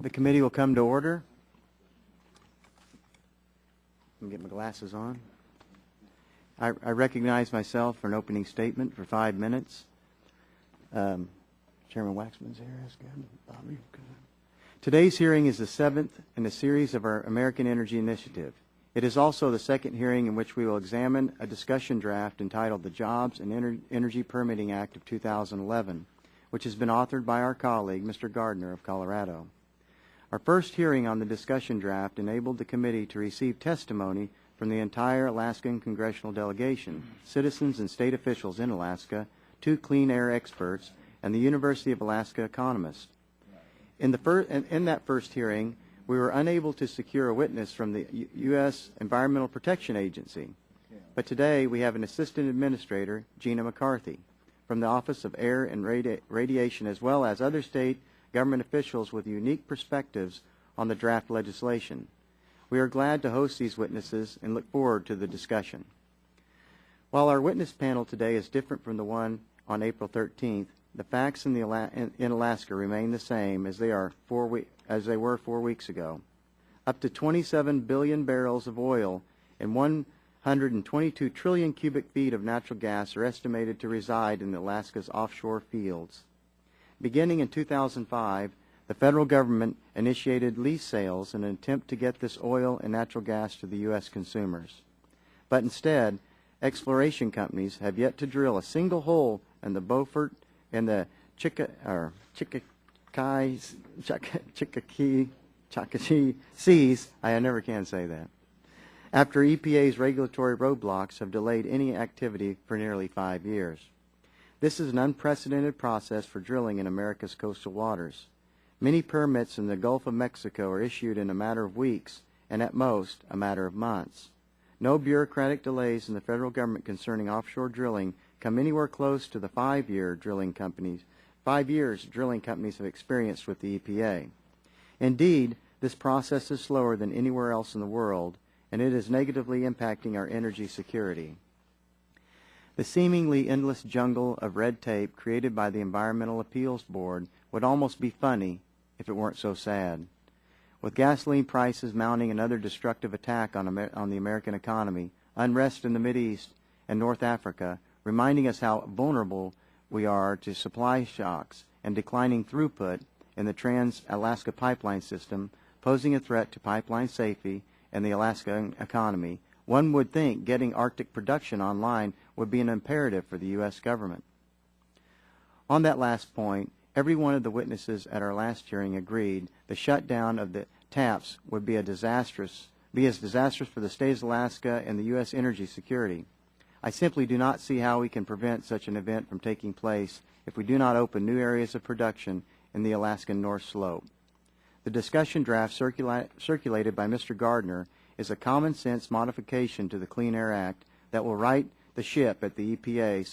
The committee will come to order. Let me get my glasses on. I recognize myself for an opening statement for 5 minutes. Chairman Waxman's here. That's good. Bobby, good. Today's hearing is the 7th in a series of our American Energy Initiative. It is also the second hearing in which we will examine a discussion draft entitled the Jobs and Energy Permitting Act of 2011, which has been authored by our colleague, Mr. Gardner of Colorado. Our first hearing on the discussion draft enabled the committee to receive testimony from the entire Alaskan congressional delegation, citizens and state officials in Alaska, 2 clean air experts, and the University of Alaska economist. In that first hearing, we were unable to secure a witness from the U.S. Environmental Protection Agency, but today we have an assistant administrator, Gina McCarthy, from the Office of Air and Radiation, as well as other state government officials with unique perspectives on the draft legislation. We are glad to host these witnesses and look forward to the discussion. While our witness panel today is different from the one on April 13th, the facts in Alaska remain the same as they were 4 weeks ago. Up to 27 billion barrels of oil and 122 trillion cubic feet of natural gas are estimated to reside in Alaska's offshore fields. Beginning in 2005, the federal government initiated lease sales in an attempt to get this oil and natural gas to the U.S. consumers. But instead, exploration companies have yet to drill a single hole in the Beaufort and the Chicotee Seas. I never can say that. After EPA's regulatory roadblocks have delayed any activity for nearly 5 years. This is an unprecedented process for drilling in America's coastal waters. Many permits in the Gulf of Mexico are issued in a matter of weeks, and at most, a matter of months. No bureaucratic delays in the federal government concerning offshore drilling come anywhere close to the 5 years drilling companies have experienced with the EPA. Indeed, this process is slower than anywhere else in the world, and it is negatively impacting our energy security. The seemingly endless jungle of red tape created by the Environmental Appeals Board would almost be funny if it weren't so sad. With gasoline prices mounting another destructive attack on the American economy, unrest in the Mideast and North Africa reminding us how vulnerable we are to supply shocks, and declining throughput in the Trans-Alaska Pipeline System posing a threat to pipeline safety and the Alaskan economy, one would think getting Arctic production online would be an imperative for the U.S. government. On that last point, every one of the witnesses at our last hearing agreed the shutdown of the TAPs would be as disastrous for the state of Alaska and the U.S. energy security. I simply do not see how we can prevent such an event from taking place if we do not open new areas of production in the Alaskan North Slope. The discussion draft circulated by Mr. Gardner is a common-sense modification to the Clean Air Act that will right the ship at the EPA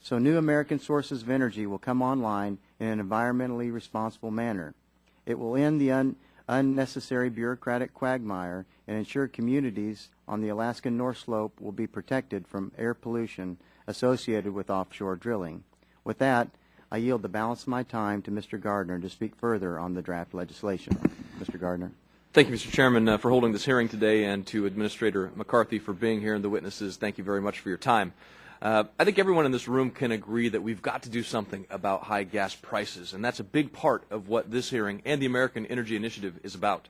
so new American sources of energy will come online in an environmentally responsible manner. It will end the unnecessary bureaucratic quagmire and ensure communities on the Alaskan North Slope will be protected from air pollution associated with offshore drilling. With that, I yield the balance of my time to Mr. Gardner to speak further on the draft legislation. Mr. Gardner. Thank you, Mr. Chairman, for holding this hearing today, and to Administrator McCarthy for being here, and the witnesses, thank you very much for your time. I think everyone in this room can agree that we've got to do something about high gas prices, and that's a big part of what this hearing and the American Energy Initiative is about.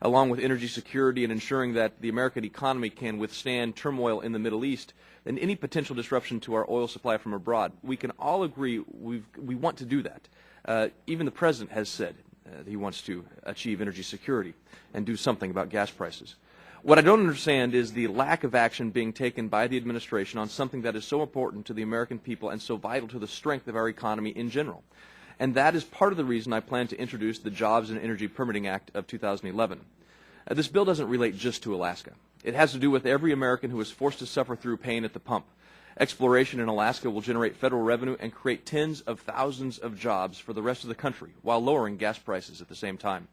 Along with energy security and ensuring that the American economy can withstand turmoil in the Middle East and any potential disruption to our oil supply from abroad, we can all agree we want to do that. Even the President has said that he wants to achieve energy security and do something about gas prices. What I don't understand is the lack of action being taken by the administration on something that is so important to the American people and so vital to the strength of our economy in general. And that is part of the reason I plan to introduce the Jobs and Energy Permitting Act of 2011. This bill doesn't relate just to Alaska. It has to do with every American who is forced to suffer through pain at the pump. Exploration in Alaska will generate federal revenue and create tens of thousands of jobs for the rest of the country while lowering gas prices at the same time.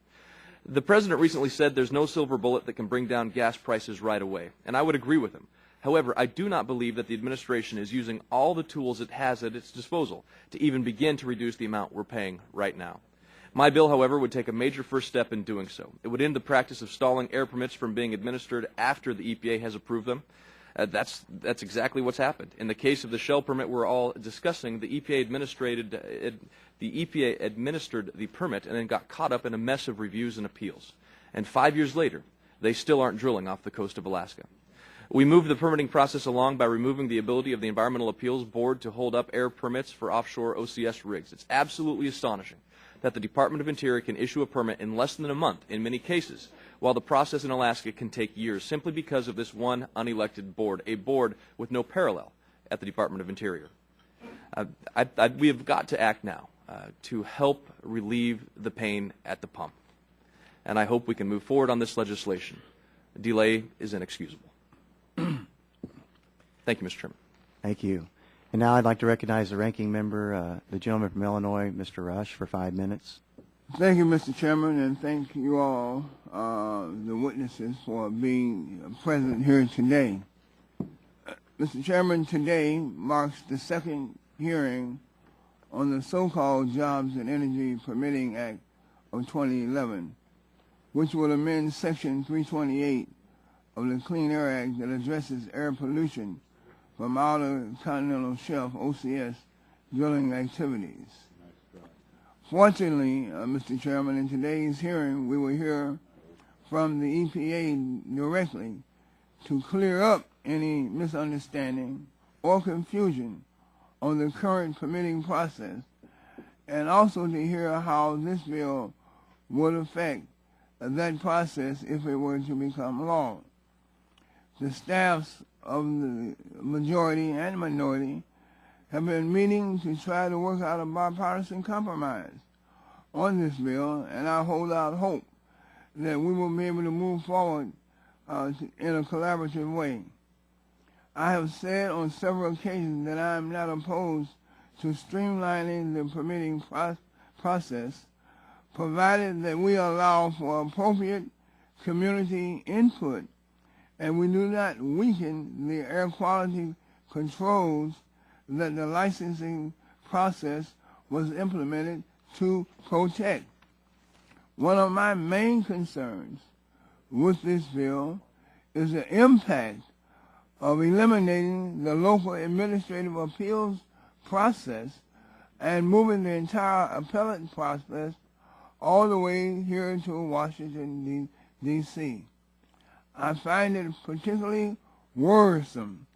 The President recently said there's no silver bullet that can bring down gas prices right away, and I would agree with him. However, I do not believe that the administration is using all the tools it has at its disposal to even begin to reduce the amount we're paying right now. My bill, however, would take a major first step in doing so. It would end the practice of stalling air permits from being administered after the EPA has approved them. That's exactly what's happened. In the case of the shell permit we're all discussing, the EPA administered the permit and then got caught up in a mess of reviews and appeals. And 5 years later, they still aren't drilling off the coast of Alaska. We moved the permitting process along by removing the ability of the Environmental Appeals Board to hold up air permits for offshore OCS rigs. It's absolutely astonishing that the Department of Interior can issue a permit in less than a month in many cases, while the process in Alaska can take years simply because of this one unelected board, a board with no parallel at the Department of Interior. We have got to act now to help relieve the pain at the pump. And I hope we can move forward on this legislation. Delay is inexcusable. Thank you, Mr. Chairman. Thank you. And now I'd like to recognize the ranking member, the gentleman from Illinois, Mr. Rush, for 5 minutes. Thank you, Mr. Chairman, and thank you all, the witnesses, for being present here today. Mr. Chairman, today marks the second hearing on the so-called Jobs and Energy Permitting Act of 2011, which will amend Section 328 of the Clean Air Act that addresses air pollution from outer continental shelf OCS drilling activities. Fortunately, Mr. Chairman, in today's hearing, we will hear from the EPA directly to clear up any misunderstanding or confusion on the current permitting process, and also to hear how this bill would affect that process if it were to become law. The staffs of the majority and minority have been meeting to try to work out a bipartisan compromise on this bill, and I hold out hope that we will be able to move forward in a collaborative way. I have said on several occasions that I am not opposed to streamlining the permitting process, provided that we allow for appropriate community input and we do not weaken the air quality controls that the licensing process was implemented to protect. One of my main concerns with this bill is the impact of eliminating the local administrative appeals process and moving the entire appellate process all the way here to Washington, D.C. I find it particularly worrisome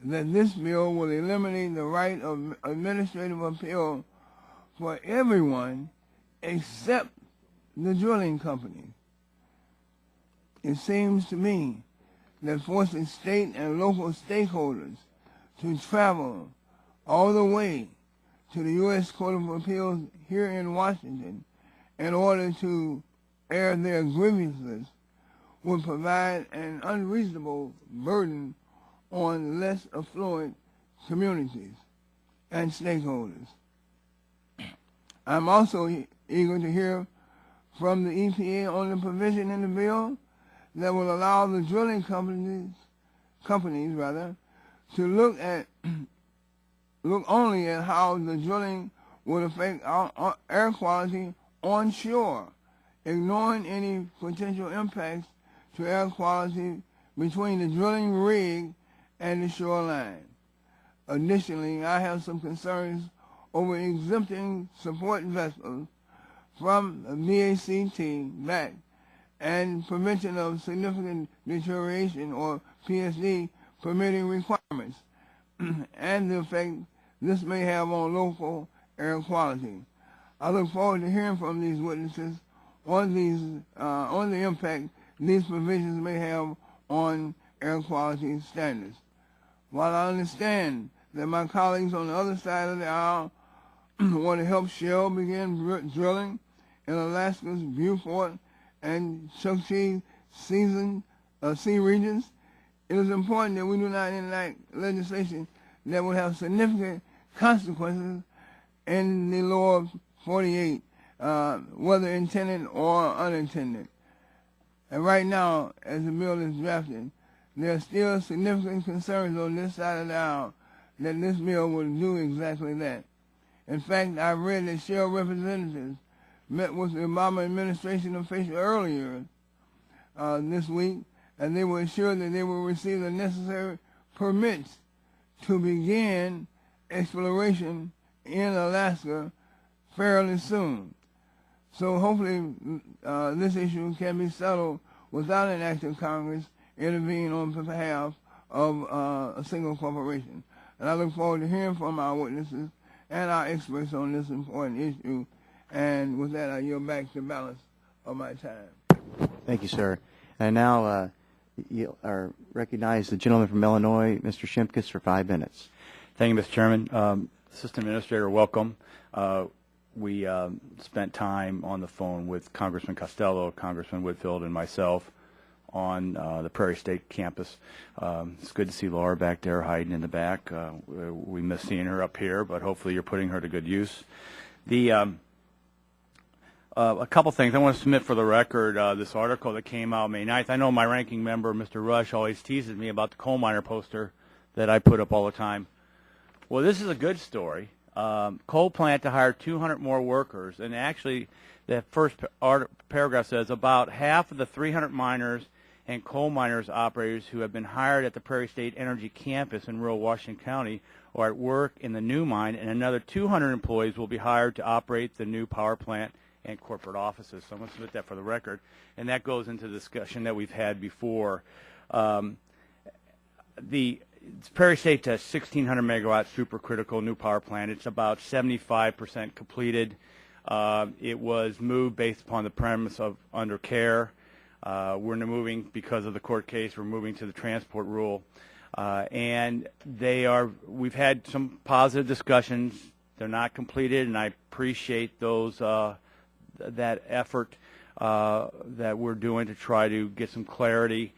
that this bill will eliminate the right of administrative appeal for everyone except the drilling company. It seems to me that forcing state and local stakeholders to travel all the way to the U.S. Court of Appeals here in Washington in order to air their grievances would provide an unreasonable burden on less affluent communities and stakeholders. I'm also eager to hear from the EPA on the provision in the bill that will allow the drilling companies to look only at how the drilling would affect our air quality onshore, ignoring any potential impacts to air quality between the drilling rig and the shoreline. Additionally, I have some concerns over exempting support vessels from VACT and prevention of significant deterioration, or PSD, permitting requirements and the effect this may have on local air quality. I look forward to hearing from these witnesses on the impact these provisions may have on air quality standards. While I understand that my colleagues on the other side of the aisle want to help Shell begin drilling in Alaska's Beaufort and Chukchi sea regions, it is important that we do not enact legislation that would have significant consequences in the lower 48, whether intended or unintended. And right now, as the bill is drafted, there are still significant concerns on this side of the aisle that this bill will do exactly that. In fact, I've read that Shell representatives met with the Obama administration official earlier this week, and they were assured that they will receive the necessary permits to begin exploration in Alaska fairly soon. So hopefully this issue can be settled without an act of Congress intervening on behalf of a single corporation. And I look forward to hearing from our witnesses and our experts on this important issue. And with that, I yield back the balance of my time. Thank you, sir. And now you are recognize the gentleman from Illinois, Mr. Shimkus, for 5 minutes. Thank you, Mr. Chairman. Assistant Administrator, welcome. We spent time on the phone with Congressman Costello, Congressman Whitfield, and myself on the Prairie State campus. It's good to see Laura back there hiding in the back. We miss seeing her up here, but hopefully you're putting her to good use. A couple things I want to submit for the record. This article that came out May 9th. I know my ranking member, Mr. Rush, always teases me about the coal miner poster that I put up all the time. Well, this is a good story. Coal plant to hire 200 more workers, and actually the first paragraph says about half of the 300 miners and coal miners operators who have been hired at the Prairie State Energy campus in rural Washington County are at work in the new mine, and another 200 employees will be hired to operate the new power plant and corporate offices. So I'm going to submit that for the record, and that goes into the discussion that we've had before. Prairie State has 1,600 megawatt supercritical new power plant. It's about 75% completed. It was moved based upon the premise of under care. We're moving because of the court case. We're moving to the transport rule, and we've had some positive discussions. They're not completed, and I appreciate those that effort that we're doing to try to get some clarity.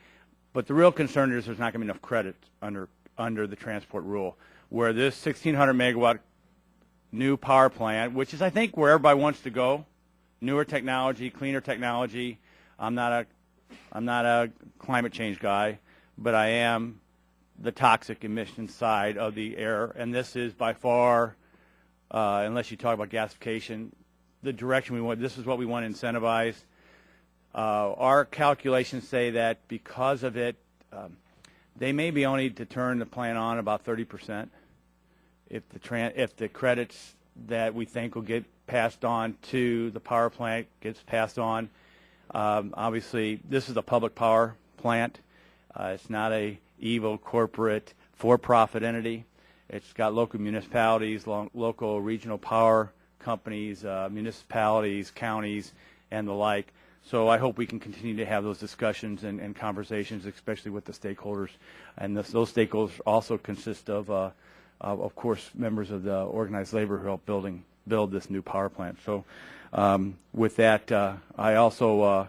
But the real concern is there's not going to be enough credit under the transport rule, where this 1,600 megawatt new power plant, which is I think where everybody wants to go, newer technology, cleaner technology. I'm not a climate change guy, but I am the toxic emission side of the air, and this is by far, unless you talk about gasification, the direction we want. This is what we want to incentivize. Our calculations say that because of it, they may be only to turn the plant on about 30%. If the credits that we think will get passed on to the power plant gets passed on, obviously this is a public power plant. It's not a evil corporate for-profit entity. It's got local municipalities, local regional power companies, municipalities, counties, and the like. So I hope we can continue to have those discussions and conversations, especially with the stakeholders. And those stakeholders also consist of course, members of the organized labor who helped build this new power plant. So with that, I also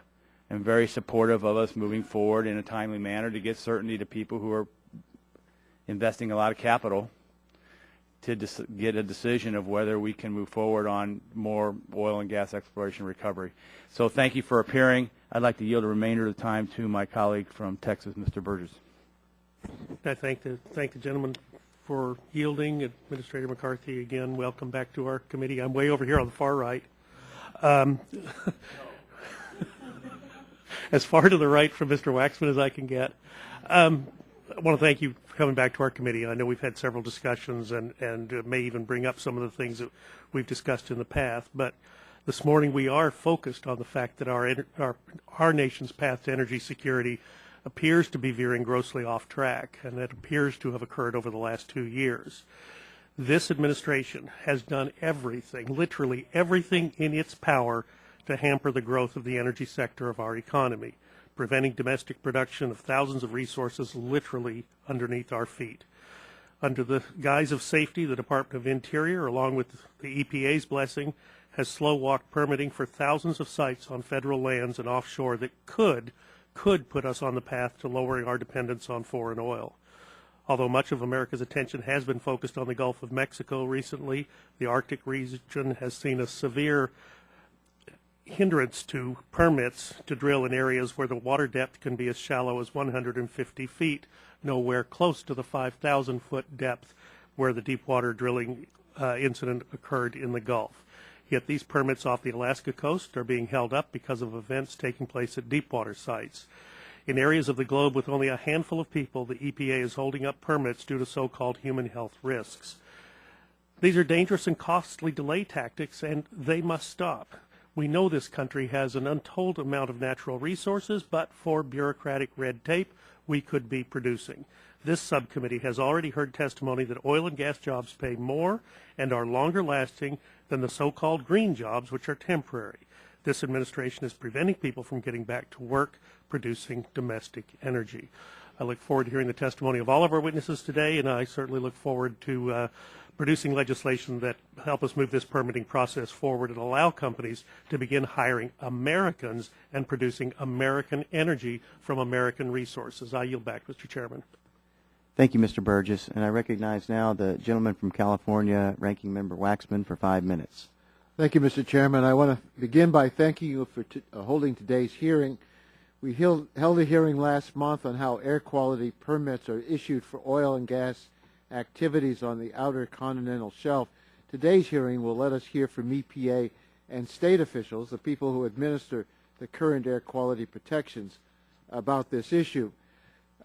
am very supportive of us moving forward in a timely manner to get certainty to people who are investing a lot of capital to get a decision of whether we can move forward on more oil and gas exploration recovery. So thank you for appearing. I'd like to yield the remainder of the time to my colleague from Texas, Mr. Burgess. I thank the gentleman for yielding. Administrator McCarthy, again, welcome back to our committee. I'm way over here on the far right. As far to the right from Mr. Waxman as I can get. I want to thank you for coming back to our committee. I know we've had several discussions and may even bring up some of the things that we've discussed in the past. But this morning we are focused on the fact that our nation's path to energy security appears to be veering grossly off track, and that appears to have occurred over the last 2 years. This administration has done everything, literally everything in its power to hamper the growth of the energy sector of our economy, preventing domestic production of thousands of resources literally underneath our feet. Under the guise of safety, the Department of Interior, along with the EPA's blessing, has slow-walked permitting for thousands of sites on federal lands and offshore that could put us on the path to lowering our dependence on foreign oil. Although much of America's attention has been focused on the Gulf of Mexico recently, the Arctic region has seen a severe hindrance to permits to drill in areas where the water depth can be as shallow as 150 feet, nowhere close to the 5,000-foot depth where the deep water drilling incident occurred in the Gulf. Yet these permits off the Alaska coast are being held up because of events taking place at deepwater sites. In areas of the globe with only a handful of people, the EPA is holding up permits due to so-called human health risks. These are dangerous and costly delay tactics, and they must stop. We know this country has an untold amount of natural resources, but for bureaucratic red tape, we could be producing. This subcommittee has already heard testimony that oil and gas jobs pay more and are longer lasting than the so-called green jobs, which are temporary. This administration is preventing people from getting back to work producing domestic energy. I look forward to hearing the testimony of all of our witnesses today, and I certainly look forward to producing legislation that help us move this permitting process forward and allow companies to begin hiring Americans and producing American energy from American resources. I yield back, Mr. Chairman. Thank you, Mr. Burgess. And I recognize now the gentleman from California, Ranking Member Waxman, for 5 minutes. Thank you, Mr. Chairman. I want to begin by thanking you for holding today's hearing. We held a hearing last month on how air quality permits are issued for oil and gas activities on the outer continental shelf. Today's hearing will let us hear from EPA and state officials, the people who administer the current air quality protections, about this issue.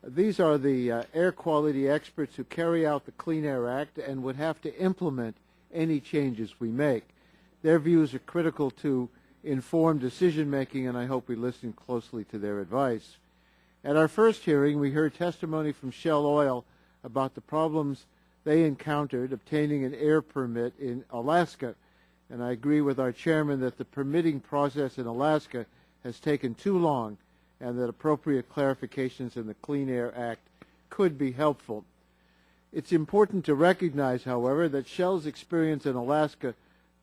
These are the air quality experts who carry out the Clean Air Act and would have to implement any changes we make. Their views are critical to informed decision-making, and I hope we listen closely to their advice. At our first hearing, we heard testimony from Shell Oil about the problems they encountered obtaining an air permit in Alaska. And I agree with our chairman that the permitting process in Alaska has taken too long and that appropriate clarifications in the Clean Air Act could be helpful. It's important to recognize, however, that Shell's experience in Alaska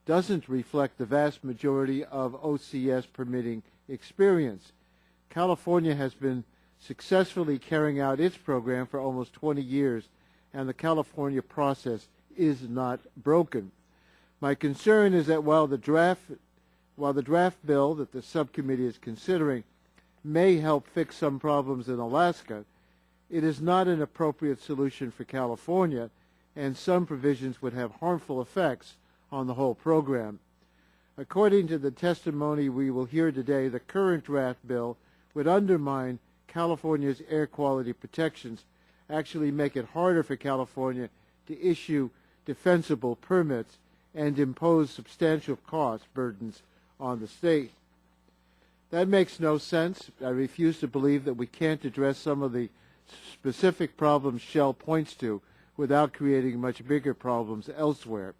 doesn't reflect the vast majority of OCS permitting experience. California has been successfully carrying out its program for almost 20 years, and the California process is not broken. My concern is that while the draft bill that the subcommittee is considering may help fix some problems in Alaska, it is not an appropriate solution for California, and some provisions would have harmful effects on the whole program. According to the testimony we will hear today, the current draft bill would undermine California's air quality protections, actually make it harder for California to issue defensible permits, and impose substantial cost burdens on the state. That makes no sense. I refuse to believe that we can't address some of the specific problems Shell points to without creating much bigger problems elsewhere.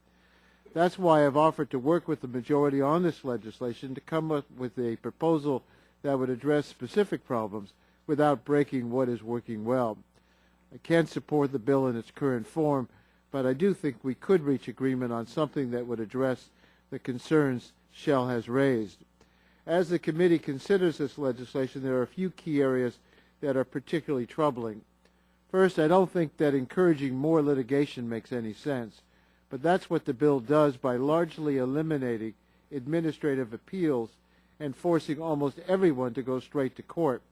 That's why I've offered to work with the majority on this legislation to come up with a proposal that would address specific problems without breaking what is working well. I can't support the bill in its current form, but I do think we could reach agreement on something that would address the concerns Shell has raised. As the committee considers this legislation, there are a few key areas that are particularly troubling. First, I don't think that encouraging more litigation makes any sense, but that's what the bill does by largely eliminating administrative appeals and forcing almost everyone to go straight to court.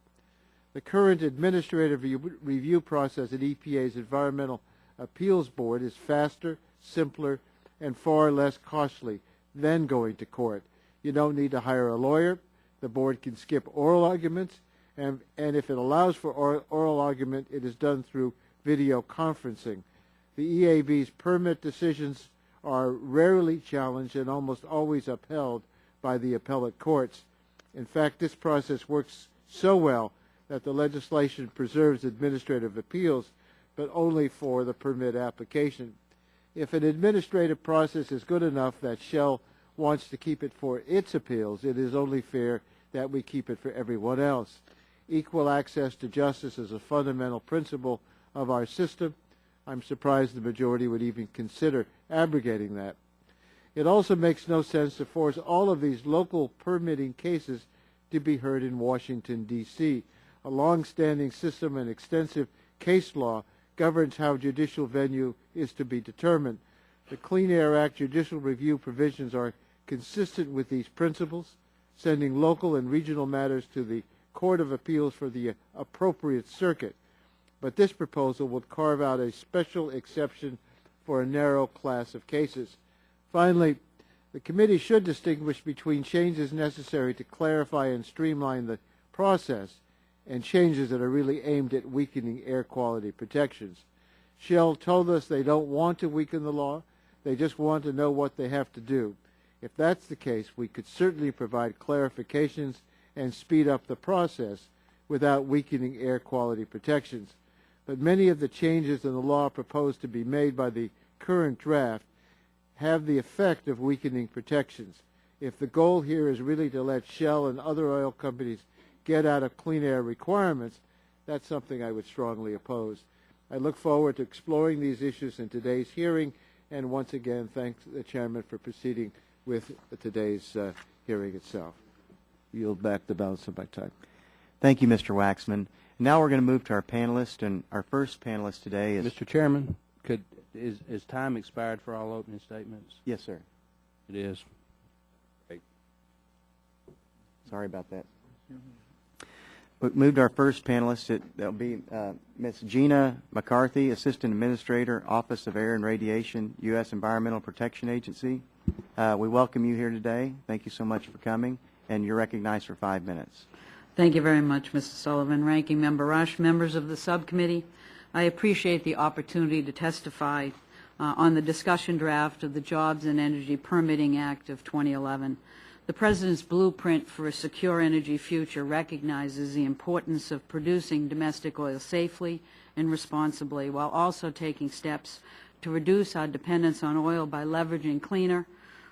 The current administrative review process at EPA's Environmental Appeals Board is faster, simpler, and far less costly than going to court. You don't need to hire a lawyer. The board can skip oral arguments, and if it allows for oral argument, it is done through video conferencing. The EAB's permit decisions are rarely challenged and almost always upheld by the appellate courts. In fact, this process works so well that the legislation preserves administrative appeals, but only for the permit application. If an administrative process is good enough that Shell wants to keep it for its appeals, it is only fair that we keep it for everyone else. Equal access to justice is a fundamental principle of our system. I'm surprised the majority would even consider abrogating that. It also makes no sense to force all of these local permitting cases to be heard in Washington, D.C. A long-standing system and extensive case law governs how judicial venue is to be determined. The Clean Air Act judicial review provisions are consistent with these principles, sending local and regional matters to the Court of Appeals for the appropriate circuit. But this proposal would carve out a special exception for a narrow class of cases. Finally, The committee should distinguish between changes necessary to clarify and streamline the process and changes that are really aimed at weakening air quality protections. Shell told us they don't want to weaken the law. They just want to know what they have to do. If that's the case, we could certainly provide clarifications and speed up the process without weakening air quality protections. But many of the changes in the law proposed to be made by the current draft have the effect of weakening protections. If the goal here is really to let Shell and other oil companies get out of clean air requirements, that's something I would strongly oppose. I look forward to exploring these issues in today's hearing, and once again thank the Chairman for proceeding with today's hearing itself. Yield back the balance of my time. Thank you, Mr. Waxman. Now we're going to move to our panelists, and our first panelist today is... Mr. Chairman, is time expired for all opening statements? Yes, sir. It is. Sorry about that. We moved our first panelist. That'll be Ms. Gina McCarthy, Assistant Administrator, Office of Air and Radiation, U.S. Environmental Protection Agency. We welcome you here today. Thank you so much for coming, and you're recognized for 5 minutes. Thank you very much, Mr. Sullivan. Ranking Member Rush, members of the subcommittee, I appreciate the opportunity to testify on the discussion draft of the Jobs and Energy Permitting Act of 2011. The President's blueprint for a secure energy future recognizes the importance of producing domestic oil safely and responsibly, while also taking steps to reduce our dependence on oil by leveraging cleaner,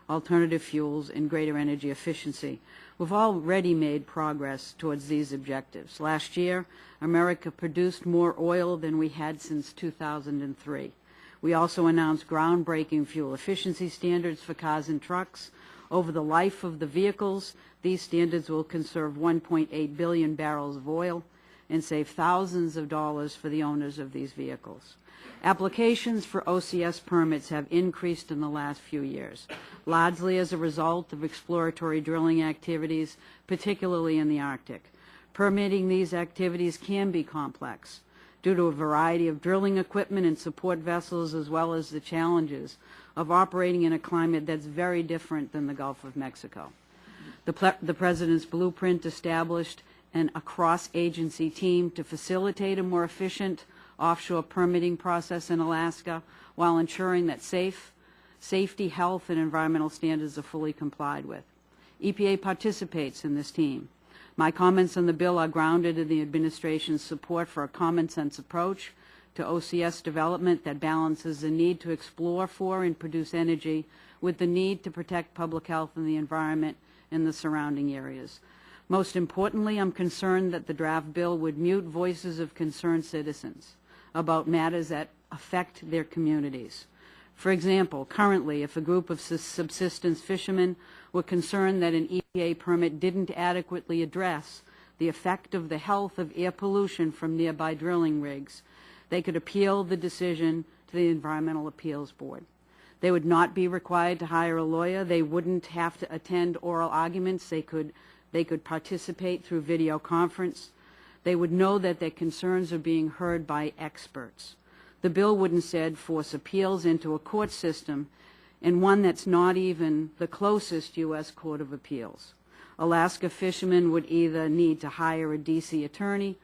alternative fuels, and greater energy efficiency. We've already made progress towards these objectives. Last year, America produced more oil than we had since 2003. We also announced groundbreaking fuel efficiency standards for cars and trucks. Over the life of the vehicles, these standards will conserve 1.8 billion barrels of oil and save thousands of dollars for the owners of these vehicles. Applications for OCS permits have increased in the last few years, largely as a result of exploratory drilling activities, particularly in the Arctic. Permitting these activities can be complex due to a variety of drilling equipment and support vessels, as well as the challenges of operating in a climate that's very different than the Gulf of Mexico. The President's blueprint established a cross-agency team to facilitate a more efficient offshore permitting process in Alaska while ensuring that safety, health, and environmental standards are fully complied with. EPA participates in this team. My comments on the bill are grounded in the administration's support for a common-sense approach to OCS development that balances the need to explore for and produce energy with the need to protect public health and the environment in the surrounding areas. Most importantly, I'm concerned that the draft bill would mute voices of concerned citizens about matters that affect their communities. For example, currently, if a group of subsistence fishermen were concerned that an EPA permit didn't adequately address the effect of the health of air pollution from nearby drilling rigs, they could appeal the decision to the Environmental Appeals Board. They would not be required to hire a lawyer. They wouldn't have to attend oral arguments. They could participate through video conference. They would know that their concerns are being heard by experts. The bill would instead force appeals into a court system, and one that's not even the closest U.S. Court of Appeals. Alaska fishermen would either need to hire a D.C. attorney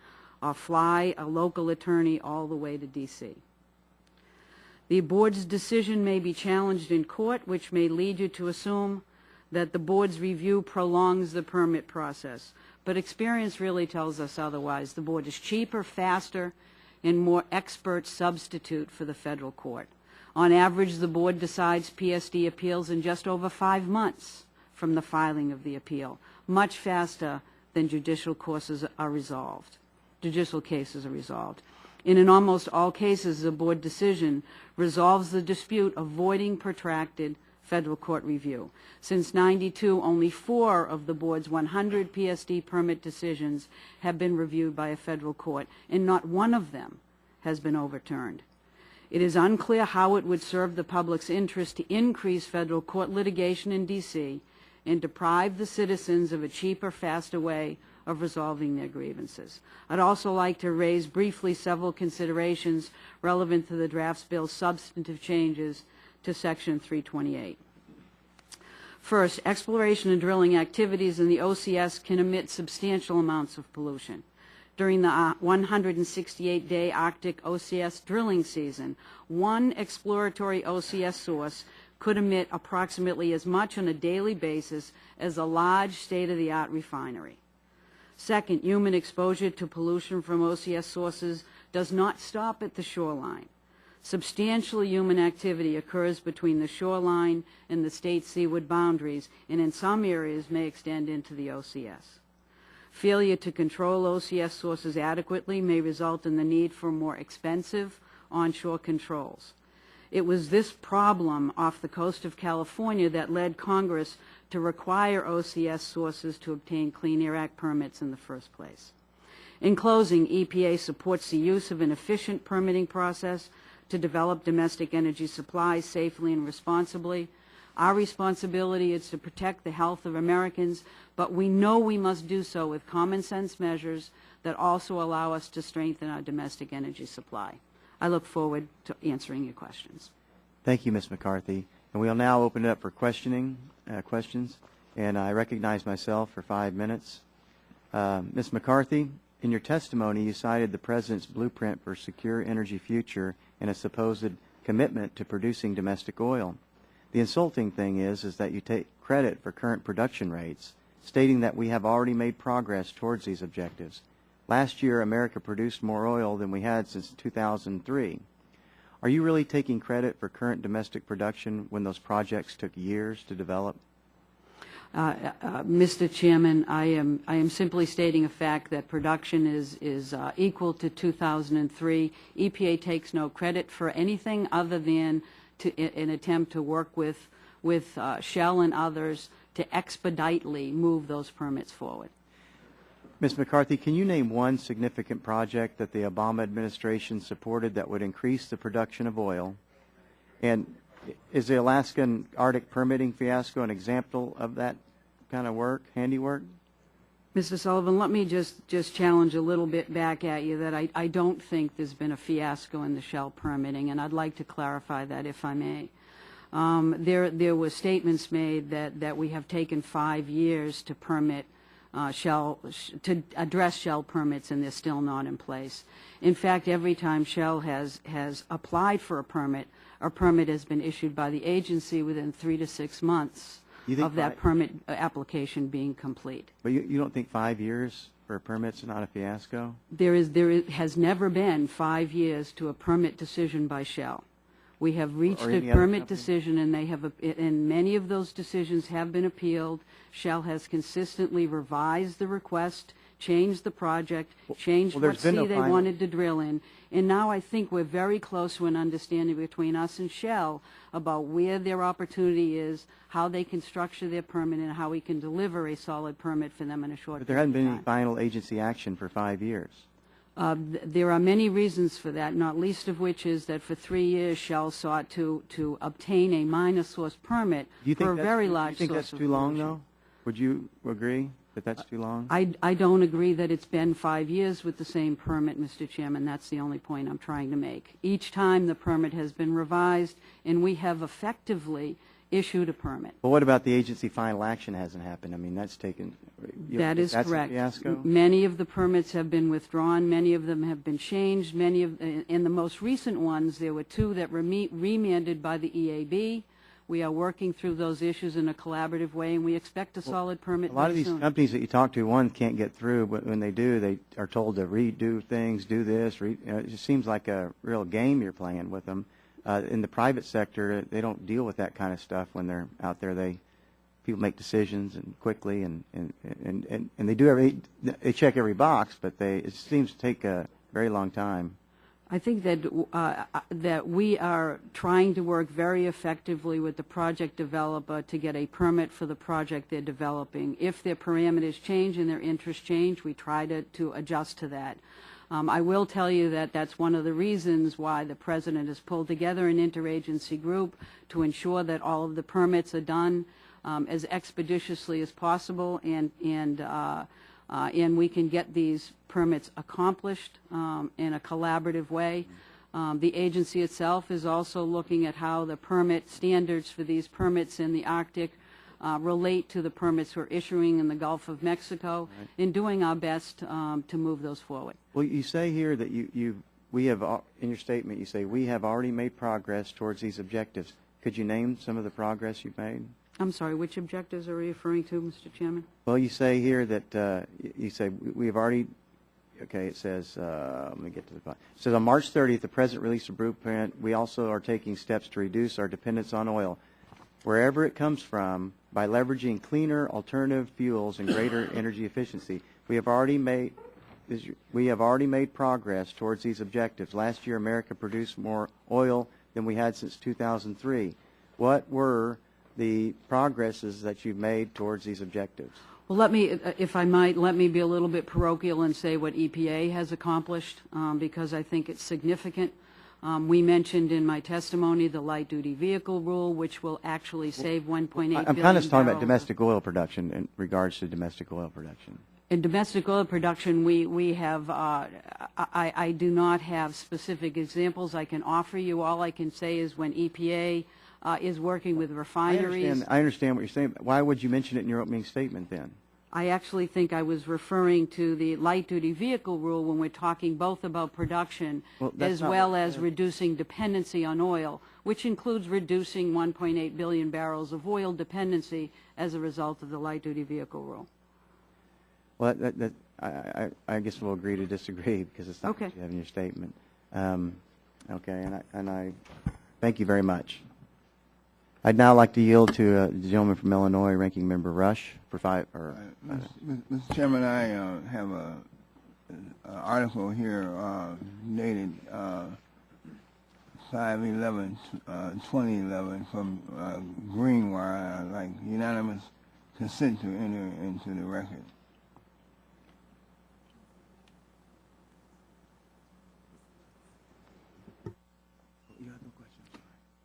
or fly a local attorney all the way to D.C. The board's decision may be challenged in court, which may lead you to assume that the board's review prolongs the permit process. But experience really tells us otherwise. The board is cheaper, faster, and more expert substitute for the federal court. On average, the board decides PSD appeals in just over 5 months from the filing of the appeal, much faster than judicial cases are resolved. And in almost all cases, the board decision resolves the dispute, avoiding protracted federal court review. Since '92, only 4 of the board's 100 PSD permit decisions have been reviewed by a federal court, and not one of them has been overturned. It is unclear how it would serve the public's interest to increase federal court litigation in D.C. and deprive the citizens of a cheaper, faster way of resolving their grievances. I'd also like to raise briefly several considerations relevant to the draft bill's substantive changes to Section 328. First, exploration and drilling activities in the OCS can emit substantial amounts of pollution. During the 168-day Arctic OCS drilling season, one exploratory OCS source could emit approximately as much on a daily basis as a large state-of-the-art refinery. Second, human exposure to pollution from OCS sources does not stop at the shoreline. Substantial human activity occurs between the shoreline and the state seaward boundaries, and in some areas may extend into the OCS. Failure to control OCS sources adequately may result in the need for more expensive onshore controls. It was this problem off the coast of California that led Congress to require OCS sources to obtain Clean Air Act permits in the first place. In closing, EPA supports the use of an efficient permitting process to develop domestic energy supplies safely and responsibly. Our responsibility is to protect the health of Americans, but we know we must do so with common sense measures that also allow us to strengthen our domestic energy supply. I look forward to answering your questions. Thank you, Ms. McCarthy. And we'll now open it up for questions. And I recognize myself for 5 minutes. Ms. McCarthy, in your testimony, you cited the President's blueprint for a secure energy future and a supposed commitment to producing domestic oil. The insulting thing is that you take credit for current production rates, stating that we have already made progress towards these objectives. Last year, America produced more oil than we had since 2003. Are you really taking credit for current domestic production when those projects took years to develop? Mr. Chairman, I am simply stating a fact that production is equal to 2003. EPA takes no credit for anything other than an attempt to work with Shell and others to expeditely move those permits forward. Ms. McCarthy, can you name one significant project that the Obama administration supported that would increase the production of oil? And is the Alaskan Arctic permitting fiasco an example of that kind of work, handiwork? Mr. Sullivan, let me just challenge a little bit back at you that I don't think there's been a fiasco in the Shell permitting, and I'd like to clarify that if I may. There were statements made that we have taken 5 years to permit Shell, to address Shell permits, and they're still not in place. In fact, every time Shell has applied for a permit has been issued by the agency within 3 to 6 months of that permit application being complete. But you don't think 5 years for a permit's not a fiasco? There has never been 5 years to a permit decision by Shell. We have reached a permit decision, and and many of those decisions have been appealed. Shell has consistently revised the request, changed the project, changed what sea they wanted to drill in, and now I think we're very close to an understanding between us and Shell about where their opportunity is, how they can structure their permit, and how we can deliver a solid permit for them in a short period of time. But there hasn't been any final agency action for 5 years. There are many reasons for that, not least of which is that for 3 years Shell sought to obtain a minor source permit for a very large source. Do you think that's too long, though? Would you agree that that's too long? I don't agree that it's been 5 years with the same permit, Mr. Chairman. That's the only point I'm trying to make. Each time the permit has been revised, and we have effectively issued a permit. Well, what about the agency final action hasn't happened? I mean, that's taken... That is correct. That's a fiasco? Many of the permits have been withdrawn. Many of them have been changed. In the most recent ones, there were 2 that were remanded by the EAB. We are working through those issues in a collaborative way, and we expect a solid permit very soon. A lot of these companies that you talk to, one, can't get through, but when they do, they are told to redo things, do this. It just seems like a real game you're playing with them. In the private sector, they don't deal with that kind of stuff when they're out there. People make decisions and quickly, and they check every box, but it seems to take a very long time. I think that we are trying to work very effectively with the project developer to get a permit for the project they're developing. If their parameters change and their interests change, we try to adjust to that. I will tell you that that's one of the reasons why the President has pulled together an interagency group to ensure that all of the permits are done as expeditiously as possible, and we can get these permits accomplished in a collaborative way. The agency itself is also looking at how the permit standards for these permits in the Arctic relate to the permits we're issuing in the Gulf of Mexico, in doing our best to move those forward. Well, you say here that we have, in your statement, you say we have already made progress towards these objectives. Could you name some of the progress you've made? I'm sorry, which objectives are you referring to, Mr. Chairman? Well, you say here that you say we have already. Okay, it says. Let me get to the point. It says on March 30th, the President released a blueprint. We also are taking steps to reduce our dependence on oil, wherever it comes from, by leveraging cleaner alternative fuels and greater energy efficiency. We have already made progress towards these objectives. Last year, America produced more oil than we had since 2003. What were the progresses that you've made towards these objectives? Well, let me, if I might, let me be a little bit parochial and say what EPA has accomplished, because I think it's significant. We mentioned in my testimony the light-duty vehicle rule, which will actually save 1.8 billion I'm kind of talking about barrels. domestic oil production in regards to domestic oil production. In domestic oil production, we have, I do not have specific examples I can offer you. All I can say is when EPA is working with refineries. I understand what you're saying. But why would you mention it in your opening statement then? I actually think I was referring to the light-duty vehicle rule when we're talking both about production as well as reducing dependency on oil, which includes reducing 1.8 billion barrels of oil dependency as a result of the light-duty vehicle rule. Well, I guess we'll agree to disagree because it's not Okay. what you have in your statement. Okay, and I thank you very much. I'd now like to yield to the gentleman from Illinois, Ranking Member Rush, for five. Mr. Chairman, I have an article here dated 5/11/2011 from Greenwire. I'd like unanimous consent to enter into the record.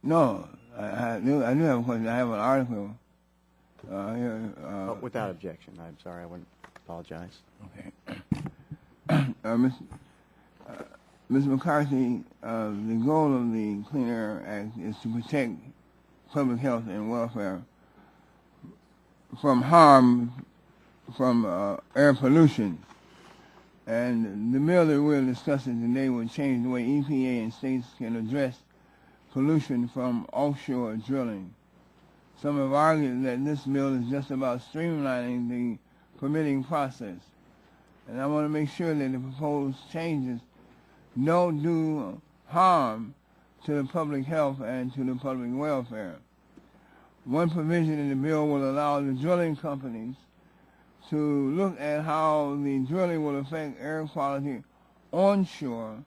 No, I do have a question. I have an article here. Without objection. I'm sorry. I wouldn't apologize. Okay. Ms. McCarthy, the goal of the Clean Air Act is to protect public health and welfare from harm from air pollution. And the bill that we're discussing today will change the way EPA and states can address pollution from offshore drilling. Some have argued that this bill is just about streamlining the permitting process. And I want to make sure that the proposed changes don't do harm to the public health and to the public welfare. One provision in the bill will allow the drilling companies to look at how the drilling will affect air quality onshore,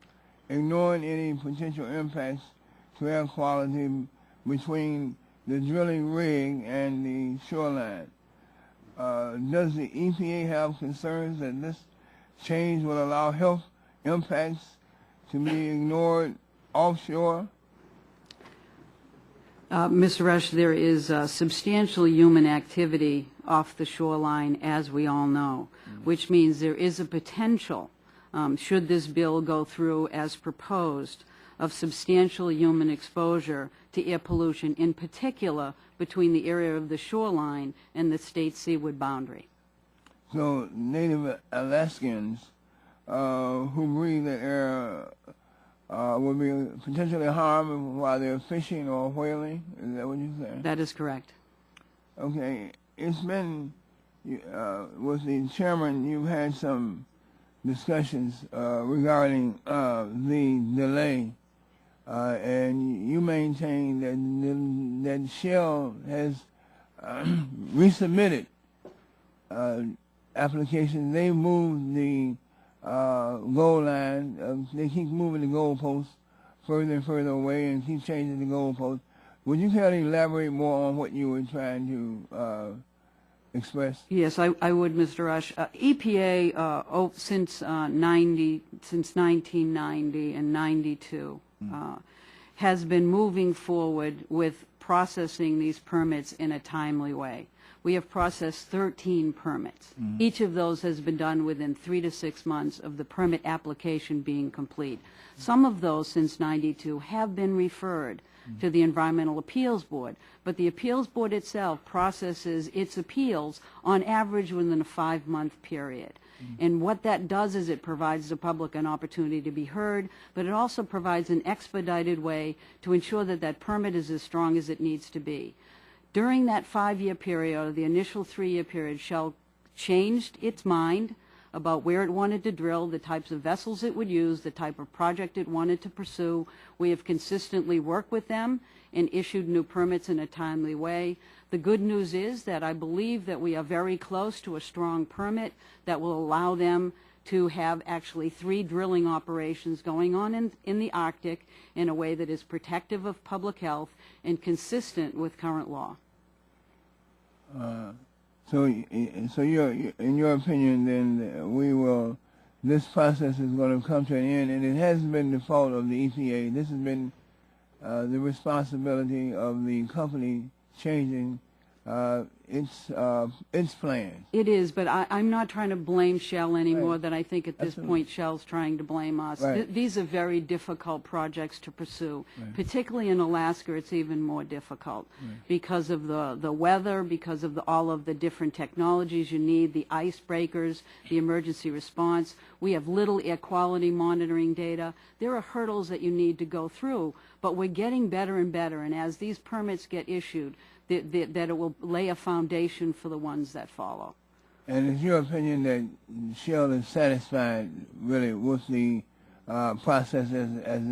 ignoring any potential impacts to air quality between the drilling rig and the shoreline. Does the EPA have concerns that this change will allow health impacts to be ignored offshore? Mr. Rush, there is substantial human activity off the shoreline, as we all know, which means there is a potential, should this bill go through as proposed, of substantial human exposure to air pollution, in particular between the area of the shoreline and the state seaward boundary. So Native Alaskans who breathe the air will be potentially harmed while they're fishing or whaling? Is that what you're saying? That is correct. Okay. It's been, with the chairman, you've had some discussions regarding the delay, and you maintain that Shell has resubmitted applications. They moved the goal line. They keep moving the goalposts further and further away and keep changing the goalposts. Would you care to elaborate more on what you were trying to express? Yes, I would, Mr. Rush. EPA, since 1990 and 92, has been moving forward with processing these permits in a timely way. we have processed 13 permits. Each of those has been done within 3 to 6 months of the permit application being complete. Some of those since '92 have been referred to the Environmental Appeals Board, but the Appeals Board itself processes its appeals on average within a 5-month period. And what that does is it provides the public an opportunity to be heard, but it also provides an expedited way to ensure that that permit is as strong as it needs to be. During that 5-year period, or the initial 3-year period, Shell changed its mind about where it wanted to drill, the types of vessels it would use, the type of project it wanted to pursue. We have consistently worked with them and issued new permits in a timely way. The good news is that I believe that we are very close to a strong permit that will allow them to have actually 3 drilling operations going on in the Arctic in a way that is protective of public health and consistent with current law. So in your opinion, then, this process is going to come to an end, and it hasn't been the fault of the EPA. This has been the responsibility of the company changing its plans. It is, but I'm not trying to blame Shell any more than I think at this point Shell's trying to blame us. Right. These are very difficult projects to pursue. Right. Particularly in Alaska, it's even more difficult because of the weather, because of all of the different technologies you need, the icebreakers, the emergency response. We have little air quality monitoring data. There are hurdles that you need to go through, but we're getting better and better, and as these permits get issued, that it will lay a foundation for the ones that follow. And it's your opinion that Shell is satisfied really with the process as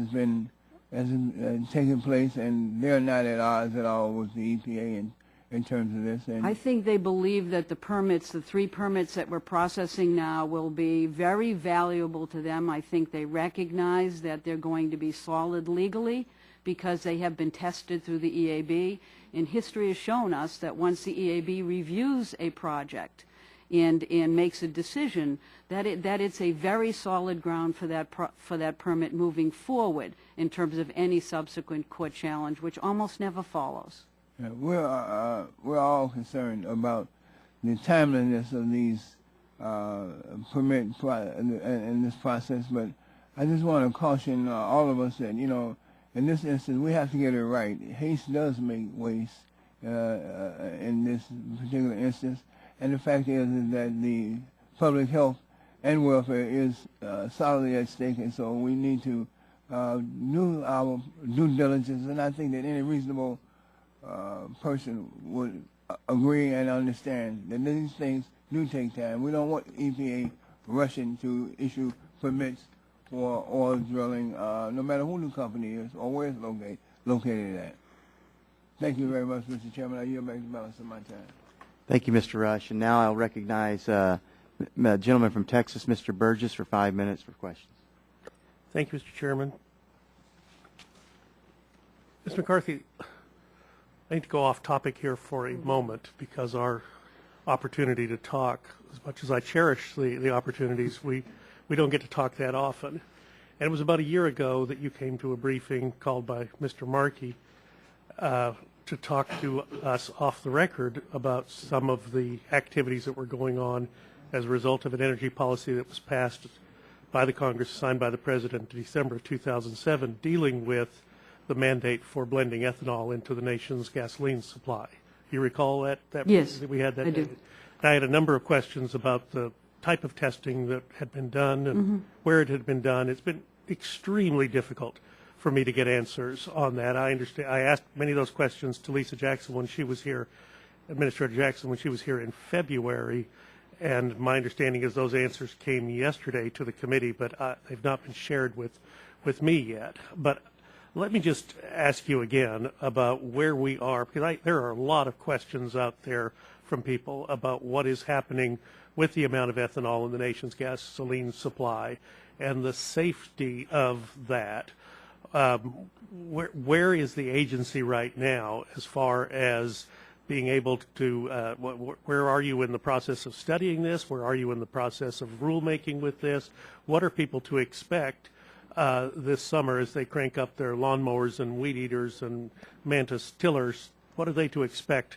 it's taken place, and they're not at odds at all with the EPA in terms of this? And I think they believe that the permits, the 3 permits that we're processing now, will be very valuable to them. I think they recognize that they're going to be solid legally because they have been tested through the EAB. And history has shown us that once the EAB reviews a project and makes a decision, that it's a very solid ground for that permit moving forward in terms of any subsequent court challenge, which almost never follows. Yeah, we're all concerned about the timeliness of these permit in this process, but I just want to caution all of us that, in this instance, we have to get it right. Haste does make waste in this particular instance, and the fact is that the public health and welfare is solidly at stake, and so we need to do our due diligence, and I think that any reasonable person would agree and understand that these things do take time. We don't want EPA rushing to issue permits for oil drilling, no matter who the company is or where it's located at. Thank you very much, Mr. Chairman. I yield back the balance of my time. Thank you, Mr. Rush. And now I'll recognize a gentleman from Texas, Mr. Burgess, for 5 minutes for questions. Thank you, Mr. Chairman. Mr. McCarthy, I need to go off topic here for a moment because our opportunity to talk, as much as I cherish the opportunities, we don't get to talk that often. And it was about a year ago that you came to a briefing called by Mr. Markey to talk to us off the record about some of the activities that were going on as a result of an energy policy that was passed by the Congress, signed by the President in December of 2007, dealing with the mandate for blending ethanol into the nation's gasoline supply. You recall that? Yes, we had that. I do. I had a number of questions about the type of testing that had been done and where it had been done. It's been extremely difficult for me to get answers on that. I understand. I asked many of those questions to Lisa Jackson when she was here, Administrator Jackson, when she was here in February, and my understanding is those answers came yesterday to the committee, but they've not been shared with me yet. But let me just ask you again about where we are, because there are a lot of questions out there from people about what is happening with the amount of ethanol in the nation's gasoline supply and the safety of that. Where is the agency right now as far as being able to, where are you in the process of studying this? Where are you in the process of rulemaking with this? What are people to expect this summer as they crank up their lawnmowers and weed eaters and mantis tillers? What are they to expect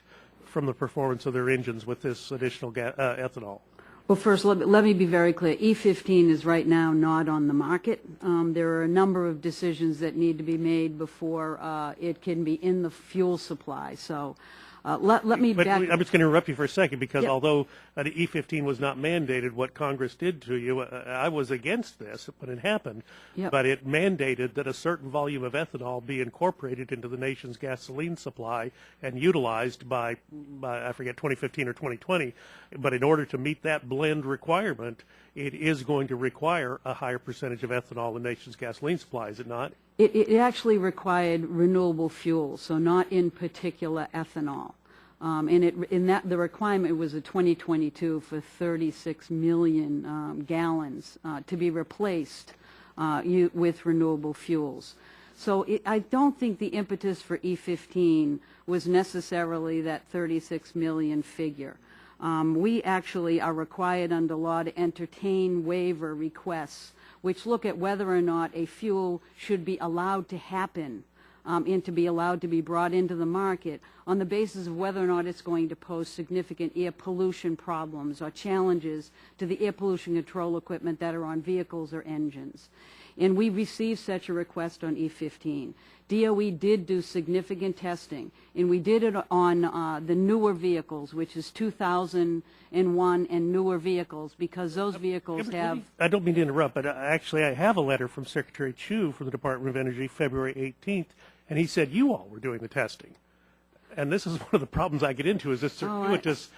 from the performance of their engines with this additional ethanol? Well, first, let me be very clear. E15 is right now not on the market. There are a number of decisions that need to be made before it can be in the fuel supply. So let me But back. I'm just going to interrupt you for a second because Yeah. although the E15 was not mandated, what Congress did to you, I was against this when it happened, Yep. but it mandated that a certain volume of ethanol be incorporated into the nation's gasoline supply and utilized by I forget 2015 or 2020. But in order to meet that blend requirement, it is going to require a higher percentage of ethanol in the nation's gasoline supply, is it not? It actually required renewable fuels, so not in particular ethanol. The requirement was a 2022 for 36 million gallons to be replaced with renewable fuels. So I don't think the impetus for E15 was necessarily that 36 million figure. We actually are required under law to entertain waiver requests which look at whether or not a fuel should be allowed to happen and to be allowed to be brought into the market on the basis of whether or not it's going to pose significant air pollution problems or challenges to the air pollution control equipment that are on vehicles or engines. And we received such a request on E15. DOE did do significant testing, and we did it on the newer vehicles, which is 2001 and newer vehicles, because those vehicles have... I don't mean to interrupt, but actually I have a letter from Secretary Chu from the Department of Energy February 18th, and he said you all were doing the testing. And this is one of the problems I get into, is this circuitous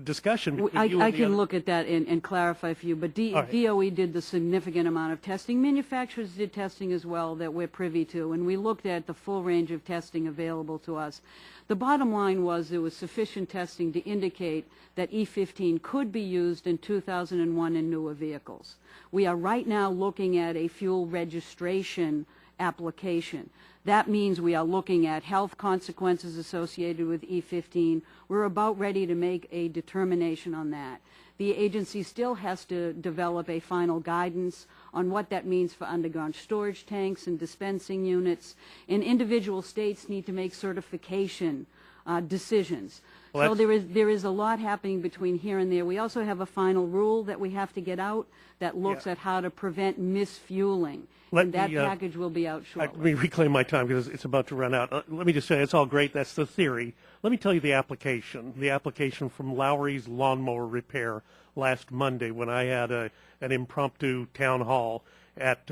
discussion between you and I the can other. look at that and clarify for you, but right. DOE did the significant amount of testing. Manufacturers did testing as well that we're privy to, and we looked at the full range of testing available to us. The bottom line was there was sufficient testing to indicate that E15 could be used in 2001 and newer vehicles. We are right now looking at a fuel registration application. That means we are looking at health consequences associated with E15. We're about ready to make a determination on that. The agency still has to develop a final guidance on what that means for underground storage tanks and dispensing units, and individual states need to make certification decisions. Well, so there is a lot happening between here and there. We also have a final rule that we have to get out that looks at how to prevent misfueling. And that package will be out shortly. Let me reclaim my time because it's about to run out. Let me just say it's all great. That's the theory. Let me tell you the application. The application from Lowry's Lawnmower Repair last Monday when I had an impromptu town hall at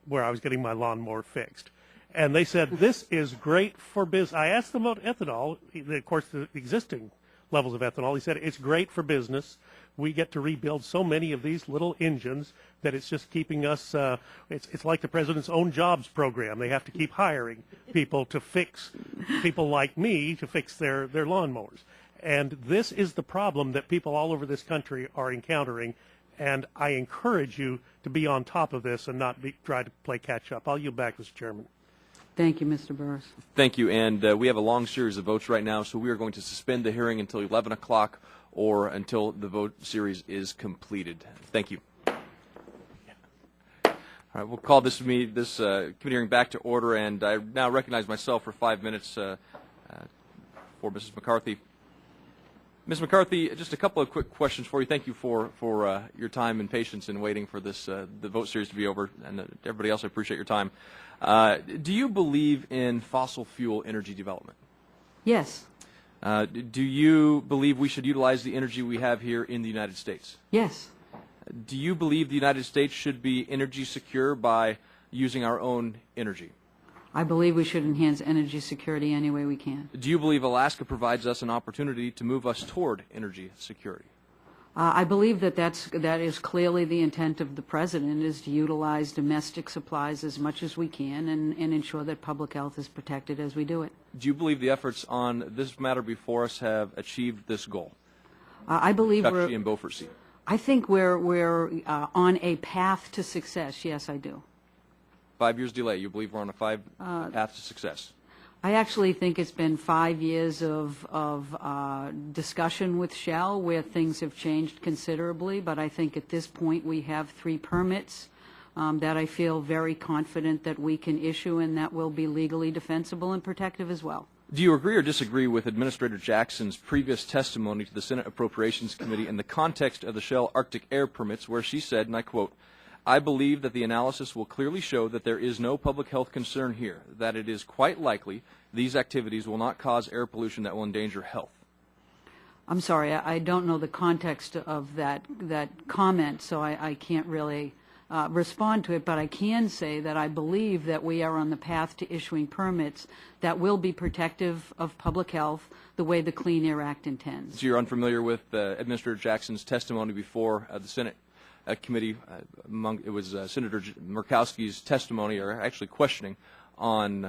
where I was getting my lawnmower fixed. And they said, this is great for business. I asked them about ethanol, of course, the existing levels of ethanol. He said, it's great for business. We get to rebuild so many of these little engines that it's just keeping us, it's like the president's own jobs program. They have to keep hiring people to fix, people like me to fix their lawnmowers. And this is the problem that people all over this country are encountering. And I encourage you to be on top of this and not try to play catch up. I'll yield back, Mr. Chairman. Thank you, Mr. Burris. Thank you, and we have a long series of votes right now, so we are going to suspend the hearing until 11 o'clock or until the vote series is completed. Thank you. All right, we'll call this committee hearing back to order, and I now recognize myself for 5 minutes for Mrs. McCarthy. Ms. McCarthy, just a couple of quick questions for you. Thank you for your time and patience in waiting for this the vote series to be over, and everybody else, I appreciate your time. Do you believe in fossil fuel energy development? Yes. Do you believe we should utilize the energy we have here in the United States? Yes. Do you believe the United States should be energy secure by using our own energy? I believe we should enhance energy security any way we can. Do you believe Alaska provides us an opportunity to move us toward energy security? I believe that that is clearly the intent of the President, is to utilize domestic supplies as much as we can and ensure that public health is protected as we do it. Do you believe the efforts on this matter before us have achieved this goal? I believe Especially in Beaufort Sea. I think we're on a path to success. Yes, I do. 5 years delay. You believe we're on a path to success? I actually think it's been 5 years of discussion with Shell where things have changed considerably, but I think at this point we have 3 permits that I feel very confident that we can issue and that will be legally defensible and protective as well. Do you agree or disagree with Administrator Jackson's previous testimony to the Senate Appropriations Committee in the context of the Shell Arctic Air Permits, where she said, and I quote, "I believe that the analysis will clearly show that there is no public health concern here, that it is quite likely these activities will not cause air pollution that will endanger health"? I'm sorry, I don't know the context of that comment, so I can't really respond to it, but I can say that I believe that we are on the path to issuing permits that will be protective of public health the way the Clean Air Act intends. So you're unfamiliar with Administrator Jackson's testimony before the Senate committee? It was Senator Murkowski's testimony, or actually questioning, on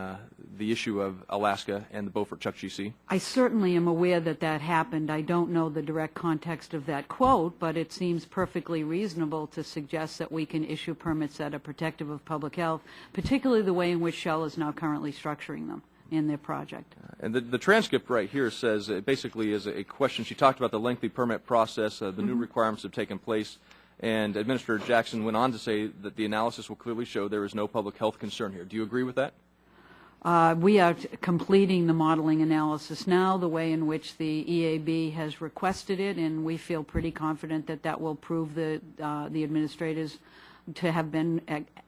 the issue of Alaska and the Beaufort-Chukchi Sea? I certainly am aware that that happened. I don't know the direct context of that quote, but it seems perfectly reasonable to suggest that we can issue permits that are protective of public health, particularly the way in which Shell is now currently structuring them in their project. And the transcript right here says, it basically is a question. She talked about the lengthy permit process, the new requirements have taken place, and Administrator Jackson went on to say that the analysis will clearly show there is no public health concern here. Do you agree with that? We are completing the modeling analysis now, the way in which the EAB has requested it, and we feel pretty confident that that will prove the administrators to have been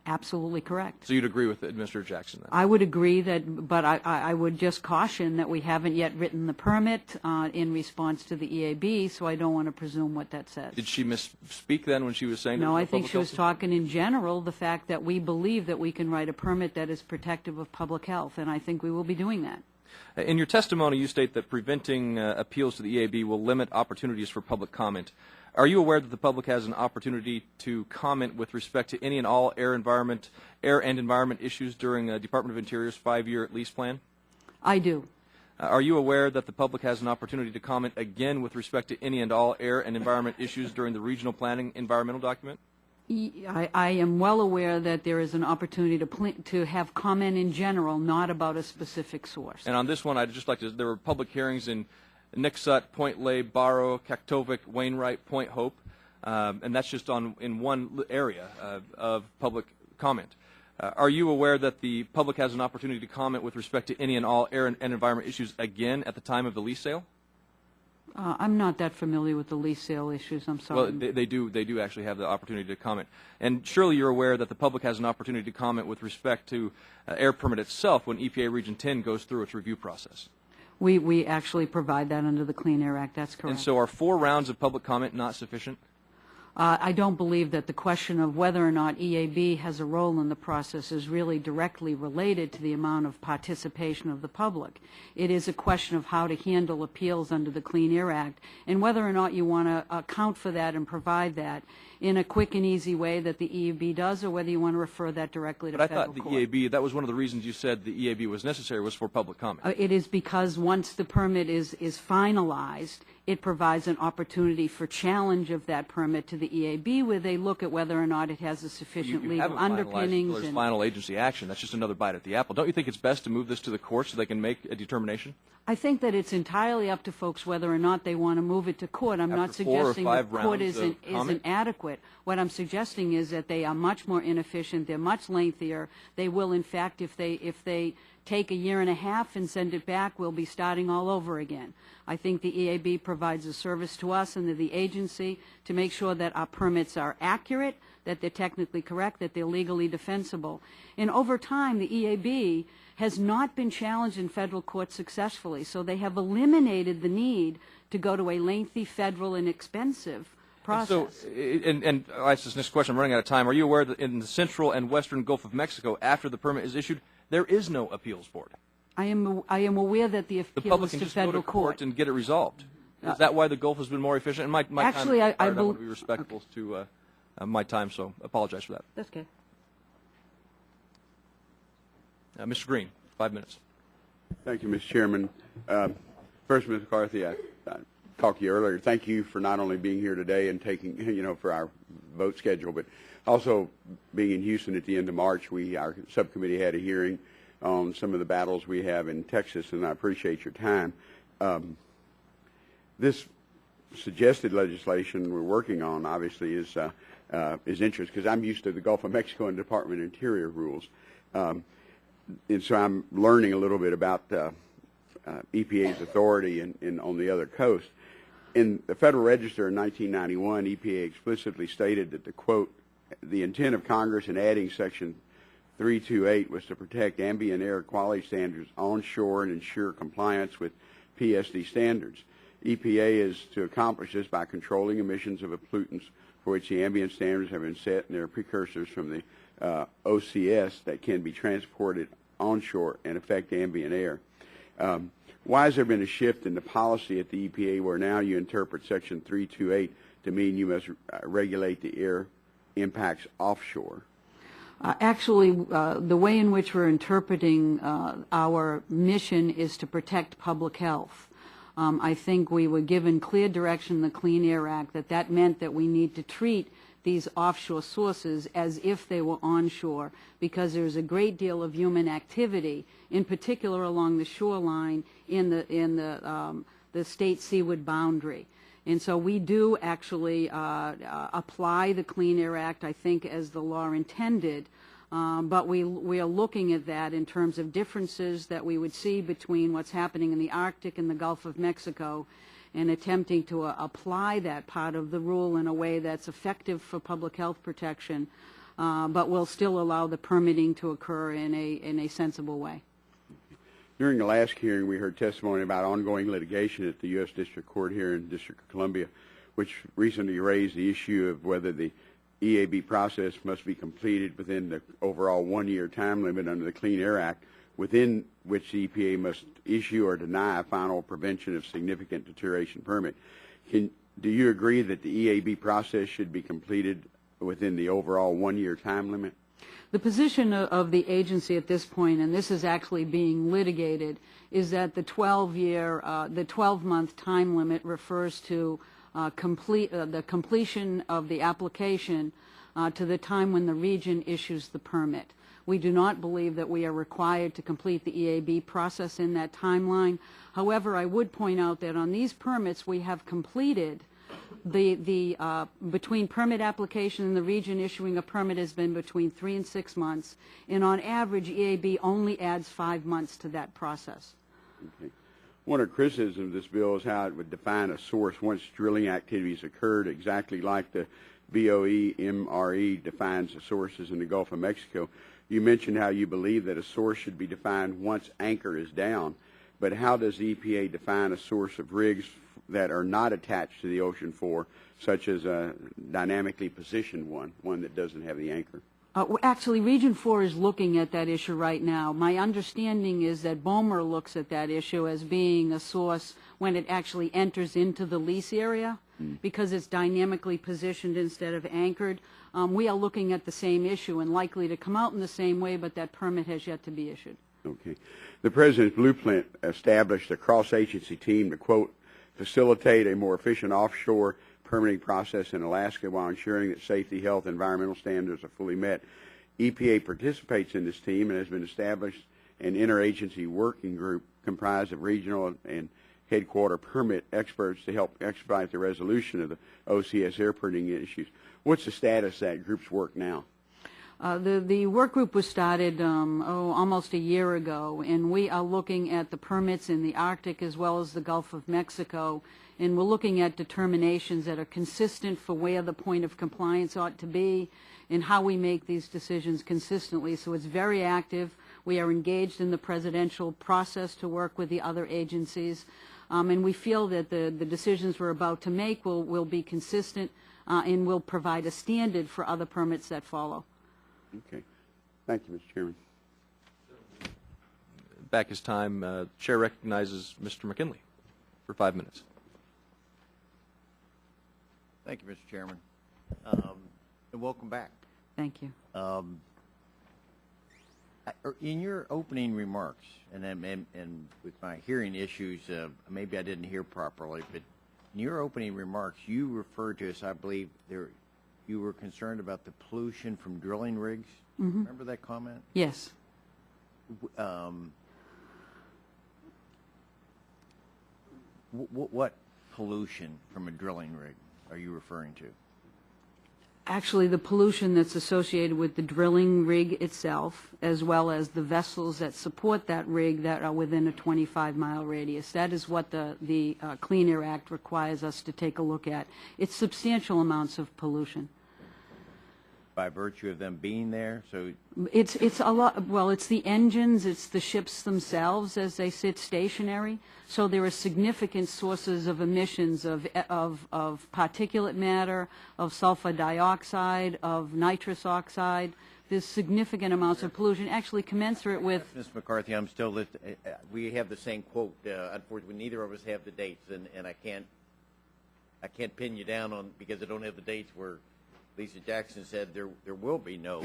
absolutely correct. So you'd agree with Administrator Jackson then? I would agree that, but I would just caution that we haven't yet written the permit in response to the EAB, so I don't want to presume what that says. Did she misspeak then when she was saying? No, I think she was talking in general, the fact that we believe that we can write a permit that is protective of public health, and I think we will be doing that. In your testimony, you state that preventing appeals to the EAB will limit opportunities for public comment. Are you aware that the public has an opportunity to comment with respect to any and all air and environment issues during Department of Interior's 5-year lease plan? I do. Are you aware that the public has an opportunity to comment again with respect to any and all air and environment issues during the regional planning environmental document? I am well aware that there is an opportunity to have comment in general, not about a specific source. And on this one, I'd just like to, there were public hearings in Niksut, Point Lay, Barrow, Kaktovik, Wainwright, Point Hope, and that's just in one area of public comment. Are you aware that the public has an opportunity to comment with respect to any and all air and environment issues again at the time of the lease sale? I'm not that familiar with the lease sale issues. I'm sorry. Well, they do actually have the opportunity to comment. And surely you're aware that the public has an opportunity to comment with respect to air permit itself when EPA Region 10 goes through its review process. We actually provide that under the Clean Air Act. That's correct. And so are 4 rounds of public comment not sufficient? I don't believe that the question of whether or not EAB has a role in the process is really directly related to the amount of participation of the public. It is a question of how to handle appeals under the Clean Air Act and whether or not you want to account for that and provide that in a quick and easy way that the EAB does, or whether you want to refer that directly to federal court. But I thought the EAB, that was one of the reasons you said the EAB was necessary, was for public comment. It is because once the permit is finalized, it provides an opportunity for challenge of that permit to the EAB, where they look at whether or not it has a sufficient legal underpinnings. There's final agency action. That's just another bite at the apple. Don't you think it's best to move this to the court so they can make a determination? I think that it's entirely up to folks whether or not they want to move it to court. I'm not suggesting that court isn't adequate. What I'm suggesting is that they are much more inefficient. They're much lengthier. They will, in fact, if they take a year and a half and send it back, we'll be starting all over again. I think the EAB provides a service to us and to the agency to make sure that our permits are accurate, that they're technically correct, that they're legally defensible. And over time, the EAB has not been challenged in federal court successfully, so they have eliminated the need to go to a lengthy federal and expensive process. And I ask this next question, I'm running out of time. Are you aware that in the central and western Gulf of Mexico, after the permit is issued, there is no appeals board? I am aware that the appeal is to federal court. The public can just go to court and get it resolved. Is that why the Gulf has been more efficient? And Actually, I want to be respectful to my time, so apologize for that. That's okay. Mr. Green, 5 minutes. Thank you, Mr. Chairman. First, Ms. McCarthy, I talked to you earlier. Thank you for not only being here today and taking, for our vote schedule, but also being in Houston at the end of March. Our subcommittee had a hearing on some of the battles we have in Texas, and I appreciate your time. This suggested legislation we're working on, obviously, is interesting because I'm used to the Gulf of Mexico and Department of Interior rules. And so I'm learning a little bit about EPA's authority on the other coast. In the Federal Register in 1991, EPA explicitly stated that the intent of Congress in adding Section 328 was to protect ambient air quality standards onshore and ensure compliance with PSD standards. EPA is to accomplish this by controlling emissions of pollutants for which the ambient standards have been set, and there are precursors from the OCS that can be transported onshore and affect ambient air. Why has there been a shift in the policy at the EPA where now you interpret Section 328 to mean you must regulate the air impacts offshore? Actually, the way in which we're interpreting our mission is to protect public health. I think we were given clear direction in the Clean Air Act that meant that we need to treat these offshore sources as if they were onshore, because there's a great deal of human activity, in particular along the shoreline in the state seaward boundary. And so we do actually apply the Clean Air Act, I think, as the law intended, but we are looking at that in terms of differences that we would see between what's happening in the Arctic and the Gulf of Mexico, and attempting to apply that part of the rule in a way that's effective for public health protection, but will still allow the permitting to occur in a sensible way. During the last hearing, we heard testimony about ongoing litigation at the U.S. District Court here in the District of Columbia, which recently raised the issue of whether the EAB process must be completed within the overall one-year time limit under the Clean Air Act, within which the EPA must issue or deny a final prevention of significant deterioration permit. Do you agree that the EAB process should be completed within the overall one-year time limit? The position of the agency at this point, and this is actually being litigated, is that the 12-month time limit refers to the completion of the application to the time when the region issues the permit. We do not believe that we are required to complete the EAB process in that timeline. However, I would point out that on these permits we have completed between permit application and the region issuing a permit has been between 3 and 6 months, and on average EAB only adds 5 months to that process. Okay. One of the criticisms of this bill is how it would define a source once drilling activities occurred, exactly like the BOE MRE defines the sources in the Gulf of Mexico. You mentioned how you believe that a source should be defined once anchor is down, but how does the EPA define a source of rigs that are not attached to the ocean floor, such as a dynamically positioned one that doesn't have the anchor? Actually, Region 4 is looking at that issue right now. My understanding is that BOMER looks at that issue as being a source when it actually enters into the lease area, because it's dynamically positioned instead of anchored. We are looking at the same issue and likely to come out in the same way, but that permit has yet to be issued. Okay. The President's blueprint established a cross-agency team to, quote, facilitate a more efficient offshore permitting process in Alaska while ensuring that safety, health, and environmental standards are fully met. EPA participates in this team and has been established an interagency working group comprised of regional and headquarter permit experts to help expedite the resolution of the OCS air permitting issues. What's the status of that group's work now? The work group was started almost a year ago, and we are looking at the permits in the Arctic as well as the Gulf of Mexico, and we're looking at determinations that are consistent for where the point of compliance ought to be and how we make these decisions consistently. So it's very active. We are engaged in the presidential process to work with the other agencies, and we feel that the decisions we're about to make will be consistent and will provide a standard for other permits that follow. Okay. Thank you, Mr. Chairman. Back is time. Chair recognizes Mr. McKinley for 5 minutes. Thank you, Mr. Chairman. And welcome back. Thank you. In your opening remarks, and with my hearing issues, maybe I didn't hear properly, but in your opening remarks, you referred to us, I believe, you were concerned about the pollution from drilling rigs. Mm-hmm. Remember that comment? Yes. What pollution from a drilling rig are you referring to? Actually, the pollution that's associated with the drilling rig itself, as well as the vessels that support that rig that are within a 25-mile radius. That is what the Clean Air Act requires us to take a look at. It's substantial amounts of pollution. By virtue of them being there, so It's a lot. Well, it's the engines, it's the ships themselves as they sit stationary. So there are significant sources of emissions of particulate matter, of sulfur dioxide, of nitrous oxide. There's significant amounts of pollution, actually commensurate with. Ms. McCarthy, I'm still. We have the same quote. Unfortunately, neither of us have the dates, and I can't pin you down on because I don't have the dates where Lisa Jackson said there will be no.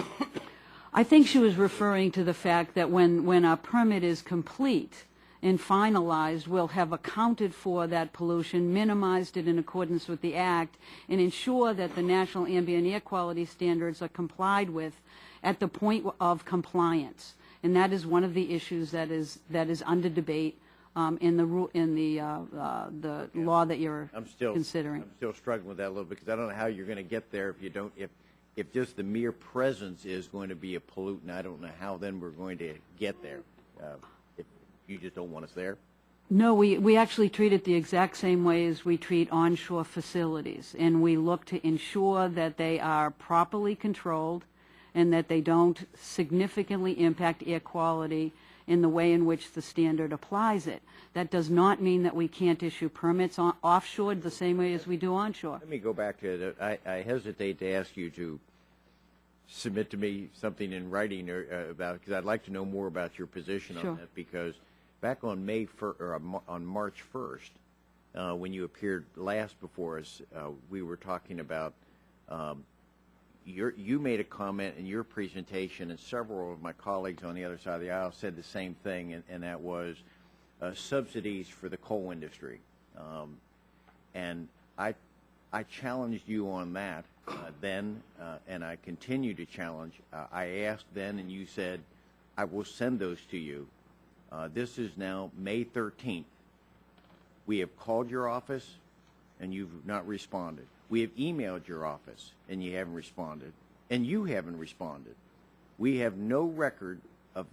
I think she was referring to the fact that when our permit is complete and finalized, we'll have accounted for that pollution, minimized it in accordance with the Act, and ensure that the National Ambient Air Quality Standards are complied with at the point of compliance. And that is one of the issues that is under debate in the law that you're considering. I'm still struggling with that a little bit because I don't know how you're going to get there if you don't. If just the mere presence is going to be a pollutant, I don't know how then we're going to get there. If you just don't want us there. No, we actually treat it the exact same way as we treat onshore facilities, and we look to ensure that they are properly controlled and that they don't significantly impact air quality in the way in which the standard applies it. That does not mean that we can't issue permits offshore the same way as we do onshore. Let me go back to it. I hesitate to ask you to submit to me something in writing about because I'd like to know more about your position on that because back on on March 1st, when you appeared last before us, we were talking about you made a comment in your presentation, and several of my colleagues on the other side of the aisle said the same thing, and that was subsidies for the coal industry. And I challenged you on that then, and I continue to challenge. I asked then, and you said, I will send those to you. This is now May 13th. We have called your office, and you've not responded. We have emailed your office, and you haven't responded. And you haven't responded. We have no record of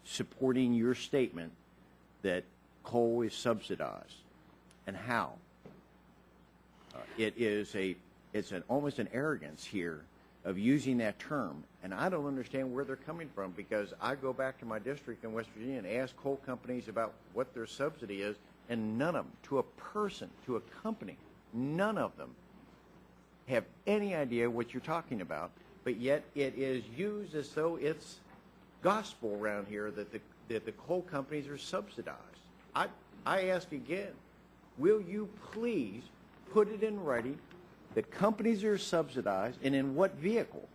supporting your statement that coal is subsidized. And how? It's almost an arrogance here of using that term. And I don't understand where they're coming from because I go back to my district in West Virginia and ask coal companies about what their subsidy is, and none of them, to a person, to a company, none of them have any idea what you're talking about, but yet it is used as though it's gospel around here that the coal companies are subsidized. I ask again, will you please put it in writing that companies are subsidized and in what vehicle?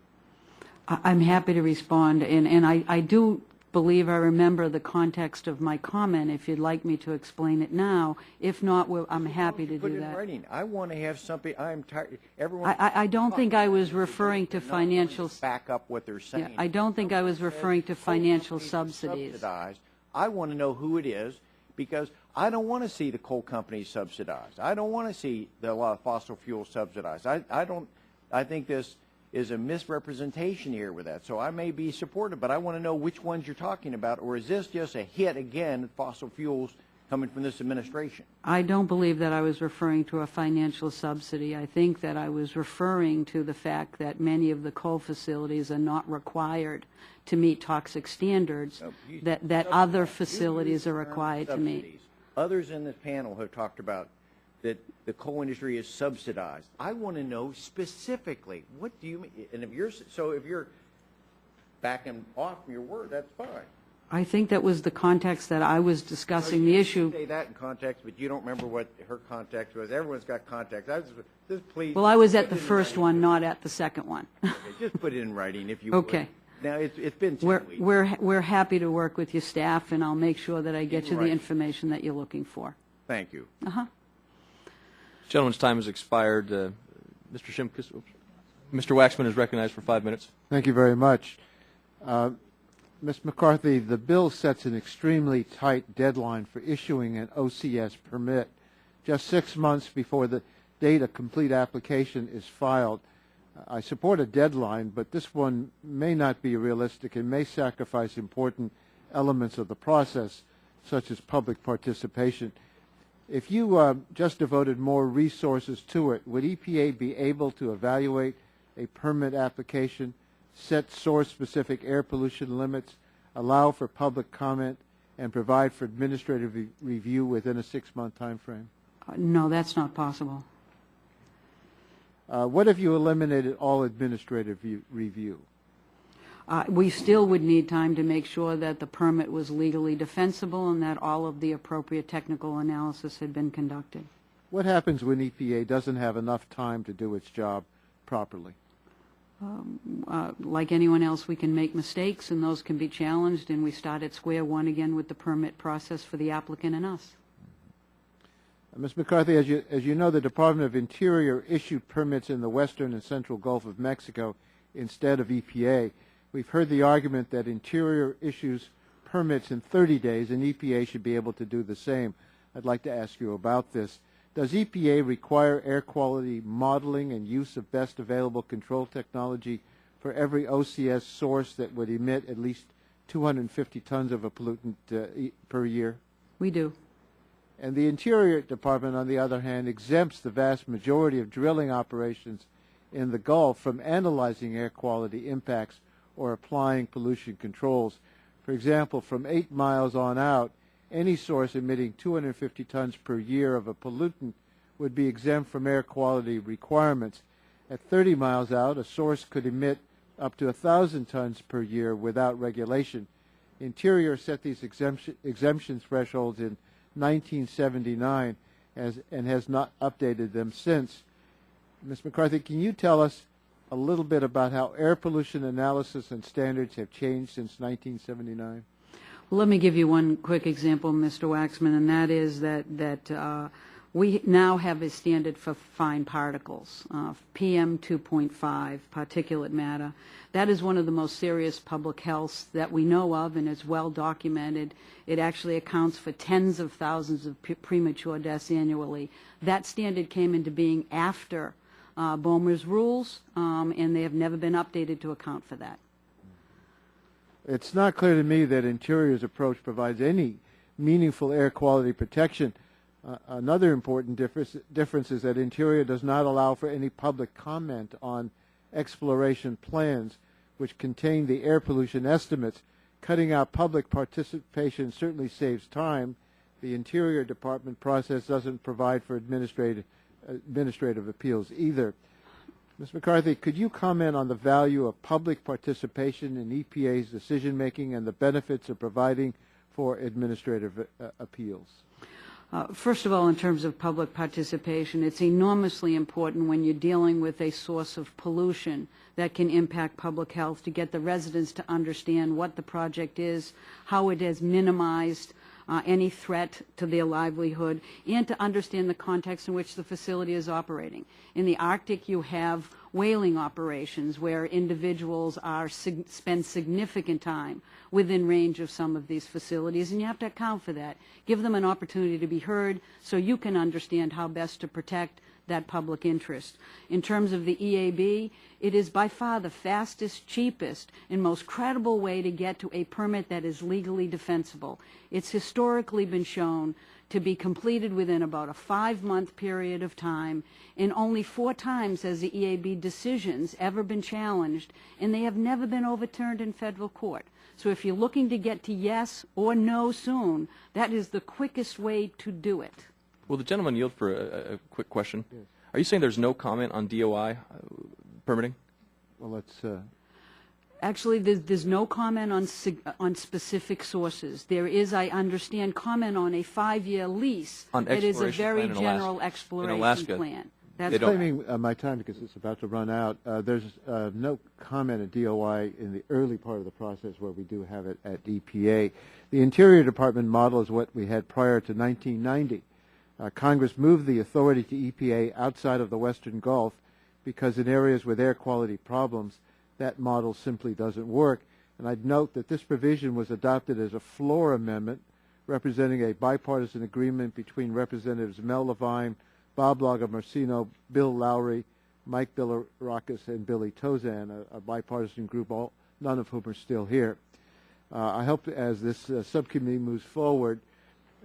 I'm happy to respond, and I do believe I remember the context of my comment if you'd like me to explain it now. If not, I'm happy to do put it that. In writing. I want to have something. I'm tired. Everyone. I don't think I was referring to financial. Back up what they're saying. Yeah, I don't think I was referring to financial subsidies. Subsidized. I want to know who it is because I don't want to see the coal companies subsidized. I don't want to see a lot of fossil fuels subsidized. I think this is a misrepresentation here with that. So I may be supportive, but I want to know which ones you're talking about, or is this just a hit again, fossil fuels coming from this administration? I don't believe that I was referring to a financial subsidy. I think that I was referring to the fact that many of the coal facilities are not required to meet toxic standards that other facilities are required to meet. Others in this panel have talked about that the coal industry is subsidized. I want to know specifically, what do you mean? And if you're backing off your word, that's fine. I think that was the context that I was discussing the issue. You say that in context, but you don't remember what her context was. Everyone's got context. Just please. Well, I was at the first one, not at the second one. Just put it in writing if you okay. would. Now, it's been 10 weeks. We're happy to work with your staff, and I'll make sure that I get you the information that you're looking for. Thank you. Uh-huh. Gentleman's time has expired. Mr. Shimkus, Mr. Waxman is recognized for 5 minutes. Thank you very much. Ms. McCarthy, the bill sets an extremely tight deadline for issuing an OCS permit just 6 months before the date a complete application is filed. I support a deadline, but this one may not be realistic and may sacrifice important elements of the process, such as public participation. If you just devoted more resources to it, would EPA be able to evaluate a permit application, set source-specific air pollution limits, allow for public comment, and provide for administrative review within a 6-month time frame? No, that's not possible. What if you eliminated all administrative review? We still would need time to make sure that the permit was legally defensible and that all of the appropriate technical analysis had been conducted. What happens when EPA doesn't have enough time to do its job properly? Like anyone else, we can make mistakes, and those can be challenged, and we start at square one again with the permit process for the applicant and us. Ms. McCarthy, as you know, the Department of Interior issued permits in the western and central Gulf of Mexico instead of EPA. We've heard the argument that Interior issues permits in 30 days, and EPA should be able to do the same. I'd like to ask you about this. Does EPA require air quality modeling and use of best available control technology for every OCS source that would emit at least 250 tons of a pollutant per year? We do. And the Interior Department, on the other hand, exempts the vast majority of drilling operations in the Gulf from analyzing air quality impacts or applying pollution controls. For example, from 8 miles on out, any source emitting 250 tons per year of a pollutant would be exempt from air quality requirements. At 30 miles out, a source could emit up to 1,000 tons per year without regulation. Interior set these exemption thresholds in 1979 and has not updated them since. Ms. McCarthy, can you tell us a little bit about how air pollution analysis and standards have changed since 1979? Well, let me give you one quick example, Mr. Waxman, and that is that we now have a standard for fine particles, PM 2.5, particulate matter. That is one of the most serious public health that we know of, and it's well documented. It actually accounts for tens of thousands of premature deaths annually. That standard came into being after Boehmer's rules, and they have never been updated to account for that. It's not clear to me that Interior's approach provides any meaningful air quality protection. Another important difference is that Interior does not allow for any public comment on exploration plans which contain the air pollution estimates. Cutting out public participation certainly saves time. The Interior Department process doesn't provide for administrative appeals either. Ms. McCarthy, could you comment on the value of public participation in EPA's decision-making and the benefits of providing for administrative appeals? First of all, in terms of public participation, it's enormously important when you're dealing with a source of pollution that can impact public health to get the residents to understand what the project is, how it has minimized any threat to their livelihood, and to understand the context in which the facility is operating. In the Arctic, you have whaling operations where individuals spend significant time within range of some of these facilities, and you have to account for that. Give them an opportunity to be heard so you can understand how best to protect that public interest. In terms of the EAB, it is by far the fastest, cheapest, and most credible way to get to a permit that is legally defensible. It's historically been shown to be completed within about a 5-month period of time, and only 4 times has the EAB decisions ever been challenged, and they have never been overturned in federal court. So if you're looking to get to yes or no soon, that is the quickest way to do it. Will the gentleman yield for a quick question? Yes. Are you saying there's no comment on DOI permitting? Well, let's... Actually, there's no comment on specific sources. There is, I understand, comment on a 5-year lease. On it is a exploration very plan in general Alaska. exploration In Alaska, plan. they That's don't. Claiming my time because it's about to run out. There's no comment at DOI in the early part of the process where we do have it at EPA. The Interior Department model is what we had prior to 1990. Congress moved the authority to EPA outside of the Western Gulf because in areas with air quality problems, that model simply doesn't work. And I'd note that this provision was adopted as a floor amendment representing a bipartisan agreement between Representatives Mel Levine, Bob Lagomarsino, Bill Lowry, Mike Bilirakis and Billy Tozan, a bipartisan group, none of whom are still here. I hope as this subcommittee moves forward,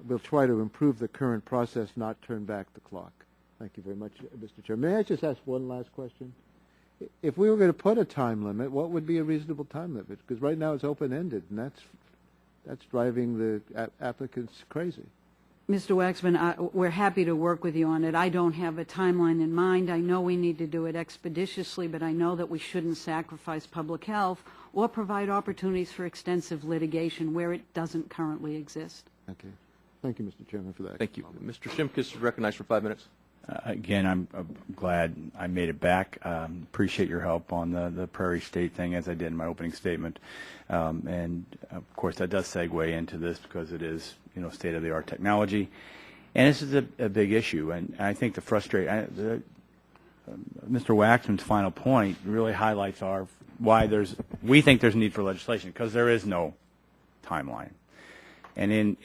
we'll try to improve the current process, not turn back the clock. Thank you very much, Mr. Chair. May I just ask one last question? If we were going to put a time limit, what would be a reasonable time limit? Because right now it's open-ended, and that's driving the applicants crazy. Mr. Waxman, we're happy to work with you on it. I don't have a timeline in mind. I know we need to do it expeditiously, but I know that we shouldn't sacrifice public health or provide opportunities for extensive litigation where it doesn't currently exist. Okay. Thank you, Mr. Chairman, for that. Thank you. Mr. Shimkus is recognized for 5 minutes. Again, I'm glad I made it back. Appreciate your help on the Prairie State thing, as I did in my opening statement. And, of course, that does segue into this because it is, state-of-the-art technology. And this is a big issue. And I think Mr. Waxman's final point really highlights why we think there's a need for legislation, because there is no timeline. And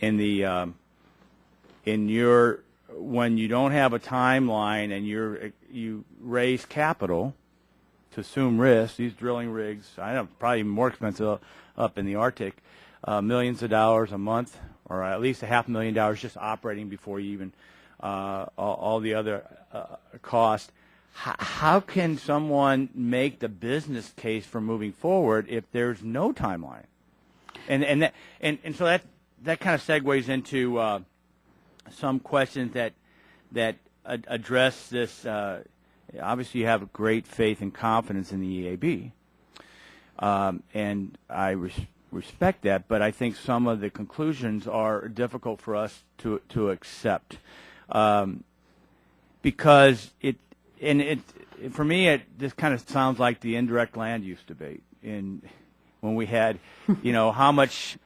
when you don't have a timeline and you raise capital to assume risk, these drilling rigs, I know probably even more expensive up in the Arctic, millions of dollars a month, or at least $500,000 just operating before you even all the other costs. How can someone make the business case for moving forward if there's no timeline? And so that kind of segues into some questions that address this. Obviously, you have great faith and confidence in the EAB, and I respect that. But I think some of the conclusions are difficult for us to accept, because for me, this kind of sounds like the indirect land use debate when we had, how much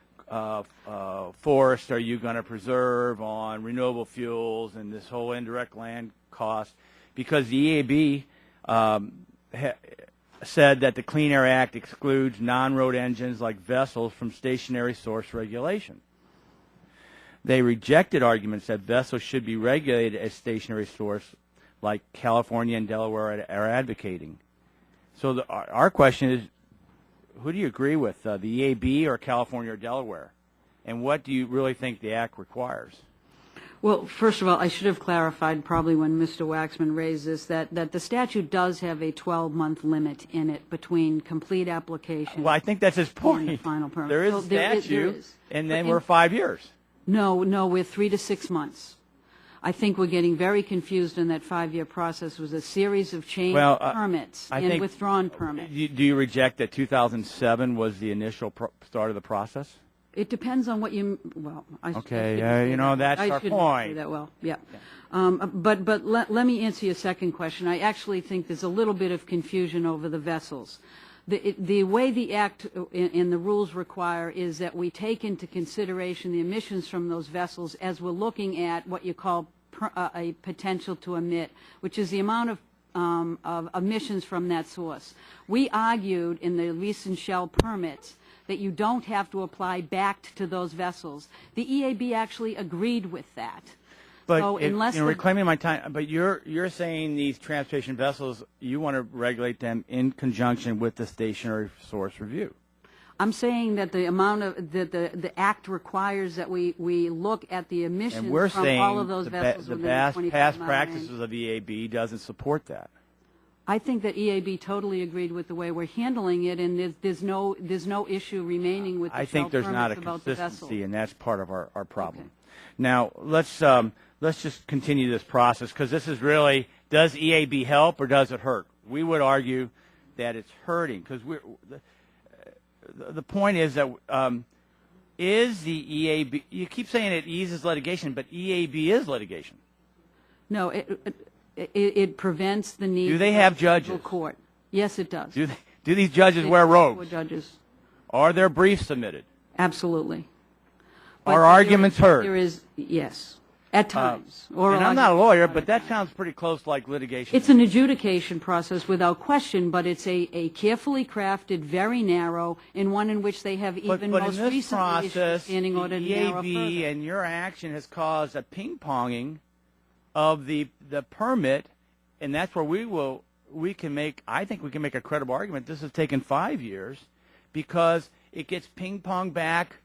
forest are you going to preserve on renewable fuels and this whole indirect land cost, because the EAB said that the Clean Air Act excludes non-road engines like vessels from stationary source regulation. They rejected arguments that vessels should be regulated as stationary source like California and Delaware are advocating. So our question is, who do you agree with, the EAB or California or Delaware? And what do you really think the Act requires? Well, first of all, I should have clarified probably when Mr. Waxman raised this that the statute does have a 12-month limit in it between complete application. Well, I think that's his point. And the final permit. There is a statute, and then we're 5 years. No, we're 3 to 6 months. I think we're getting very confused in that 5-year process. It was a series of changed permits and withdrawn permits. Do you reject that 2007 was the initial start of the process? It depends on what you. Well, I okay, that's our point. That well, yeah. But let me answer your second question. I actually think there's a little bit of confusion over the vessels. The way the Act and the rules require is that we take into consideration the emissions from those vessels as we're looking at what you call a potential to emit, which is the amount of emissions from that source. We argued in the recent Shell permits that you don't have to apply back to those vessels. The EAB actually agreed with that. But so reclaiming my time. But you're saying these transportation vessels, you want to regulate them in conjunction with the stationary source review. I'm saying that the amount of the Act requires that we look at the emissions and we're from saying all of those vessels the within the past practices of EAB doesn't support that. I think that EAB totally agreed with the way we're handling it, and there's no issue remaining with the I think there's not a consistency, and that's part of our problem. Okay. Now let's just continue this process, because this is really, does EAB help or does it hurt? We would argue that it's hurting, because the point is that is the EAB, you keep saying it eases litigation, but EAB is litigation. No, it prevents the need. Do they have judges? Court. Yes, it does. Do these judges wear robes? Judges. Are there briefs submitted? Absolutely. Are arguments heard? There is, yes, at times. And I'm not a lawyer, but that sounds pretty close like litigation. It's an adjudication process without question, but it's a carefully crafted, very narrow, and one in which they have even but most in this recently process, issued standing order to narrow further. EAB and your action has caused a ping-ponging of the permit, and that's where we will I think we can make a credible argument this has taken 5 years because it gets ping-ponged back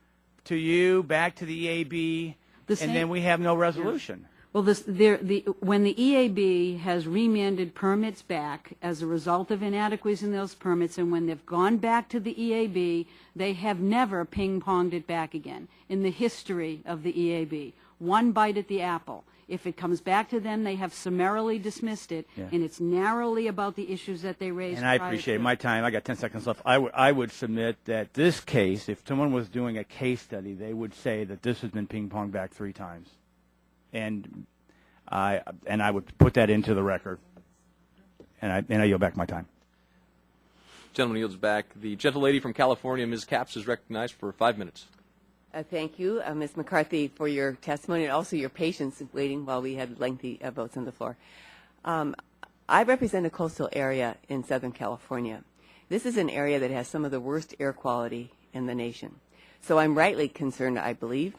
to you, back to the EAB, and then we have no resolution. Well, when the EAB has remanded permits back as a result of inadequacies in those permits, and when they've gone back to the EAB, they have never ping-ponged it back again in the history of the EAB. One bite at the apple. If it comes back to them, they have summarily dismissed it, and it's narrowly about the issues that they raised. And I appreciate my time. I got 10 seconds left. I would submit that this case, if someone was doing a case study, they would say that this has been ping-ponged back 3 times. And I would put that into the record. And I yield back my time. Gentleman yields back. The gentlelady from California, Ms. Capps, is recognized for 5 minutes. Thank you, Ms. McCarthy, for your testimony and also your patience waiting while we had lengthy votes on the floor. I represent a coastal area in Southern California. This is an area that has some of the worst air quality in the nation. So I'm rightly concerned, I believe.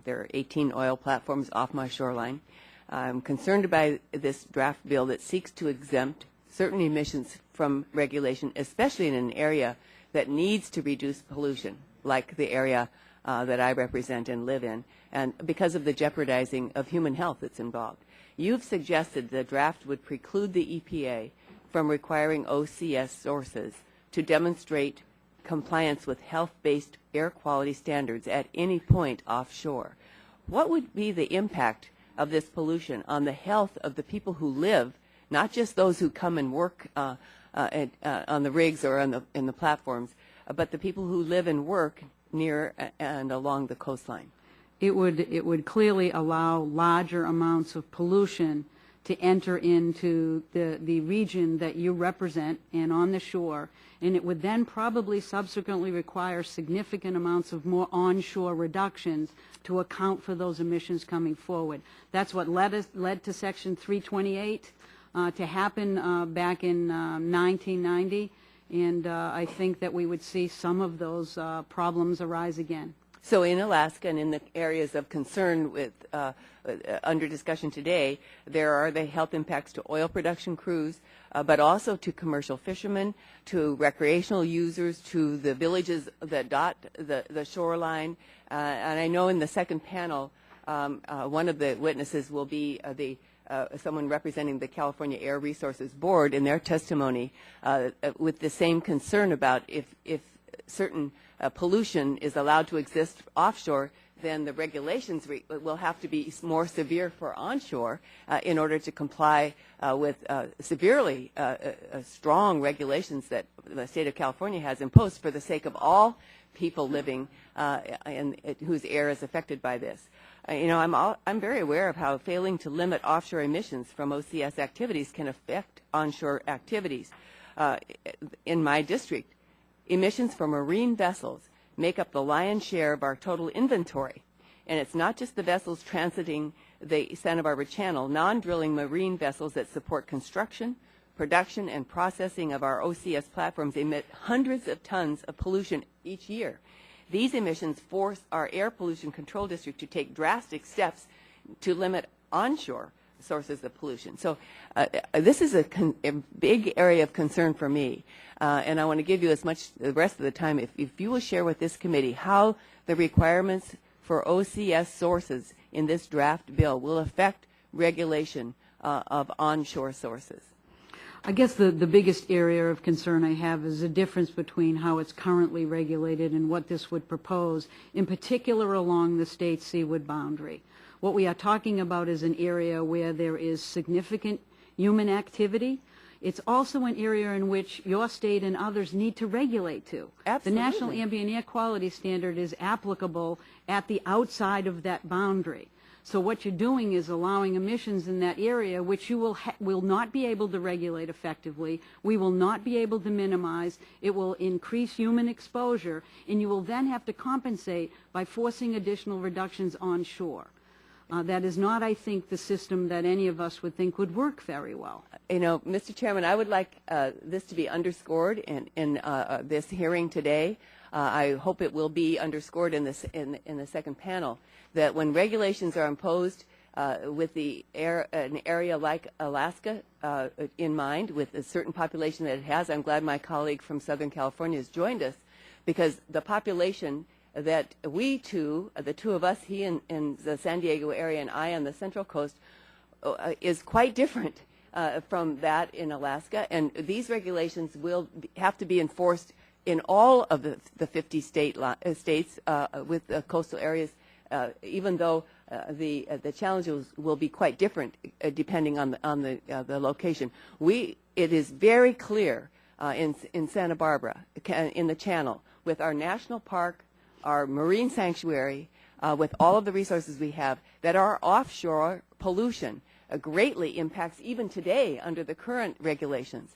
There are 18 oil platforms off my shoreline. I'm concerned by this draft bill that seeks to exempt certain emissions from regulation, especially in an area that needs to reduce pollution, like the area that I represent and live in, and because of the jeopardizing of human health that's involved. You've suggested the draft would preclude the EPA from requiring OCS sources to demonstrate compliance with health-based air quality standards at any point offshore. What would be the impact of this pollution on the health of the people who live, not just those who come and work on the rigs or in the platforms, but the people who live and work near and along the coastline? It would clearly allow larger amounts of pollution to enter into the region that you represent and on the shore, and it would then probably subsequently require significant amounts of more onshore reductions to account for those emissions coming forward. That's what led to Section 328 to happen back in 1990. And I think that we would see some of those problems arise again. So in Alaska and in the areas of concern with under discussion today, there are the health impacts to oil production crews, but also to commercial fishermen, to recreational users, to the villages that dot the shoreline. And I know in the second panel, one of the witnesses will be someone representing the California Air Resources Board in their testimony with the same concern about if certain pollution is allowed to exist offshore, then the regulations will have to be more severe for onshore in order to comply with severely strong regulations that the state of California has imposed for the sake of all people living whose air is affected by this. I'm very aware of how failing to limit offshore emissions from OCS activities can affect onshore activities. In my district, emissions from marine vessels make up the lion's share of our total inventory. And it's not just the vessels transiting the Santa Barbara Channel. Non-drilling marine vessels that support construction, production, and processing of our OCS platforms emit hundreds of tons of pollution each year. These emissions force our air pollution control district to take drastic steps to limit onshore sources of pollution. So this is a big area of concern for me. And I want to give you as much the rest of the time, if you will share with this committee how the requirements for OCS sources in this draft bill will affect regulation of onshore sources. I guess the biggest area of concern I have is the difference between how it's currently regulated and what this would propose, in particular along the state seaward boundary. What we are talking about is an area where there is significant human activity. It's also an area in which your state and others need to regulate to. Absolutely. The National Ambient Air Quality Standard is applicable at the outside of that boundary. So what you're doing is allowing emissions in that area which you will not be able to regulate effectively. We will not be able to minimize. It will increase human exposure, and you will then have to compensate by forcing additional reductions onshore. That is not, I think, the system that any of us would think would work very well. Mr. Chairman, I would like this to be underscored in this hearing today. I hope it will be underscored in the second panel, that when regulations are imposed with an area like Alaska in mind, with a certain population that it has. I'm glad my colleague from Southern California has joined us, because the population that we two, the two of us, he in the San Diego area and I on the Central Coast, is quite different from that in Alaska. And these regulations will have to be enforced in all of the 50 states with coastal areas, even though the challenges will be quite different depending on the location. It is very clear in Santa Barbara, in the Channel, with our national park, our marine sanctuary, with all of the resources we have, that our offshore pollution greatly impacts, even today under the current regulations,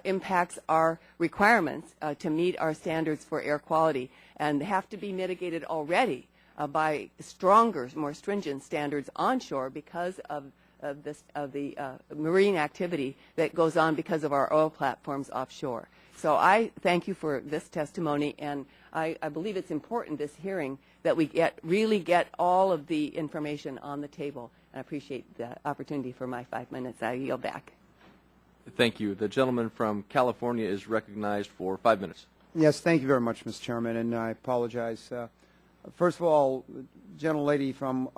impacts our requirements to meet our standards for air quality, and have to be mitigated already by stronger, more stringent standards onshore because of the marine activity that goes on because of our oil platforms offshore. So I thank you for this testimony, and I believe it's important, this hearing, that we really get all of the information on the table. I appreciate the opportunity for my 5 minutes. I yield back. Thank you. The gentleman from California is recognized for 5 minutes. Yes, thank you very much, Mr. Chairman, and I apologize. First of all, gentlelady from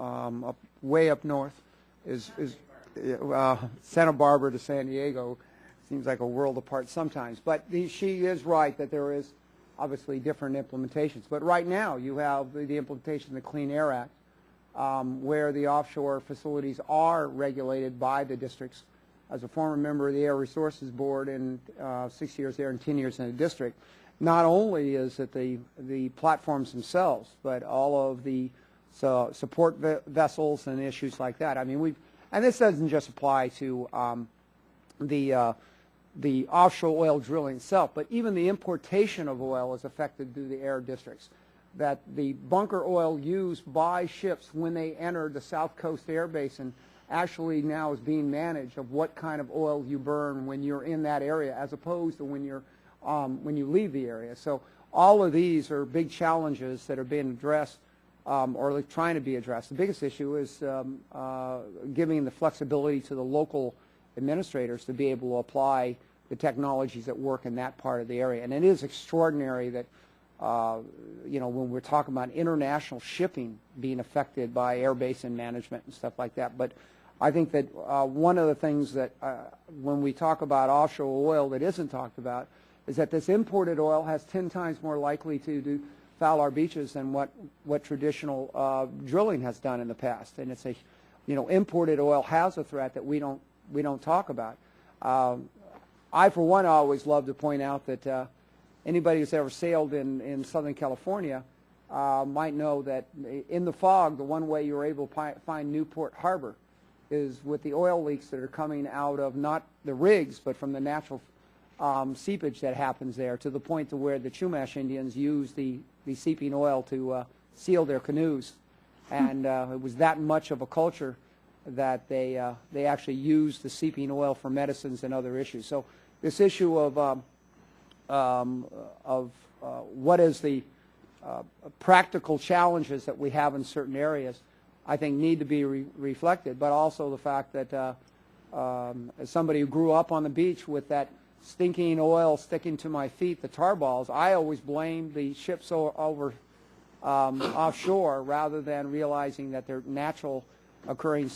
way up north is Santa Barbara to San Diego. Seems like a world apart sometimes, but she is right that there is obviously different implementations. But right now you have the implementation of the Clean Air Act, where the offshore facilities are regulated by the districts. As a former member of the Air Resources Board and 6 years there and 10 years in the district, not only is it the platforms themselves, but all of the support vessels and issues like that. I mean, and this doesn't just apply to the offshore oil drilling itself, but even the importation of oil is affected through the air districts. That the bunker oil used by ships when they enter the South Coast Air Basin actually now is being managed of what kind of oil you burn when you're in that area, as opposed to when you leave the area. So all of these are big challenges that are being addressed or trying to be addressed. The biggest issue is giving the flexibility to the local administrators to be able to apply the technologies that work in that part of the area. And it is extraordinary that when we're talking about international shipping being affected by air basin management and stuff like that. But I think that one of the things that when we talk about offshore oil that isn't talked about is that this imported oil has 10 times more likely to foul our beaches than what traditional drilling has done in the past. And it's imported oil has a threat that we don't talk about. I, for one, always love to point out that anybody who's ever sailed in Southern California might know that in the fog, the one way you're able to find Newport Harbor is with the oil leaks that are coming out of not the rigs, but from the natural seepage that happens there, to the point to where the Chumash Indians use the seeping oil to seal their canoes. And it was that much of a culture that they actually used the seeping oil for medicines and other issues. So this issue of what is the practical challenges that we have in certain areas, I think need to be reflected, but also the fact that as somebody who grew up on the beach with that stinking oil sticking to my feet, the tar balls, I always blamed the ships over offshore rather than realizing that they're natural occurring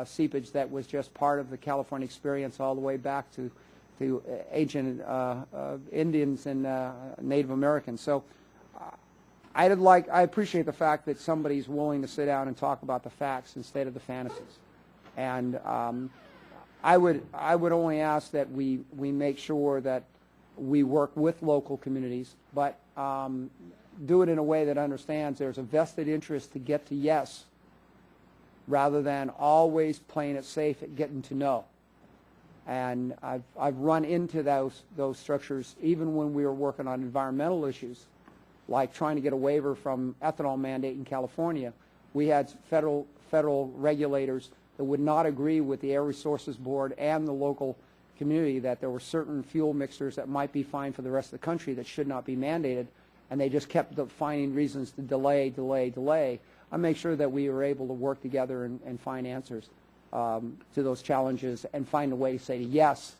seepage that was just part of the California experience all the way back to ancient Indians and Native Americans. So I appreciate the fact that somebody's willing to sit down and talk about the facts instead of the fantasies. And I would only ask that we make sure that we work with local communities, but do it in a way that understands there's a vested interest to get to yes, rather than always playing it safe at getting to no. And I've run into those structures even when we were working on environmental issues, like trying to get a waiver from ethanol mandate in California. We had federal regulators that would not agree with the Air Resources Board and the local community that there were certain fuel mixtures that might be fine for the rest of the country that should not be mandated, and they just kept finding reasons to delay. I make sure that we are able to work together and find answers to those challenges and find a way to say yes.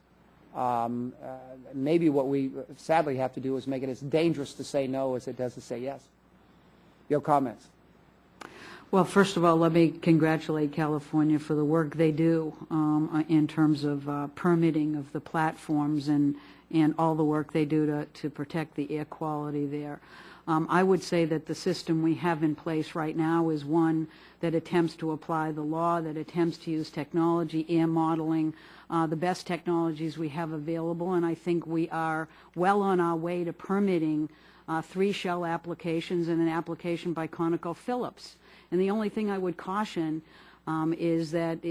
Maybe what we sadly have to do is make it as dangerous to say no as it does to say yes. Your comments? Well, first of all, let me congratulate California for the work they do in terms of permitting of the platforms and all the work they do to protect the air quality there. I would say that the system we have in place right now is one that attempts to apply the law, that attempts to use technology, air modeling, the best technologies we have available, and I think we are well on our way to permitting 3 Shell applications and an application by ConocoPhillips. And the only thing I would caution is that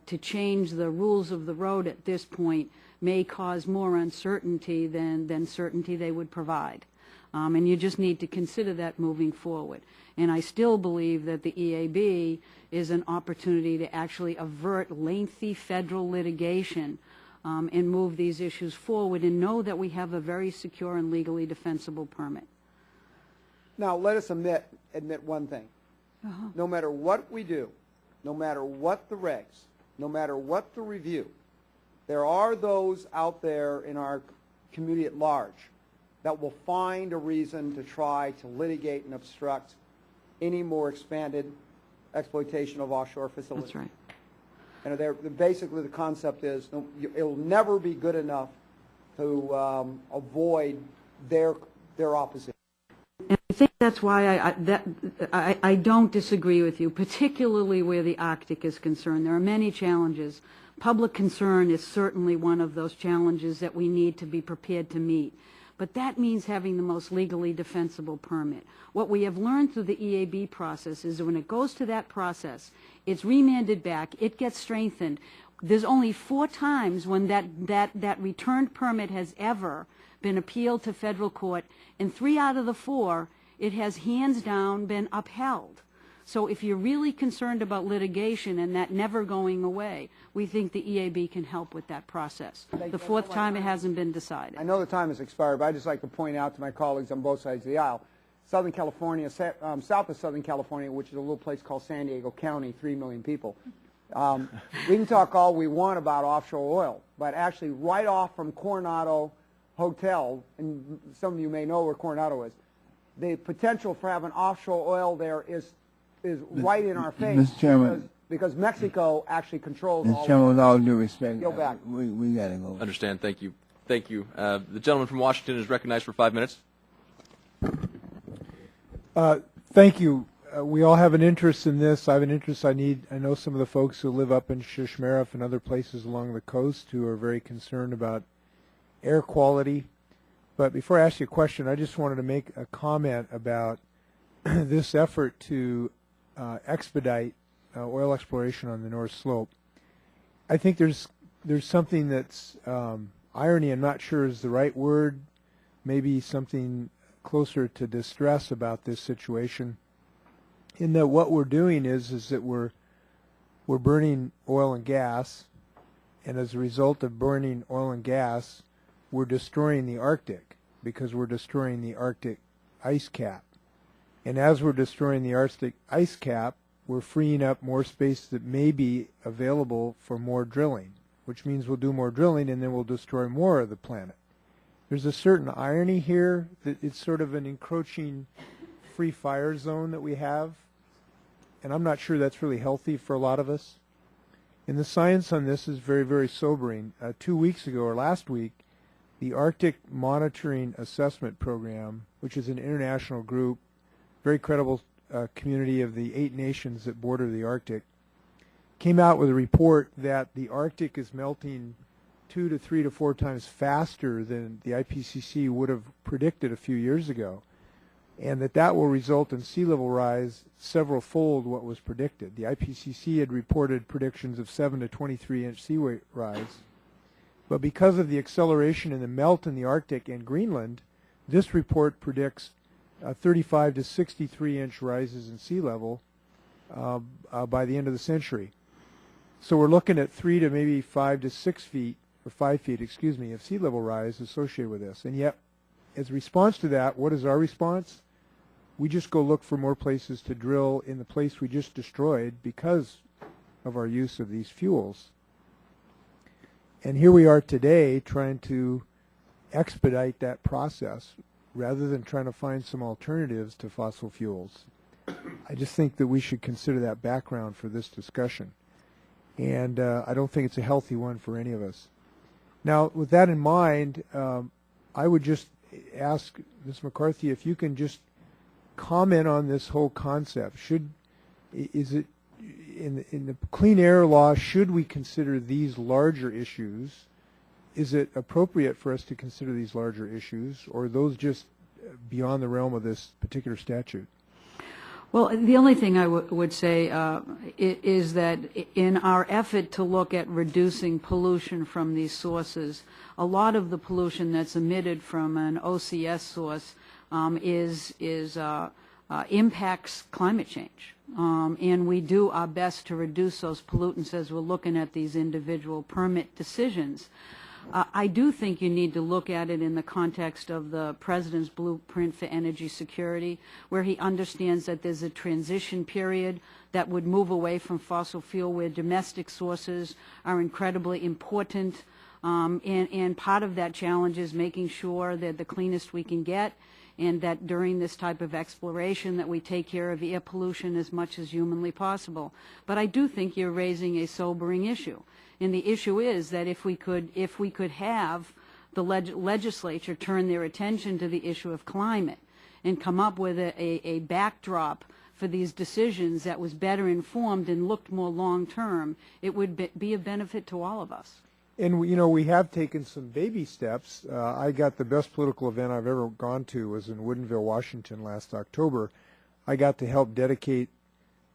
to change the rules of the road at this point may cause more uncertainty than certainty they would provide. And you just need to consider that moving forward. And I still believe that the EAB is an opportunity to actually avert lengthy federal litigation and move these issues forward and know that we have a very secure and legally defensible permit. Now, let us admit one thing. No matter what we do, no matter what the regs, no matter what the review, there are those out there in our community at large that will find a reason to try to litigate and obstruct any more expanded exploitation of offshore facilities. That's right. And basically the concept is it'll never be good enough to avoid their opposition. And I think that's why I don't disagree with you, particularly where the Arctic is concerned. There are many challenges. Public concern is certainly one of those challenges that we need to be prepared to meet. But that means having the most legally defensible permit. What we have learned through the EAB process is that when it goes to that process, it's remanded back, it gets strengthened. There's only 4 times when that returned permit has ever been appealed to federal court, and 3 out of the 4, it has hands down been upheld. So if you're really concerned about litigation and that never going away, we think the EAB can help with that process. The 4th time it hasn't been decided. I know the time has expired, but I'd just like to point out to my colleagues on both sides of the aisle, Southern California, south of Southern California, which is a little place called San Diego County, 3 million people. We can talk all we want about offshore oil, but actually right off from Coronado Hotel, and some of you may know where Coronado is, the potential for having offshore oil there is right in our face. Mr. Chairman, because Mexico actually controls all Mr. Chairman, with all due respect, Go back. we got to go. Understand. Thank you. Thank you. The gentleman from Washington is recognized for 5 minutes. Thank you. We all have an interest in this. I have an interest. I know some of the folks who live up in Shishmaref and other places along the coast who are very concerned about air quality. But before I ask you a question, I just wanted to make a comment about this effort to expedite oil exploration on the North Slope. I think there's something that's irony, I'm not sure is the right word, maybe something closer to distress about this situation, in that what we're doing is that we're burning oil and gas, and as a result of burning oil and gas, we're destroying the Arctic because we're destroying the Arctic ice cap. And as we're destroying the Arctic ice cap, we're freeing up more space that may be available for more drilling, which means we'll do more drilling and then we'll destroy more of the planet. There's a certain irony here that it's sort of an encroaching free fire zone that we have, and I'm not sure that's really healthy for a lot of us. And the science on this is very, very sobering. 2 weeks ago, or last week, the Arctic Monitoring Assessment Program, which is an international group, very credible community of the 8 nations that border the Arctic, came out with a report that the Arctic is melting 2 to 3 to 4 times faster than the IPCC would have predicted a few years ago, and that will result in sea level rise several-fold what was predicted. The IPCC had reported predictions of 7 to 23-inch sea rise. But because of the acceleration in the melt in the Arctic and Greenland, this report predicts 35 to 63-inch rises in sea level by the end of the century. So we're looking at 3 to maybe 5 to 6 feet, or 5 feet, excuse me, of sea level rise associated with this. And yet, as a response to that, what is our response? we just go look for more places to drill in the place we just destroyed because of our use of these fuels. And here we are today trying to expedite that process rather than trying to find some alternatives to fossil fuels. I just think that we should consider that background for this discussion. And I don't think it's a healthy one for any of us. Now, with that in mind, I would just ask Ms. McCarthy if you can just comment on this whole concept. Is it in the clean air law, should we consider these larger issues? Is it appropriate for us to consider these larger issues, or are those just beyond the realm of this particular statute? Well, the only thing I would say is that in our effort to look at reducing pollution from these sources, a lot of the pollution that's emitted from an OCS source impacts climate change. And we do our best to reduce those pollutants as we're looking at these individual permit decisions. I do think you need to look at it in the context of the President's blueprint for energy security, where he understands that there's a transition period that would move away from fossil fuel, where domestic sources are incredibly important. And part of that challenge is making sure that the cleanest we can get, and that during this type of exploration that we take care of air pollution as much as humanly possible. But I do think you're raising a sobering issue. And the issue is that if we could have the legislature turn their attention to the issue of climate and come up with a backdrop for these decisions that was better informed and looked more long term, it would be a benefit to all of us. And we have taken some baby steps. I got the best political event I've ever gone to was in Woodinville, Washington last October. I got to help dedicate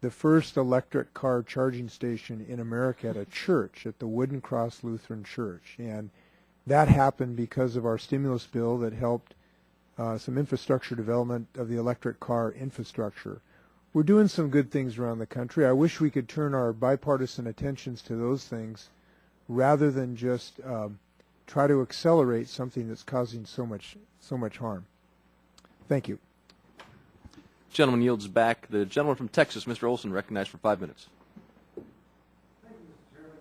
the first electric car charging station in America at a church, at the Wooden Cross Lutheran Church. And that happened because of our stimulus bill that helped some infrastructure development of the electric car infrastructure. We're doing some good things around the country. I wish we could turn our bipartisan attentions to those things rather than just try to accelerate something that's causing so much harm. Thank you. Gentleman yields back. The gentleman from Texas, Mr. Olson, recognized for 5 minutes. Thank you, Mr. Chairman.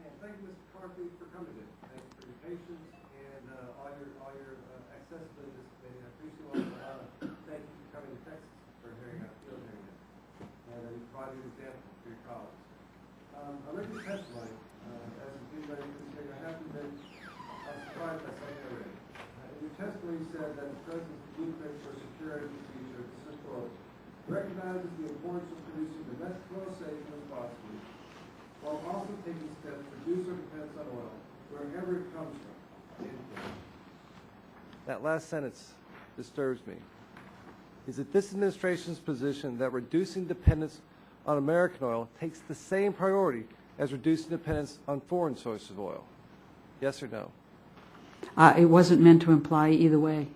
And thank you, Mr. McCarthy, for coming in. Thank you for your patience and all your accessibility to this committee. I appreciate all the thank you for coming to Texas for hearing our field hearing this. And you provided an example for your colleagues. I read your testimony. As a being ready for this hearing, I haven't been surprised by something I read. In your testimony, you said that the President's blueprint for security procedure, this is quote, recognizes the importance of producing domestic oil safely and responsibly, while also taking steps to reduce our dependence on oil wherever it comes from. That last sentence disturbs me. Is it this administration's position that reducing dependence on American oil takes the same priority as reducing dependence on foreign sources of oil? Yes or no? It wasn't meant to imply either way.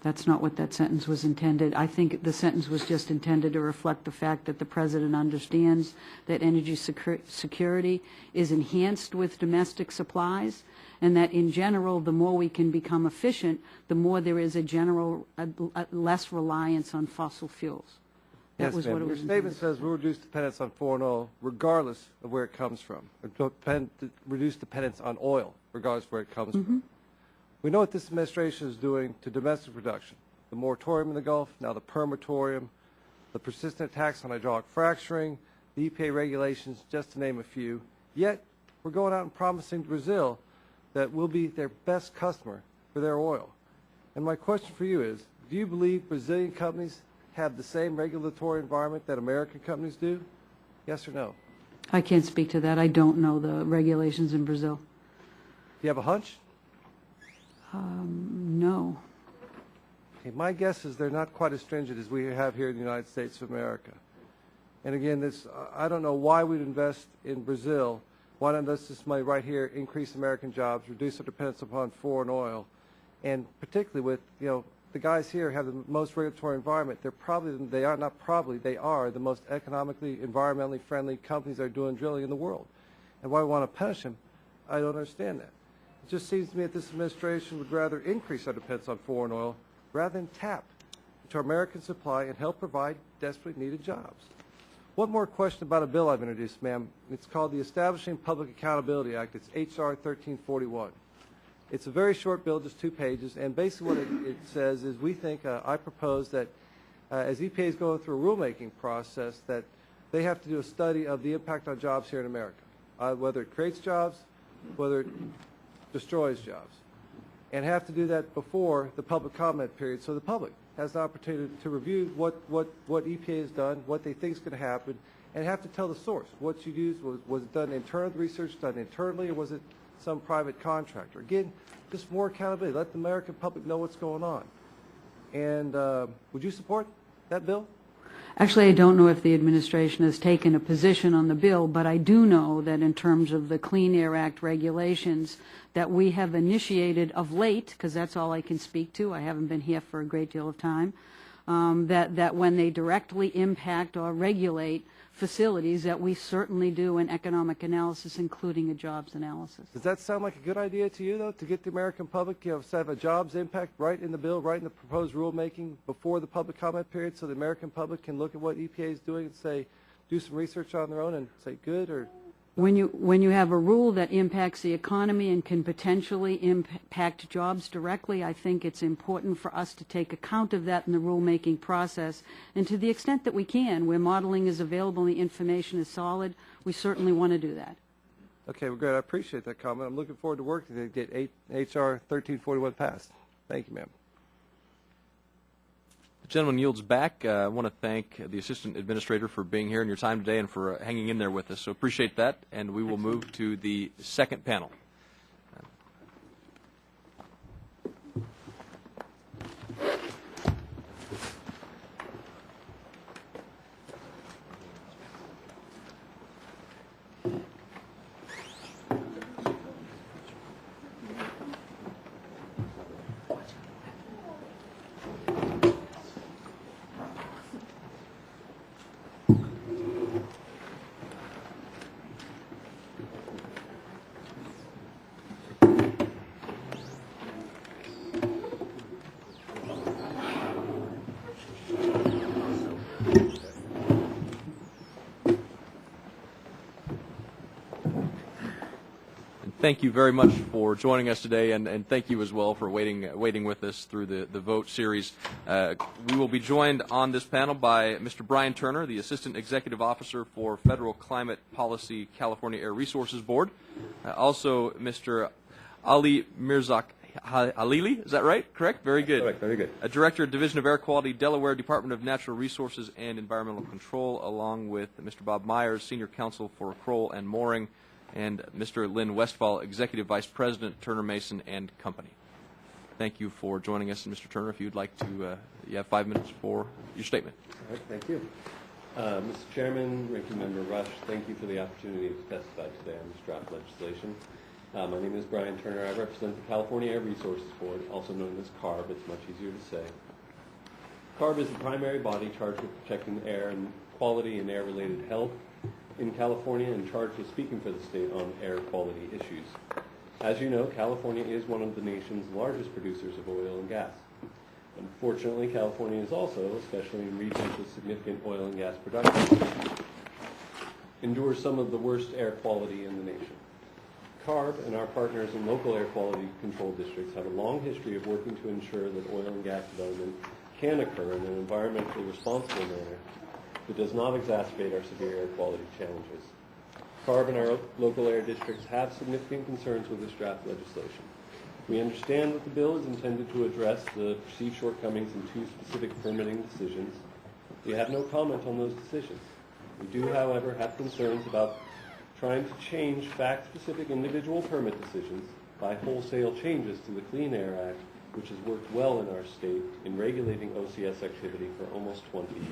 That's not what that sentence was intended. I think the sentence was just intended to reflect the fact that the President understands that energy security is enhanced with domestic supplies, and that in general, the more we can become efficient, the more there is a less reliance on fossil fuels. That was what it was. Your statement says we'll reduce dependence on foreign oil regardless of where it comes from. Reduce dependence on oil regardless of where it comes from. We know what this administration is doing to domestic production. The moratorium in the Gulf, now the permatorium, the persistent attacks on hydraulic fracturing, the EPA regulations, just to name a few. Yet, we're going out and promising Brazil that we'll be their best customer for their oil. And my question for you is, do you believe Brazilian companies have the same regulatory environment that American companies do? Yes or no? I can't speak to that. I don't know the regulations in Brazil. Do you have a hunch? No. Okay, my guess is they're not quite as stringent as we have here in the United States of America. And again, I don't know why we'd invest in Brazil. Why not invest this money right here, increase American jobs, reduce our dependence upon foreign oil, and particularly with, the guys here have the most regulatory environment. They are the most economically, environmentally friendly companies that are doing drilling in the world. And why we want to punish them, I don't understand that. It just seems to me that this administration would rather increase our dependence on foreign oil rather than tap to American supply and help provide desperately needed jobs. One more question about a bill I've introduced, ma'am. It's called the Establishing Public Accountability Act. It's H.R. 1341. It's a very short bill, just 2 pages, and basically what it says is we think, I propose that as EPA is going through a rulemaking process, that they have to do a study of the impact on jobs here in America, whether it creates jobs, whether it destroys jobs, and have to do that before the public comment period so the public has the opportunity to review what EPA has done, what they think is going to happen, and have to tell the source. What you used, was it done internal research, done internally, or was it some private contractor? Again, just more accountability. Let the American public know what's going on. And would you support that bill? Actually, I don't know if the administration has taken a position on the bill, but I do know that in terms of the Clean Air Act regulations that we have initiated of late, because that's all I can speak to, I haven't been here for a great deal of time, that when they directly impact or regulate facilities, that we certainly do an economic analysis, including a jobs analysis. Does that sound like a good idea to you, though, to get the American public, to have a jobs impact right in the bill, right in the proposed rulemaking before the public comment period, so the American public can look at what EPA is doing and say, do some research on their own and say good or? When you have a rule that impacts the economy and can potentially impact jobs directly, I think it's important for us to take account of that in the rulemaking process. And to the extent that we can, where modeling is available and the information is solid, we certainly want to do that. Okay, well, great. I appreciate that comment. I'm looking forward to working to get H.R. 1341 passed. Thank you, ma'am. The gentleman yields back. I want to thank the Assistant Administrator for being here and your time today and for hanging in there with us. So appreciate that, and we will move to the second panel. Thank you very much for joining us today, and thank you as well for waiting with us through the vote series. We will be joined on this panel by Mr. Brian Turner, the Assistant Executive Officer for Federal Climate Policy California Air Resources Board. Also, Mr. Ali Mirzak Halili, is that right? Correct? Very good. Correct, very good. Director, Division of Air Quality, Delaware Department of Natural Resources and Environmental Control, along with Mr. Bob Myers, Senior Counsel for Kroll and Mooring, and Mr. Lynn Westfall, Executive Vice President, Turner Mason and Company. Thank you for joining us. And Mr. Turner, if you'd like to, you have 5 minutes for your statement. All right, thank you. Mr. Chairman, Ranking Member Rush, thank you for the opportunity to testify today on this draft legislation. My name is Brian Turner. I represent the California Air Resources Board, also known as CARB. It's much easier to say. CARB is the primary body charged with protecting air and quality and air-related health in California and charged with speaking for the state on air quality issues. As you know, California is one of the nation's largest producers of oil and gas. Unfortunately, California is also, especially in regions with significant oil and gas production, endures some of the worst air quality in the nation. CARB and our partners in local air quality control districts have a long history of working to ensure that oil and gas development can occur in an environmentally responsible manner that does not exacerbate our severe air quality challenges. CARB and our local air districts have significant concerns with this draft legislation. We understand that the bill is intended to address the perceived shortcomings in 2 specific permitting decisions. We have no comment on those decisions. We do, however, have concerns about trying to change fact-specific individual permit decisions by wholesale changes to the Clean Air Act, which has worked well in our state in regulating OCS activity for almost 20 years.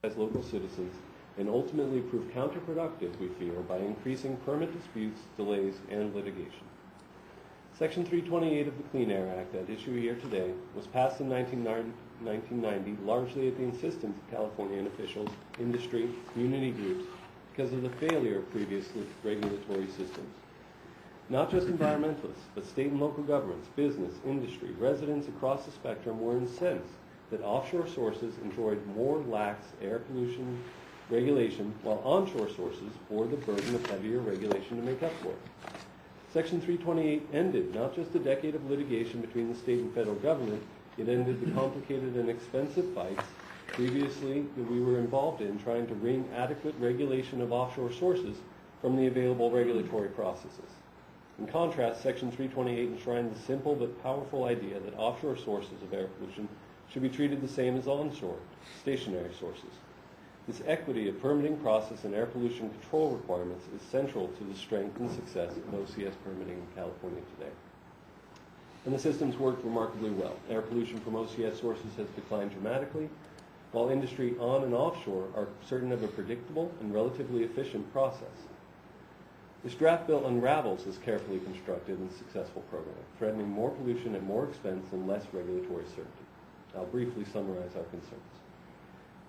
As local citizens, and ultimately prove counterproductive, we feel, by increasing permit disputes, delays, and litigation. Section 328 of the Clean Air Act at issue here today was passed in 1990 largely at the insistence of Californian officials, industry, community groups, because of the failure of previous regulatory systems. Not just environmentalists, but state and local governments, business, industry, residents across the spectrum were incensed that offshore sources enjoyed more lax air pollution regulation, while onshore sources bore the burden of heavier regulation to make up for it. Section 328 ended not just a decade of litigation between the state and federal government, it ended the complicated and expensive fights previously that we were involved in trying to wring adequate regulation of offshore sources from the available regulatory processes. In contrast, Section 328 enshrined the simple but powerful idea that offshore sources of air pollution should be treated the same as onshore, stationary sources. This equity of permitting process and air pollution control requirements is central to the strength and success of OCS permitting in California today. And the system's worked remarkably well. Air pollution from OCS sources has declined dramatically, while industry on and offshore are certain of a predictable and relatively efficient process. This draft bill unravels this carefully constructed and successful program, threatening more pollution at more expense and less regulatory certainty. I'll briefly summarize our concerns.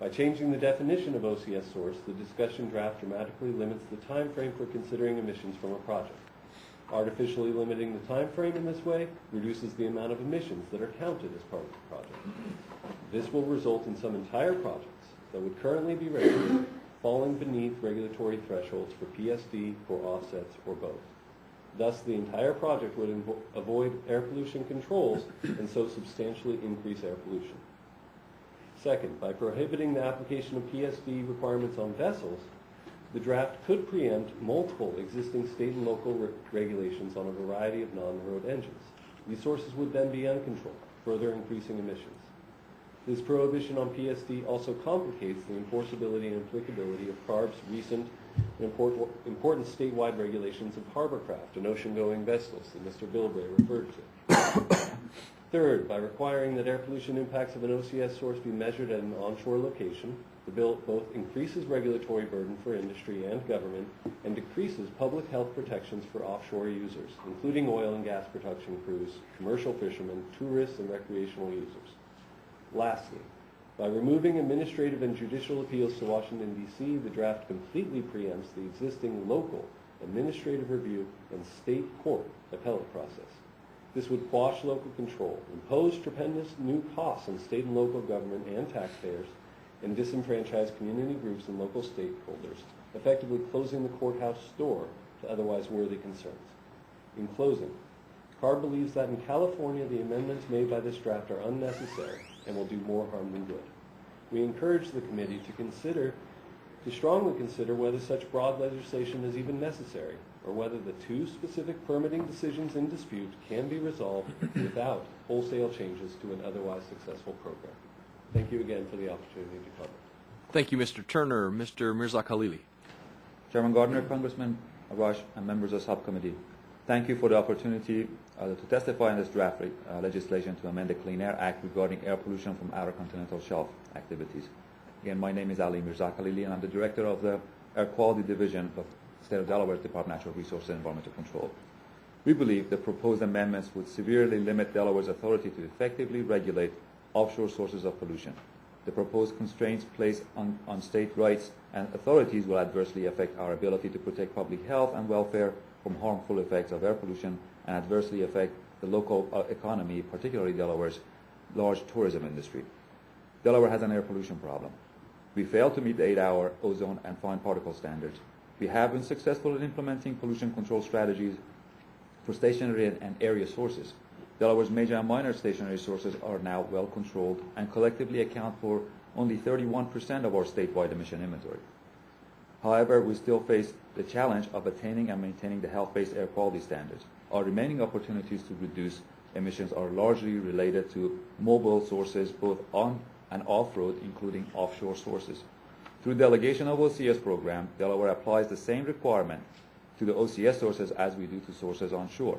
By changing the definition of OCS source, the discussion draft dramatically limits the time frame for considering emissions from a project. Artificially limiting the time frame in this way reduces the amount of emissions that are counted as part of the project. This will result in some entire projects that would currently be regulated falling beneath regulatory thresholds for PSD, for offsets, or both. Thus, the entire project would avoid air pollution controls and so substantially increase air pollution. Second, by prohibiting the application of PSD requirements on vessels, the draft could preempt multiple existing state and local regulations on a variety of non-road engines. These sources would then be uncontrolled, further increasing emissions. This prohibition on PSD also complicates the enforceability and applicability of CARB's recent and important statewide regulations of hovercraft and ocean-going vessels that Mr. Bilbray referred to. Third, by requiring that air pollution impacts of an OCS source be measured at an onshore location, the bill both increases regulatory burden for industry and government and decreases public health protections for offshore users, including oil and gas production crews, commercial fishermen, tourists, and recreational users. Lastly, by removing administrative and judicial appeals to Washington, D.C., the draft completely preempts the existing local administrative review and state court appellate process. This would quash local control, impose tremendous new costs on state and local government and taxpayers, and disenfranchise community groups and local stakeholders, effectively closing the courthouse door to otherwise worthy concerns. In closing, CARB believes that in California, the amendments made by this draft are unnecessary and will do more harm than good. We encourage the committee to strongly consider whether such broad legislation is even necessary, or whether the two specific permitting decisions in dispute can be resolved without wholesale changes to an otherwise successful program. Thank you again for the opportunity to comment. Thank you, Mr. Turner. Mr. Mirza Khalili. Chairman Gardner, Congressman Rush, and members of Subcommittee, thank you for the opportunity to testify on this draft legislation to amend the Clean Air Act regarding air pollution from outer continental shelf activities. Again, my name is Ali Mirza Khalili, and I'm the Director of the Air Quality Division of State of Delaware Department of Natural Resources and Environmental Control. We believe the proposed amendments would severely limit Delaware's authority to effectively regulate offshore sources of pollution. The proposed constraints placed on state rights and authorities will adversely affect our ability to protect public health and welfare from harmful effects of air pollution and adversely affect the local economy, particularly Delaware's large tourism industry. Delaware has an air pollution problem. We failed to meet the 8-hour ozone and fine particle standards. We have been successful in implementing pollution control strategies for stationary and area sources. Delaware's major and minor stationary sources are now well controlled and collectively account for only 31% of our statewide emission inventory. However, we still face the challenge of attaining and maintaining the health-based air quality standards. Our remaining opportunities to reduce emissions are largely related to mobile sources, both on and off-road, including offshore sources. Through delegation of OCS program, Delaware applies the same requirement to the OCS sources as we do to sources on shore.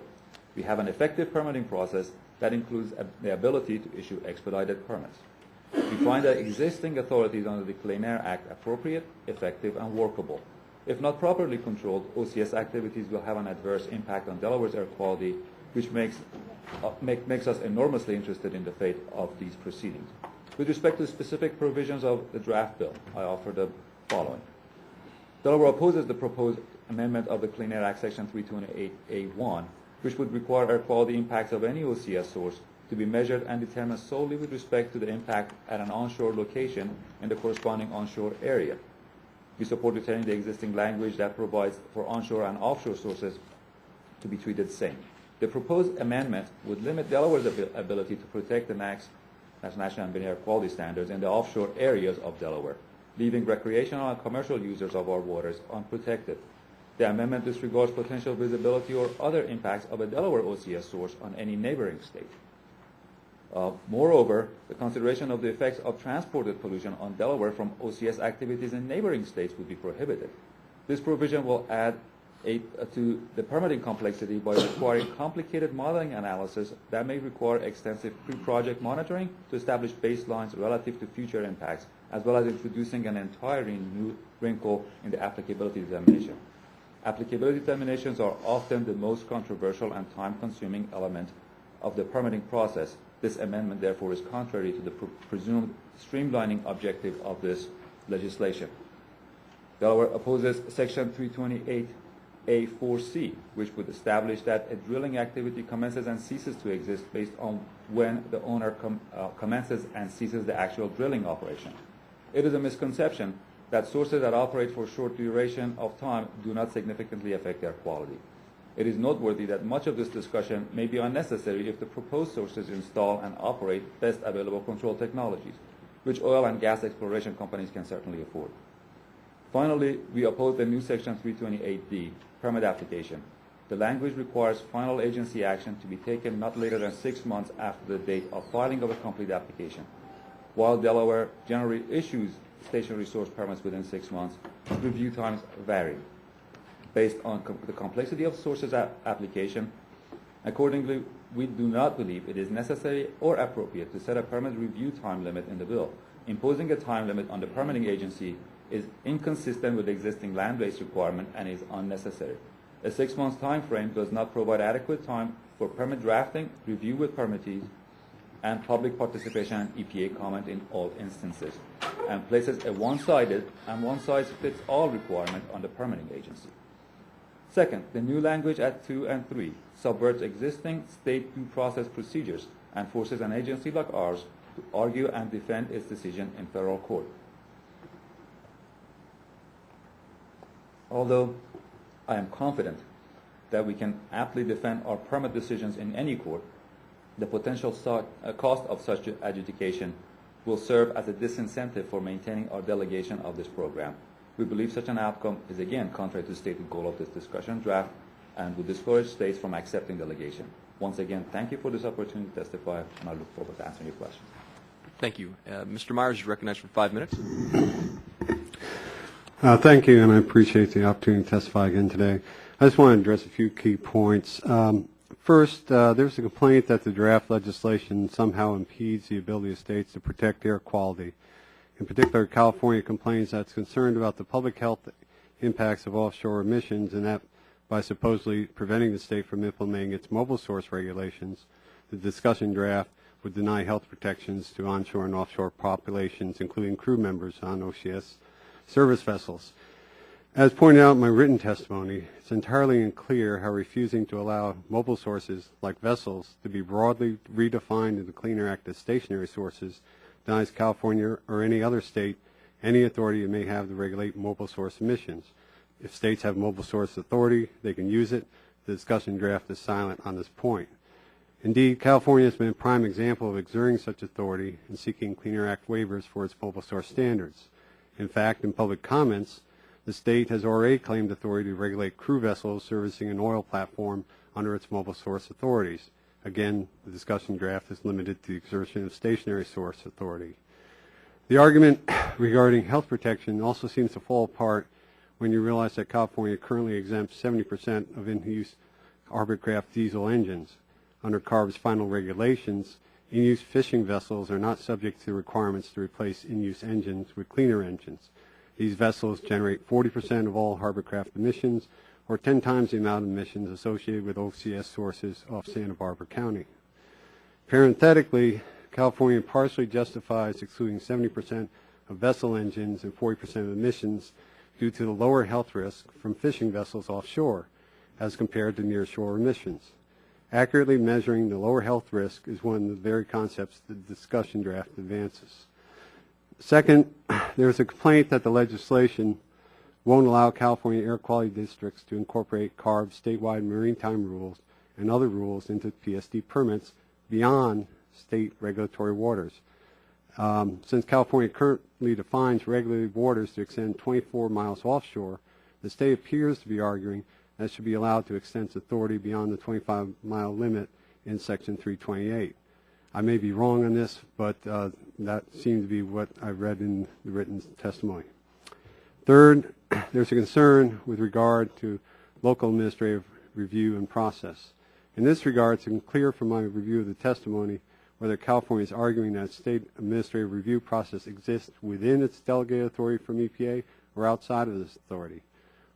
We have an effective permitting process that includes the ability to issue expedited permits. We find that existing authorities under the Clean Air Act appropriate, effective, and workable. If not properly controlled, OCS activities will have an adverse impact on Delaware's air quality which makes us enormously interested in the fate of these proceedings. With respect to specific provisions of the draft bill, I offer the following. Delaware opposes the proposed amendment of the Clean Air Act Section 328A1, which would require air quality impacts of any OCS source to be measured and determined solely with respect to the impact at an onshore location in the corresponding onshore area. We support retaining the existing language that provides for onshore and offshore sources to be treated the same. The proposed amendment would limit Delaware's ability to protect the NAAQS, that's National Ambient Air Quality Standards, in the offshore areas of Delaware, leaving recreational and commercial users of our waters unprotected. The amendment disregards potential visibility or other impacts of a Delaware OCS source on any neighboring state. Moreover, the consideration of the effects of transported pollution on Delaware from OCS activities in neighboring states would be prohibited. This provision will add to the permitting complexity by requiring complicated modeling analysis that may require extensive pre-project monitoring to establish baselines relative to future impacts, as well as introducing an entirely new wrinkle in the applicability determination. Applicability determinations are often the most controversial and time-consuming element of the permitting process. This amendment, therefore, is contrary to the presumed streamlining objective of this legislation. Delaware opposes Section 328A4C, which would establish that a drilling activity commences and ceases to exist based on when the owner commences and ceases the actual drilling operation. It is a misconception that sources that operate for a short duration of time do not significantly affect air quality. It is noteworthy that much of this discussion may be unnecessary if the proposed sources install and operate best available control technologies, which oil and gas exploration companies can certainly afford. Finally, we oppose the new Section 328D, permit application. The language requires final agency action to be taken not later than 6 months after the date of filing of a complete application. While Delaware generally issues station resource permits within 6 months, review times vary. Based on the complexity of sources application, accordingly, we do not believe it is necessary or appropriate to set a permit review time limit in the bill. Imposing a time limit on the permitting agency is inconsistent with the existing land-based requirement and is unnecessary. A 6-month time frame does not provide adequate time for permit drafting, review with permittees, and public participation and EPA comment in all instances, and places a one-sided and one-size-fits-all requirement on the permitting agency. Second, the new language at 2 and 3 subverts existing state due process procedures and forces an agency like ours to argue and defend its decision in federal court. Although I am confident that we can aptly defend our permit decisions in any court, the potential cost of such adjudication will serve as a disincentive for maintaining our delegation of this program. We believe such an outcome is again contrary to the stated goal of this discussion draft and would discourage states from accepting delegation. Once again, thank you for this opportunity to testify, and I look forward to answering your questions. Thank you. Mr. Myers is recognized for 5 minutes. Thank you, and I appreciate the opportunity to testify again today. I just want to address a few key points. First, there's a complaint that the draft legislation somehow impedes the ability of states to protect air quality. In particular, California complains that it's concerned about the public health impacts of offshore emissions, and that by supposedly preventing the state from implementing its mobile source regulations, the discussion draft would deny health protections to onshore and offshore populations, including crew members on OCS service vessels. As pointed out in my written testimony, it's entirely unclear how refusing to allow mobile sources like vessels to be broadly redefined in the Clean Air Act as stationary sources denies California or any other state any authority it may have to regulate mobile source emissions. If states have mobile source authority, they can use it. The discussion draft is silent on this point. Indeed, California has been a prime example of exerting such authority and seeking Clean Air Act waivers for its mobile source standards. In fact, in public comments, the state has already claimed authority to regulate crew vessels servicing an oil platform under its mobile source authorities. Again, the discussion draft is limited to the exertion of stationary source authority. The argument regarding health protection also seems to fall apart when you realize that California currently exempts 70% of in-use hovercraft diesel engines. Under CARB's final regulations, in-use fishing vessels are not subject to requirements to replace in-use engines with cleaner engines. These vessels generate 40% of all hovercraft emissions, or 10 times the amount of emissions associated with OCS sources off Santa Barbara County. Parenthetically, California partially justifies excluding 70% of vessel engines and 40% of emissions due to the lower health risk from fishing vessels offshore as compared to nearshore emissions. Accurately measuring the lower health risk is one of the very concepts the discussion draft advances. Second, there is a complaint that the legislation won't allow California air quality districts to incorporate CARB's statewide maritime rules and other rules into PSD permits beyond state regulatory waters. Since California currently defines regulated waters to extend 24 miles offshore, the state appears to be arguing that it should be allowed to extend its authority beyond the 25-mile limit in Section 328. I may be wrong on this, but that seems to be what I've read in the written testimony. Third, there's a concern with regard to local administrative review and process. In this regard, it's unclear from my review of the testimony whether California is arguing that state administrative review process exists within its delegated authority from EPA or outside of this authority.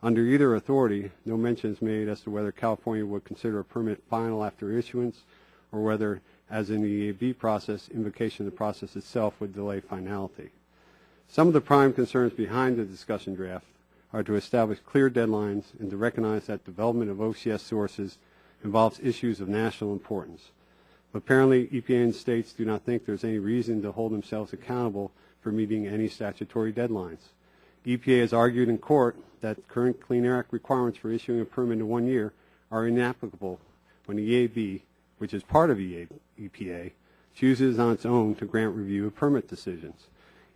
Under either authority, no mention is made as to whether California would consider a permit final after issuance or whether, as in the EAB process, invocation of the process itself would delay finality. Some of the prime concerns behind the discussion draft are to establish clear deadlines and to recognize that development of OCS sources involves issues of national importance. But apparently, EPA and states do not think there's any reason to hold themselves accountable for meeting any statutory deadlines. EPA has argued in court that current Clean Air Act requirements for issuing a permit in 1 year are inapplicable when EAB, which is part of EPA, chooses on its own to grant review of permit decisions.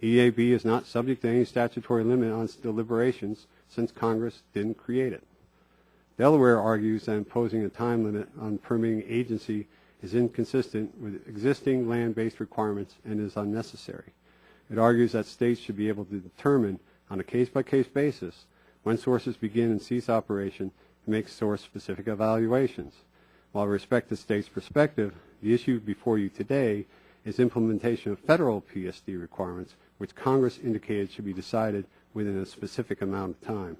EAB is not subject to any statutory limit on its deliberations since Congress didn't create it. Delaware argues that imposing a time limit on permitting agency is inconsistent with existing land-based requirements and is unnecessary. It argues that states should be able to determine on a case-by-case basis when sources begin and cease operation and make source-specific evaluations. While with respect to states' perspective, the issue before you today is implementation of federal PSD requirements, which Congress indicated should be decided within a specific amount of time.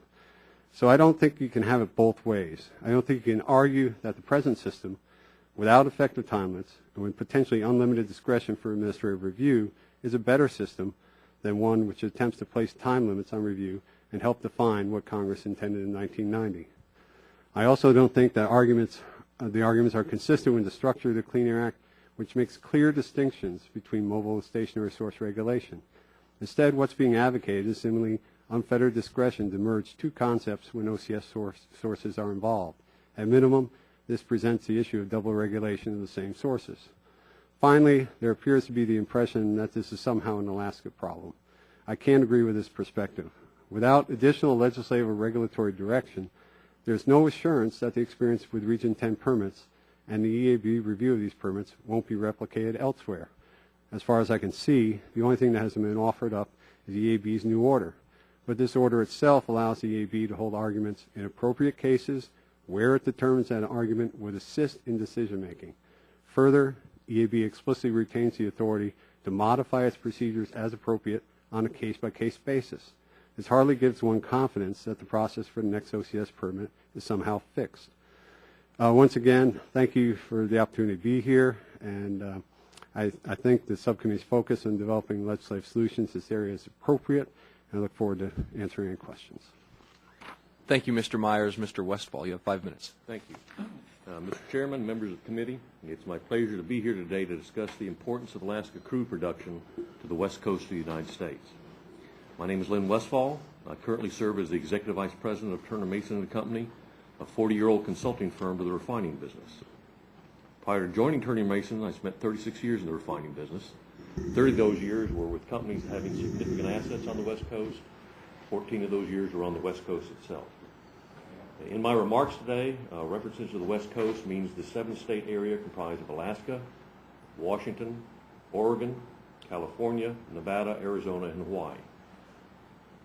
So I don't think you can have it both ways. I don't think you can argue that the present system, without effective time limits and with potentially unlimited discretion for administrative review, is a better system than one which attempts to place time limits on review and help define what Congress intended in 1990. I also don't think that the arguments are consistent with the structure of the Clean Air Act, which makes clear distinctions between mobile and stationary source regulation. Instead, what's being advocated is similarly unfettered discretion to merge two concepts when OCS sources are involved. At minimum, this presents the issue of double regulation of the same sources. Finally, there appears to be the impression that this is somehow an Alaska problem. I can't agree with this perspective. Without additional legislative or regulatory direction, there's no assurance that the experience with Region 10 permits and the EAB review of these permits won't be replicated elsewhere. As far as I can see, the only thing that hasn't been offered up is the EAB's new order. But this order itself allows the EAB to hold arguments in appropriate cases where it determines that an argument would assist in decision-making. Further, EAB explicitly retains the authority to modify its procedures as appropriate on a case-by-case basis. This hardly gives one confidence that the process for the next OCS permit is somehow fixed. Once again, thank you for the opportunity to be here, and I think the subcommittee's focus on developing legislative solutions in this area is appropriate, and I look forward to answering any questions. Thank you, Mr. Myers. Mr. Westfall, you have 5 minutes. Thank you. Mr. Chairman, members of the committee, it's my pleasure to be here today to discuss the importance of Alaska crude production to the west coast of the United States. My name is Lynn Westfall. I currently serve as the Executive Vice President of Turner Mason & Company, a 40-year-old consulting firm to the refining business. Prior to joining Turner Mason, I spent 36 years in the refining business. 30 of those years were with companies having significant assets on the West Coast. 14 of those years were on the West Coast itself. In my remarks today, references to the West Coast means the 7-state area comprised of Alaska, Washington, Oregon, California, Nevada, Arizona, and Hawaii.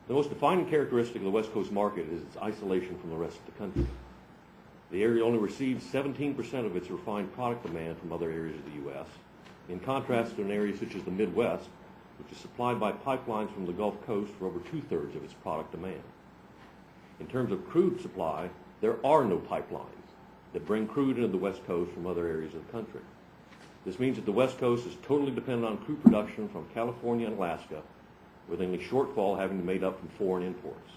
The most defining characteristic of the West Coast market is its isolation from the rest of the country. The area only receives 17% of its refined product demand from other areas of the U.S., in contrast to an area such as the Midwest, which is supplied by pipelines from the Gulf Coast for over 2/3 of its product demand. In terms of crude supply, there are no pipelines that bring crude into the West Coast from other areas of the country. This means that the West Coast is totally dependent on crude production from California and Alaska, with only shortfall having to be made up from foreign imports.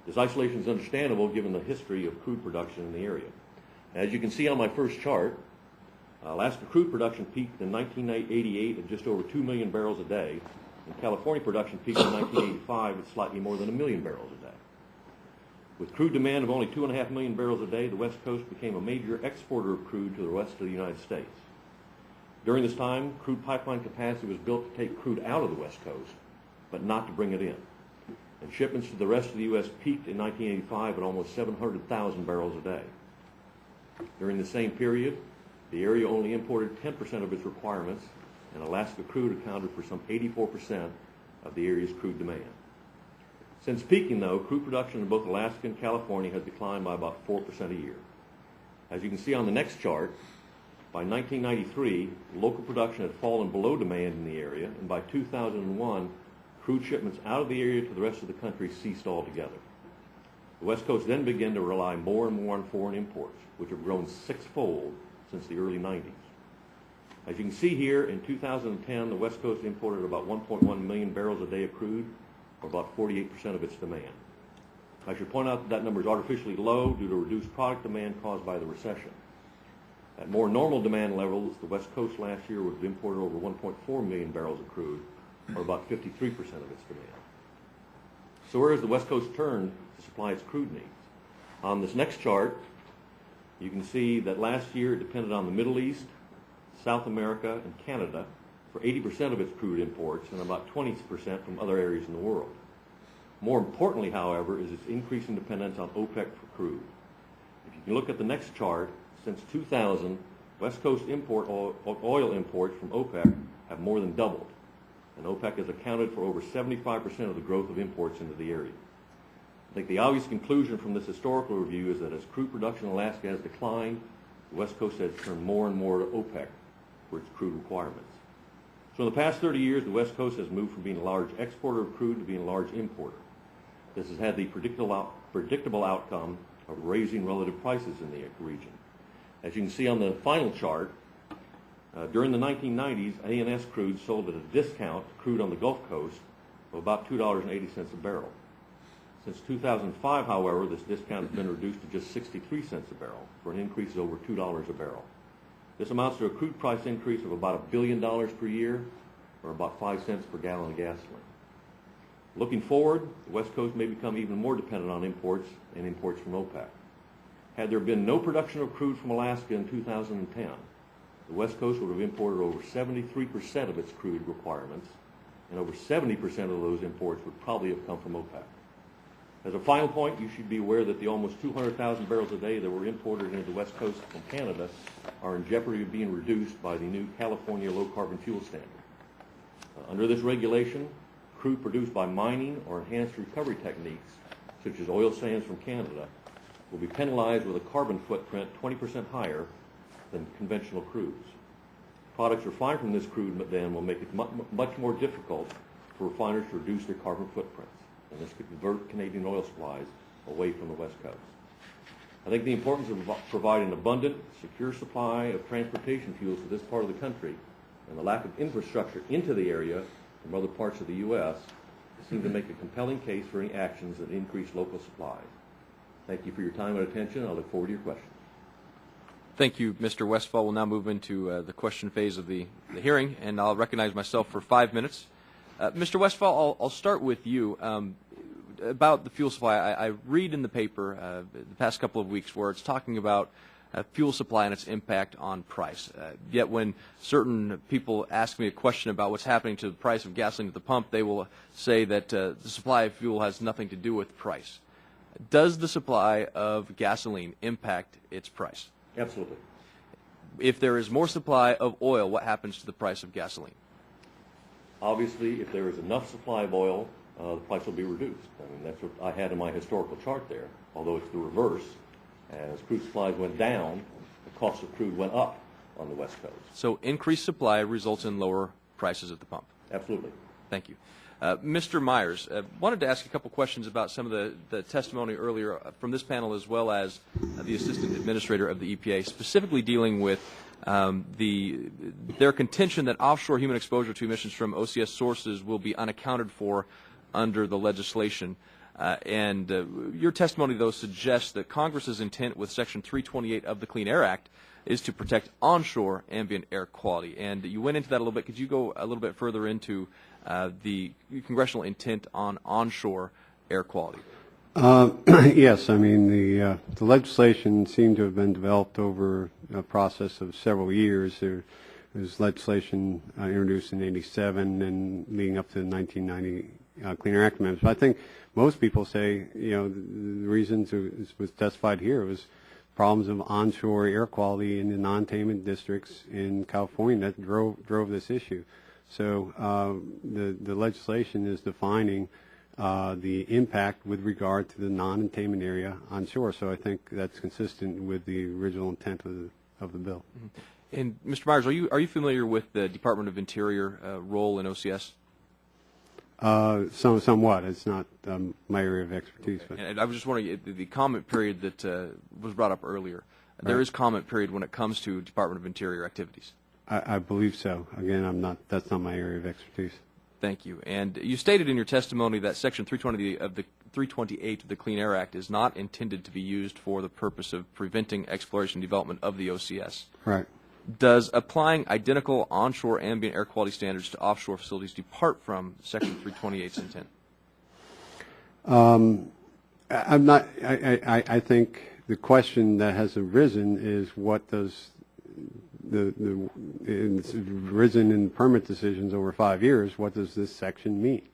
This isolation is understandable given the history of crude production in the area. As you can see on my first chart, Alaska crude production peaked in 1988 at just over 2 million barrels a day, and California production peaked in 1985 at slightly more than 1 million barrels a day. With crude demand of only 2.5 million barrels a day, the West Coast became a major exporter of crude to the rest of the United States. During this time, crude pipeline capacity was built to take crude out of the West Coast, but not to bring it in. And shipments to the rest of the U.S. peaked in 1985 at almost 700,000 barrels a day. During the same period, the area only imported 10% of its requirements, and Alaska crude accounted for some 84% of the area's crude demand. Since peaking, though, crude production in both Alaska and California has declined by about 4% a year. As you can see on the next chart, by 1993, local production had fallen below demand in the area, and by 2001, crude shipments out of the area to the rest of the country ceased altogether. The West Coast then began to rely more and more on foreign imports, which have grown sixfold since the early 90s. As you can see here, in 2010, the West Coast imported about 1.1 million barrels a day of crude, or about 48% of its demand. I should point out that that number is artificially low due to reduced product demand caused by the recession. At more normal demand levels, the West Coast last year would have imported over 1.4 million barrels of crude, or about 53% of its demand. So where has the West Coast turned to supply its crude needs? On this next chart, you can see that last year it depended on the Middle East, South America, and Canada for 80% of its crude imports and about 20% from other areas in the world. More importantly, however, is its increasing dependence on OPEC for crude. If you can look at the next chart, since 2000, West Coast oil imports from OPEC have more than doubled, and OPEC has accounted for over 75% of the growth of imports into the area. I think the obvious conclusion from this historical review is that as crude production in Alaska has declined, the West Coast has turned more and more to OPEC for its crude requirements. So in the past 30 years, the West Coast has moved from being a large exporter of crude to being a large importer. This has had the predictable outcome of raising relative prices in the region. As you can see on the final chart, during the 1990s, A&S crude sold at a discount to crude on the Gulf Coast of about $2.80 a barrel. Since 2005, however, this discount has been reduced to just 63 cents a barrel, for an increase of over $2 a barrel. This amounts to a crude price increase of about $1 billion per year, or about 5 cents per gallon of gasoline. Looking forward, the West Coast may become even more dependent on imports and imports from OPEC. Had there been no production of crude from Alaska in 2010, the West Coast would have imported over 73% of its crude requirements, and over 70% of those imports would probably have come from OPEC. As a final point, you should be aware that the almost 200,000 barrels a day that were imported into the West Coast from Canada are in jeopardy of being reduced by the new California low-carbon fuel standard. Under this regulation, crude produced by mining or enhanced recovery techniques, such as oil sands from Canada, will be penalized with a carbon footprint 20% higher than conventional crudes. Products refined from this crude then will make it much more difficult for refiners to reduce their carbon footprints, and this could divert Canadian oil supplies away from the West Coast. I think the importance of providing an abundant, secure supply of transportation fuels to this part of the country and the lack of infrastructure into the area from other parts of the U.S. seem to make a compelling case for any actions that increase local supplies. Thank you for your time and attention. I look forward to your questions. Thank you, Mr. Westfall. We'll now move into the question phase of the hearing, and I'll recognize myself for 5 minutes. Mr. Westfall, I'll start with you. About the fuel supply, I read in the paper the past couple of weeks where it's talking about fuel supply and its impact on price. Yet when certain people ask me a question about what's happening to the price of gasoline at the pump, they will say that the supply of fuel has nothing to do with price. Does the supply of gasoline impact its price? Absolutely. If there is more supply of oil, what happens to the price of gasoline? Obviously, if there is enough supply of oil, the price will be reduced. I mean, that's what I had in my historical chart there, although it's the reverse. As crude supplies went down, the cost of crude went up on the West Coast. So increased supply results in lower prices at the pump? Absolutely. Thank you. Mr. Myers, wanted to ask a couple questions about some of the testimony earlier from this panel as well as the Assistant Administrator of the EPA, specifically dealing with their contention that offshore human exposure to emissions from OCS sources will be unaccounted for under the legislation. Your testimony, though, suggests that Congress's intent with Section 328 of the Clean Air Act is to protect onshore ambient air quality. And you went into that a little bit. Could you go a little bit further into the congressional intent on onshore air quality? Yes, I mean the legislation seemed to have been developed over a process of several years. There was legislation introduced in '87 and leading up to the 1990 Clean Air Act amendments. But I think most people say, the reasons it was testified here was problems of onshore air quality in the non-attainment districts in California that drove this issue. So the legislation is defining the impact with regard to the non-attainment area onshore. So I think that's consistent with the original intent of the bill. Mm-hmm. And Mr. Myers, are you familiar with the Department of Interior role in OCS? Somewhat. It's not my area of expertise. But. And I was just wondering, the comment period that was brought up earlier, there is comment period when it comes to Department of Interior activities. I believe so. Again, that's not my area of expertise. Thank you. And you stated in your testimony that Section 328 of the Clean Air Act is not intended to be used for the purpose of preventing exploration and development of the OCS. Right. Does applying identical onshore ambient air quality standards to offshore facilities depart from Section 328's intent? I'm not. I think the question that has arisen is what does it's arisen in permit decisions over 5 years. What does this section mean?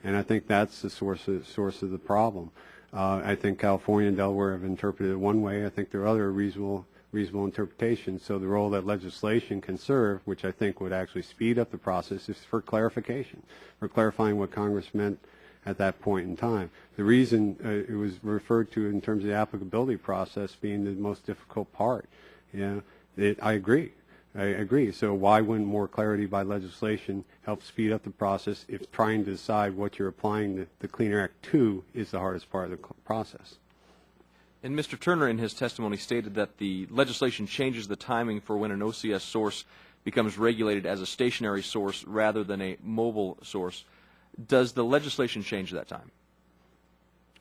And I think that's the source of the problem. I think California and Delaware have interpreted it one way. I think there are other reasonable interpretations. So the role that legislation can serve, which I think would actually speed up the process, is for clarification, for clarifying what Congress meant at that point in time. The reason it was referred to in terms of the applicability process being the most difficult part. I agree. So why wouldn't more clarity by legislation help speed up the process if trying to decide what you're applying the Clean Air Act to is the hardest part of the process? And Mr. Turner, in his testimony, stated that the legislation changes the timing for when an OCS source becomes regulated as a stationary source rather than a mobile source. Does the legislation change that time?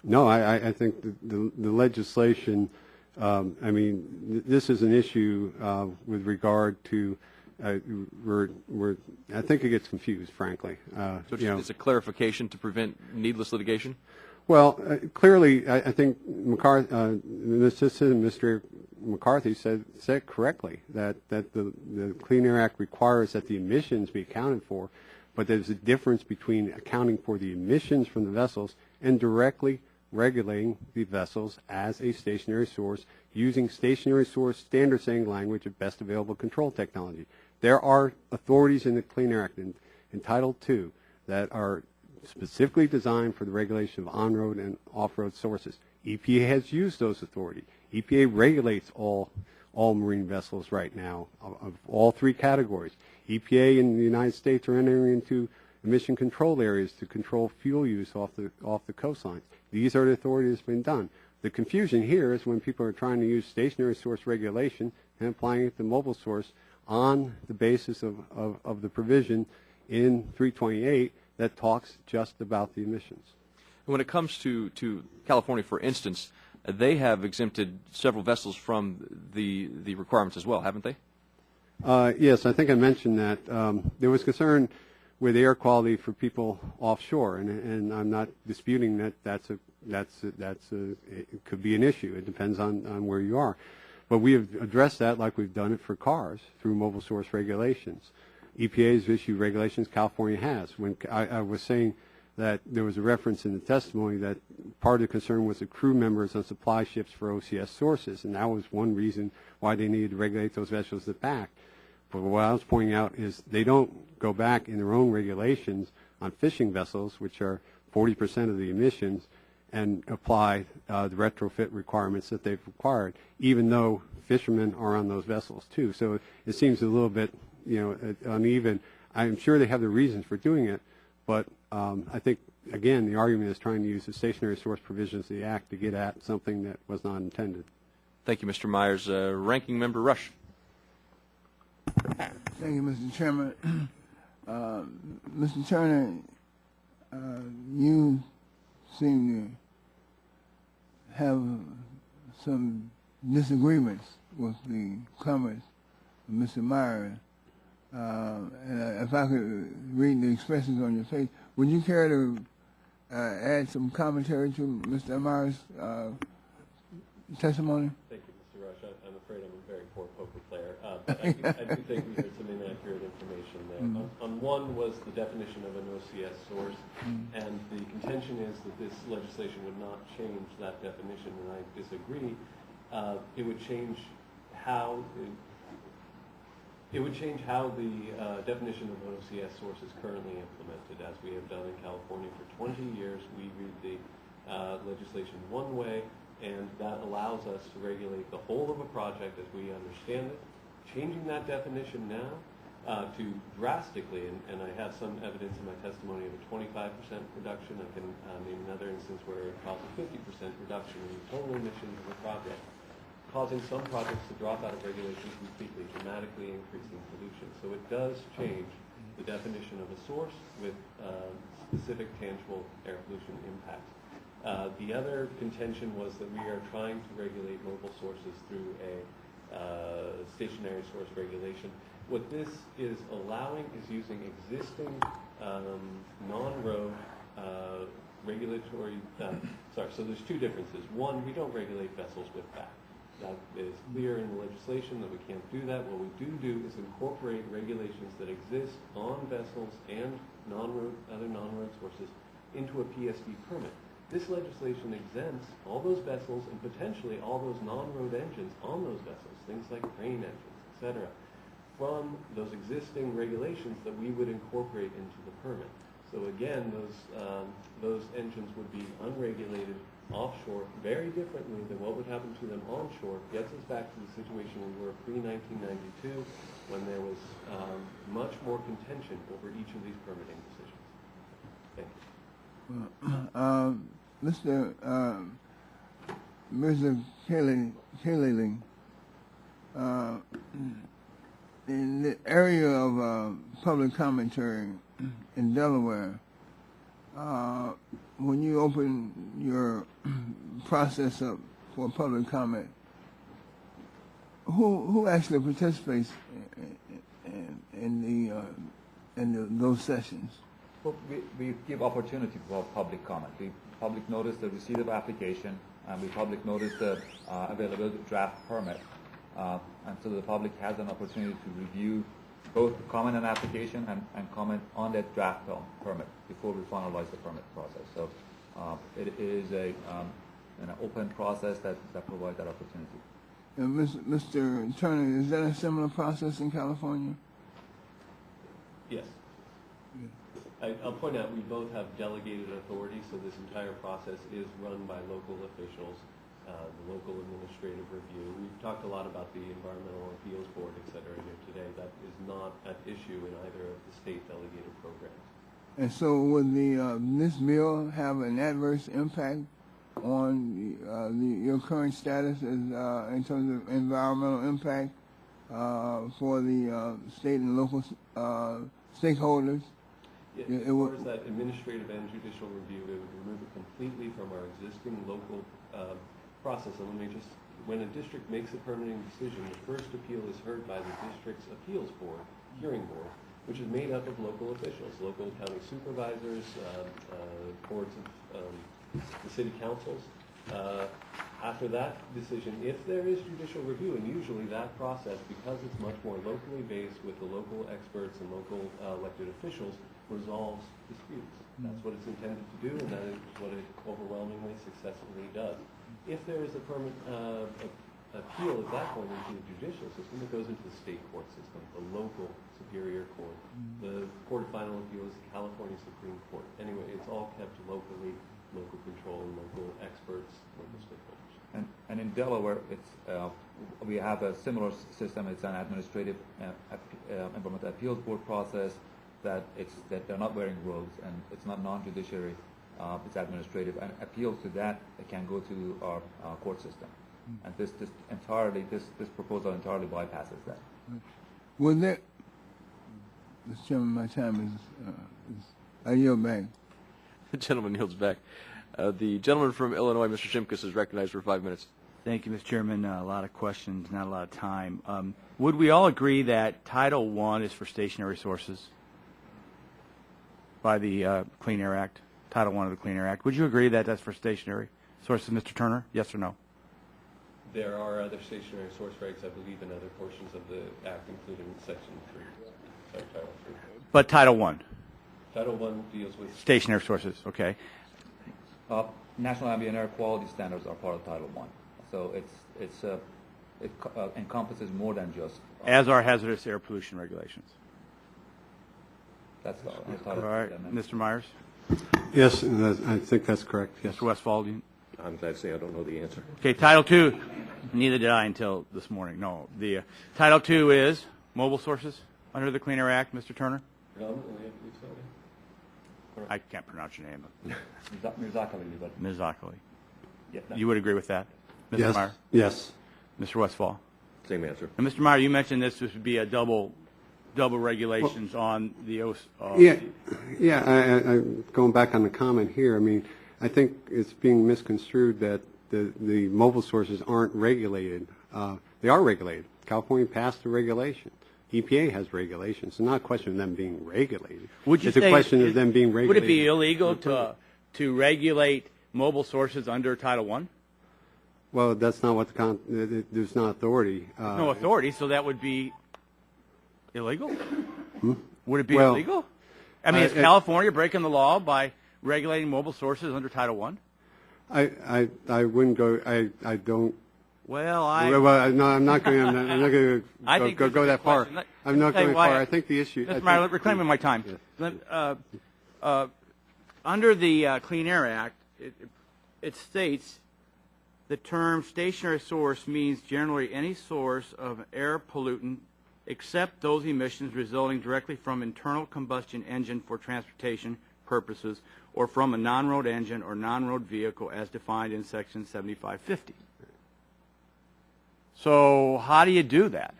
No, I think the legislation, this is an issue with regard to, I think it gets confused, frankly. So it's a clarification to prevent needless litigation? Well, clearly, I think Mr. McCarthy said correctly that the Clean Air Act requires that the emissions be accounted for, but there's a difference between accounting for the emissions from the vessels and directly regulating the vessels as a stationary source using stationary source standard setting language of best available control technology. There are authorities in the Clean Air Act in Title II that are specifically designed for the regulation of on-road and off-road sources. EPA has used those authorities. EPA regulates all marine vessels right now of all three categories. EPA in the United States are entering into emission control areas to control fuel use off the coastlines. These are the authorities that's been done. The confusion here is when people are trying to use stationary source regulation and applying it to mobile source on the basis of the provision in 328 that talks just about the emissions. When it comes to California, for instance, they have exempted several vessels from the requirements as well, haven't they? Yes, I think I mentioned that. There was concern with air quality for people offshore, and I'm not disputing that it could be an issue. It depends on where you are. But we have addressed that like we've done it for cars through mobile source regulations. EPA has issued regulations, California has. When I was saying that there was a reference in the testimony that part of the concern was the crew members on supply ships for OCS sources, and that was one reason why they needed to regulate those vessels at back. But what I was pointing out is they don't go back in their own regulations on fishing vessels, which are 40% of the emissions, and apply the retrofit requirements that they've required, even though fishermen are on those vessels too. So it seems a little bit uneven. I'm sure they have the reasons for doing it, but I think, again, the argument is trying to use the stationary source provisions of the Act to get at something that was not intended. Thank you, Mr. Myers. Ranking Member Rush. Thank you, Mr. Chairman. Mr. Turner, you seem to have some disagreements with the comments of Mr. Myers. And if I could read the expressions on your face, would you care to add some commentary to Mr. Myers' testimony? Thank you, Mr. Rush. I'm afraid I'm a very poor poker player. I do think we heard some inaccurate information there. On one was the definition of an OCS source, and the contention is that this legislation would not change that definition, and I disagree. It would change how the definition of an OCS source is currently implemented, as we have done in California for 20 years. We read the legislation one way, and that allows us to regulate the whole of a project as we understand it. Changing that definition now to drastically, and I have some evidence in my testimony of a 25% reduction. I can name another instance where it caused a 50% reduction in the total emissions of a project, causing some projects to drop out of regulation completely, dramatically increasing pollution. So it does change the definition of a source with specific tangible air pollution impacts. The other contention was that we are trying to regulate mobile sources through a stationary source regulation. What this is allowing is using existing non-road regulatory, so there's two differences. One, we don't regulate vessels with back. That is clear in the legislation that we can't do that. What we do is incorporate regulations that exist on vessels and other non-road sources into a PSD permit. This legislation exempts all those vessels and potentially all those non-road engines on those vessels, things like crane engines, etc., from those existing regulations that we would incorporate into the permit. So again, those engines would be unregulated offshore very differently than what would happen to them onshore. Gets us back to the situation we were pre-1992 when there was much more contention over each of these permitting decisions. Thank you. Mr. Kelly, in the area of public commentary in Delaware, when you open your process up for public comment, who actually participates in those sessions? Well, we give opportunity for public comment. We public notice the receipt of application, and we public notice the availability of draft permit. And so the public has an opportunity to review both comment on application and comment on that draft permit before we finalize the permit process. So it is an open process that provides that opportunity. Mr. Turner, is that a similar process in California? Yes. I'll point out we both have delegated authority, so this entire process is run by local officials, the local administrative review. We've talked a lot about the Environmental Appeals Board, et cetera, here today. That is not at issue in either of the state delegated programs. And so would this bill have an adverse impact on your current status in terms of environmental impact for the state and local stakeholders? Yes, as far as that administrative and judicial review, it would remove it completely from our existing local process. And when a district makes a permitting decision, the first appeal is heard by the district's appeals board, hearing board, which is made up of local officials, local county supervisors, boards of the city councils. After that decision, if there is judicial review, and usually that process, because it's much more locally based with the local experts and local elected officials, resolves disputes. That's what it's intended to do, and that is what it overwhelmingly successfully does. If there is a permit appeal at that point into the judicial system, it goes into the state court system, the local superior court. The court of final appeal is the California Supreme Court. Anyway, it's all kept locally, local control, and local experts, local stakeholders. And in Delaware, we have a similar system. It's an administrative environmental appeals board process. that they're not wearing gloves, and it's not non-judiciary, it's administrative, and appeals to that can go to our court system. And this proposal entirely bypasses that. Was there, Mr. Chairman, my time is I yield back. The gentleman yields back. The gentleman from Illinois, Mr. Shimkus, is recognized for 5 minutes. Thank you, Mr. Chairman. A lot of questions, not a lot of time. Would we all agree that Title I is for stationary sources by the Clean Air Act, Title I of the Clean Air Act? Would you agree that that's for stationary sources, Mr. Turner? Yes or no? There are other stationary source regs, I believe, in other portions of the Act, including Section 3, sorry, Title 3. But Title I? Title I deals with Stationary sources, okay. National ambient air quality standards are part of Title I. So it encompasses more than just... As are hazardous air pollution regulations. That's all right. Mr. Myers? Yes, I think that's correct. Yes. Mr. Westfall? I'm glad to say I don't know the answer. Okay, Title II. Neither did I until this morning. No. The Title II is mobile sources under the Clean Air Act, Mr. Turner? I can't pronounce your name. Mizakali. You would agree with that? Mr. Yes. Meyer? Yes. Mr. Westfall? Same answer. And Mr. Meyer, you mentioned this would be a double regulations on the I going back on the comment here, I mean, I think it's being misconstrued that the mobile sources aren't regulated. They are regulated. California passed the regulation. EPA has regulations. It's not a question of them being regulated. It's a question of them being regulated. Would it be illegal to regulate mobile sources under Title I? Well, that's not what there's not authority. No authority, so that would be illegal? Would it be Well, illegal? I mean, is California breaking the law by regulating mobile sources under Title I? I wouldn't go. I don't. Well, no, I'm not going. I'm not going to go that far. I'm not going far. I think the issue. Mr. Meyer, reclaiming my time. Yes. Under the Clean Air Act, it states the term stationary source means generally any source of air pollutant except those emissions resulting directly from internal combustion engine for transportation purposes or from a non-road engine or non-road vehicle as defined in Section 7550. So how do you do that?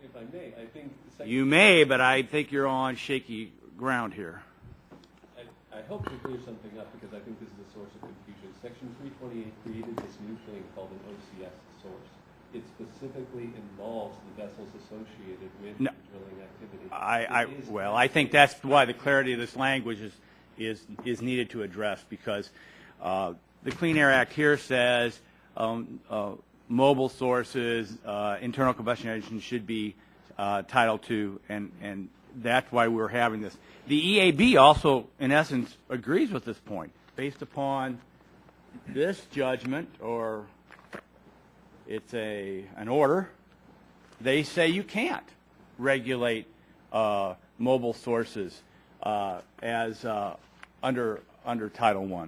If I may, I think... You may, but I think you're on shaky ground here. I hope to clear something up because I think this is a source of confusion. Section 328 created this new thing called an OCS source. It specifically involves the vessels associated with the drilling activity. I think that's why the clarity of this language is needed to address because the Clean Air Act here says mobile sources, internal combustion engines should be Title II, and that's why we're having this. The EAB also, in essence, agrees with this point. Based upon this judgment, or it's an order, they say you can't regulate mobile sources as under Title I.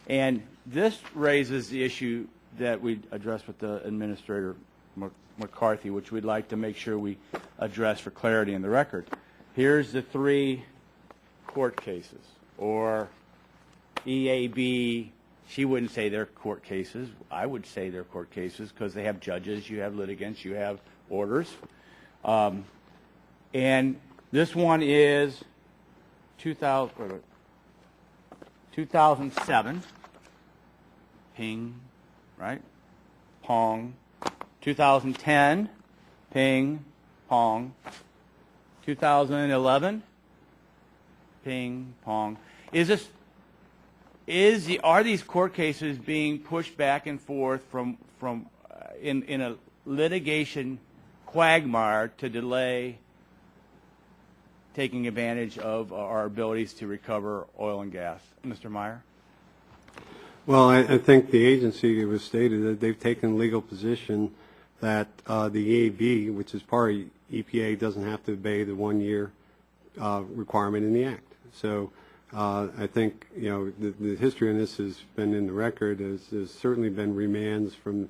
And this raises the issue that we addressed with the Administrator McCarthy, which we'd like to make sure we address for clarity in the record. Here's the 3 court cases, or EAB. She wouldn't say they're court cases. I would say they're court cases because they have judges, you have litigants, you have orders. And this one is 2007, ping, right? Pong. 2010, ping, pong. 2011, ping, pong. Are these court cases being pushed back and forth in a litigation quagmire to delay taking advantage of our abilities to recover oil and gas? Mr. Meyer? Well, I think the agency, it was stated that they've taken legal position that the EAB, which is part of EPA, doesn't have to obey the 1-year requirement in the Act. So I think, the history on this has been in the record. There's certainly been remands from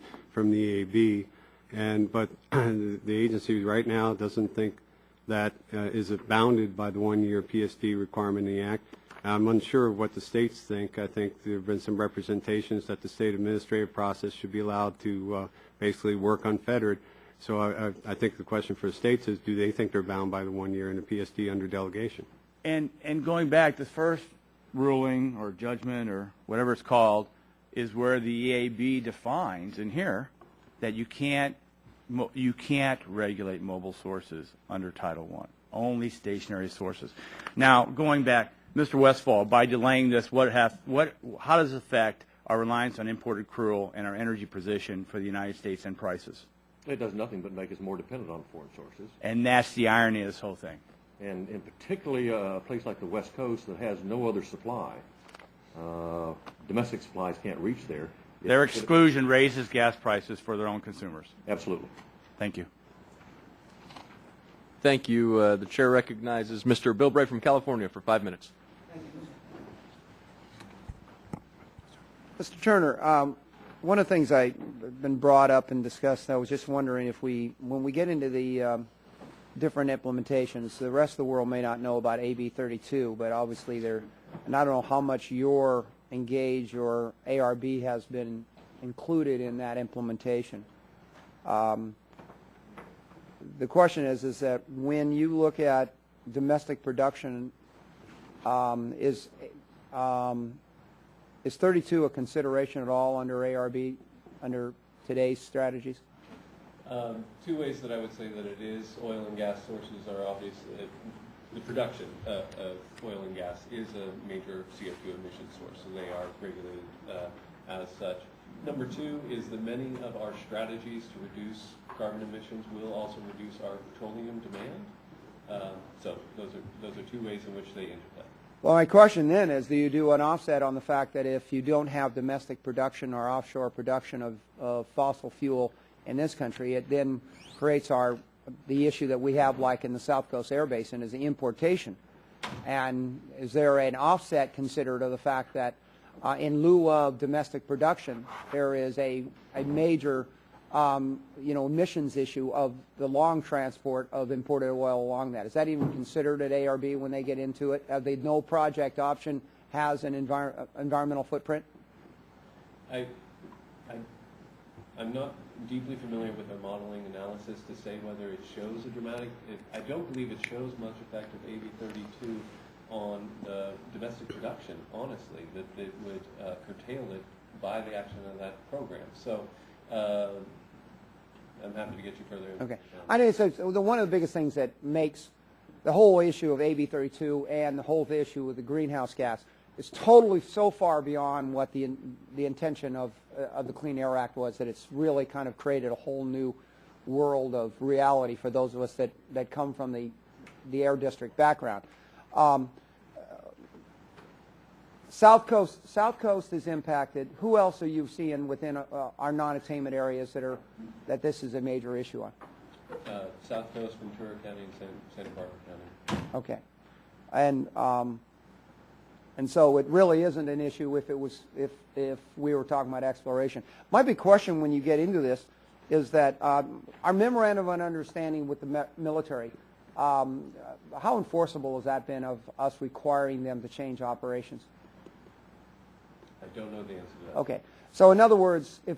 the EAB, but the agency right now doesn't think that is it bounded by the one-year PSD requirement in the Act. I'm unsure of what the states think. I think there have been some representations that the state administrative process should be allowed to basically work unfettered. So I think the question for the states is, do they think they're bound by the 1 year in the PSD under delegation? And going back, the first ruling or judgment or whatever it's called is where the EAB defines in here that you can't regulate mobile sources under Title I, only stationary sources. Now, going back, Mr. Westfall, by delaying this, how does it affect our reliance on imported crude and our energy position for the United States and prices? It does nothing but make us more dependent on foreign sources. And that's the irony of this whole thing. And particularly a place like the West Coast that has no other supply. Domestic supplies can't reach there. Their exclusion raises gas prices for their own consumers. Absolutely. Thank you. Thank you. The chair recognizes Mr. Bilbray from California for 5 minutes. Mr. Turner, one of the things I've been brought up and discussed, I was just wondering if when we get into the different implementations, the rest of the world may not know about AB 32, but obviously and I don't know how much your Engage or ARB has been included in that implementation. The question is that when you look at domestic production, is 32 a consideration at all under ARB, under today's strategies? Two ways that I would say that it is. Oil and gas sources are obviously, the production of oil and gas is a major CO2 emission source, so they are regulated as such. Number two is that many of our strategies to reduce carbon emissions will also reduce our petroleum demand. So those are two ways in which they interplay. Well, my question then is, do you do an offset on the fact that if you don't have domestic production or offshore production of fossil fuel in this country, it then creates the issue that we have like in the South Coast Air Basin is the importation. And is there an offset considered of the fact that in lieu of domestic production, there is a major emissions issue of the long transport of imported oil along that? Is that even considered at ARB when they get into it? The no project option has an environmental footprint? I'm not deeply familiar with their modeling analysis to say whether it shows a dramatic. I don't believe it shows much effect of AB 32 on the domestic production, honestly, that it would curtail it by the action of that program. So I'm happy to get you further. Okay. I know. So one of the biggest things that makes the whole issue of AB 32 and the whole issue with the greenhouse gas is totally so far beyond what the intention of the Clean Air Act was, that it's really kind of created a whole new world of reality for those of us that come from the air district background. South Coast is impacted. Who else are you seeing within our non-attainment areas that this is a major issue on? South Coast, Ventura County, and Santa Barbara County. Okay, and so it really isn't an issue if we were talking about exploration. My big question when you get into this is that our memorandum of understanding with the military, how enforceable has that been of us requiring them to change operations? I don't know the answer to that. Okay. So in other words, if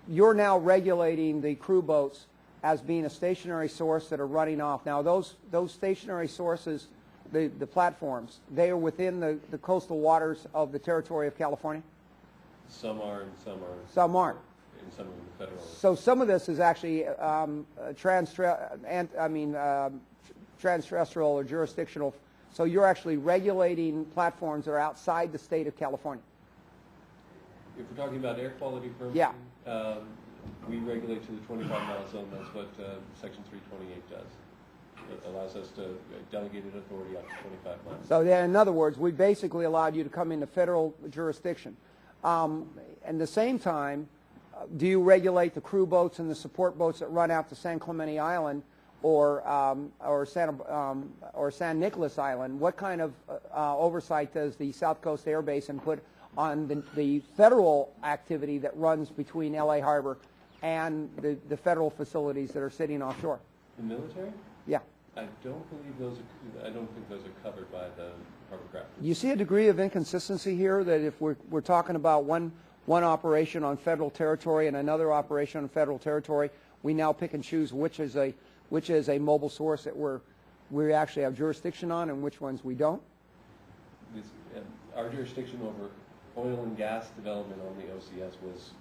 you're now regulating the crew boats as being a stationary source that are running off, now those stationary sources, the platforms, they are within the coastal waters of the territory of California? Some are and some aren't. Some aren't. And some of the federal. So some of this is actually transterrestrial or jurisdictional. So you're actually regulating platforms that are outside the state of California. If we're talking about air quality permitting, yeah. We regulate to the 25-mile zone. That's what Section 328 does. It allows us to delegated authority up to 25 miles. So then, in other words, we basically allowed you to come into federal jurisdiction. At the same time, do you regulate the crew boats and the support boats that run out to San Clemente Island or San Nicolas Island? What kind of oversight does the South Coast Air Basin put on the federal activity that runs between L.A. Harbor and the federal facilities that are sitting offshore? The military? Yeah. I don't believe those are, I don't think those are covered by the hovercraft. You see a degree of inconsistency here that if we're talking about one operation on federal territory and another operation on federal territory, we now pick and choose which is a mobile source that we actually have jurisdiction on and which ones we don't? Our jurisdiction over oil and gas development on the OCS was,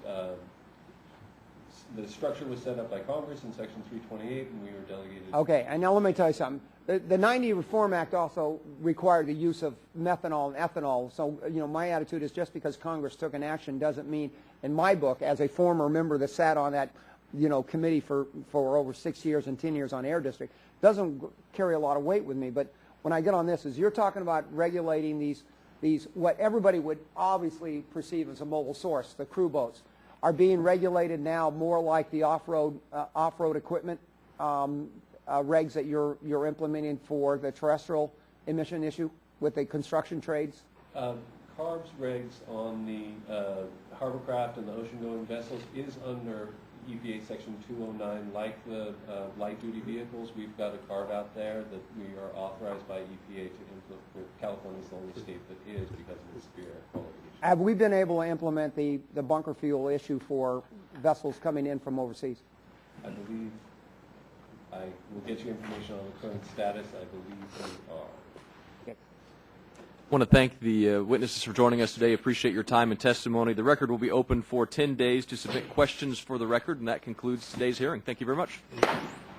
the structure was set up by Congress in Section 328, and we were delegated. Okay, and now let me tell you something. The 90 Reform Act also required the use of methanol and ethanol. So, you know, my attitude is just because Congress took an action doesn't mean, in my book, as a former member that sat on that, you know, committee for over 6 years and 10 years on Air District, doesn't carry a lot of weight with me. But when I get on this, is you're talking about regulating these what everybody would obviously perceive as a mobile source, the crew boats, are being regulated now more like the off-road equipment regs that you're implementing for the terrestrial emission issue with the construction trades? CARB's regs on the hovercraft and the ocean-going vessels is under EPA Section 209, like the light-duty vehicles. We've got a carve out there that we are authorized by EPA to implement. California's the only state that is because of the severe air quality issue. Have we been able to implement the bunker fuel issue for vessels coming in from overseas? I believe I will get you information on the current status. I believe we are. I want to thank the witnesses for joining us today. Appreciate your time and testimony. The record will be open for 10 days to submit questions for the record, and that concludes today's hearing. Thank you very much.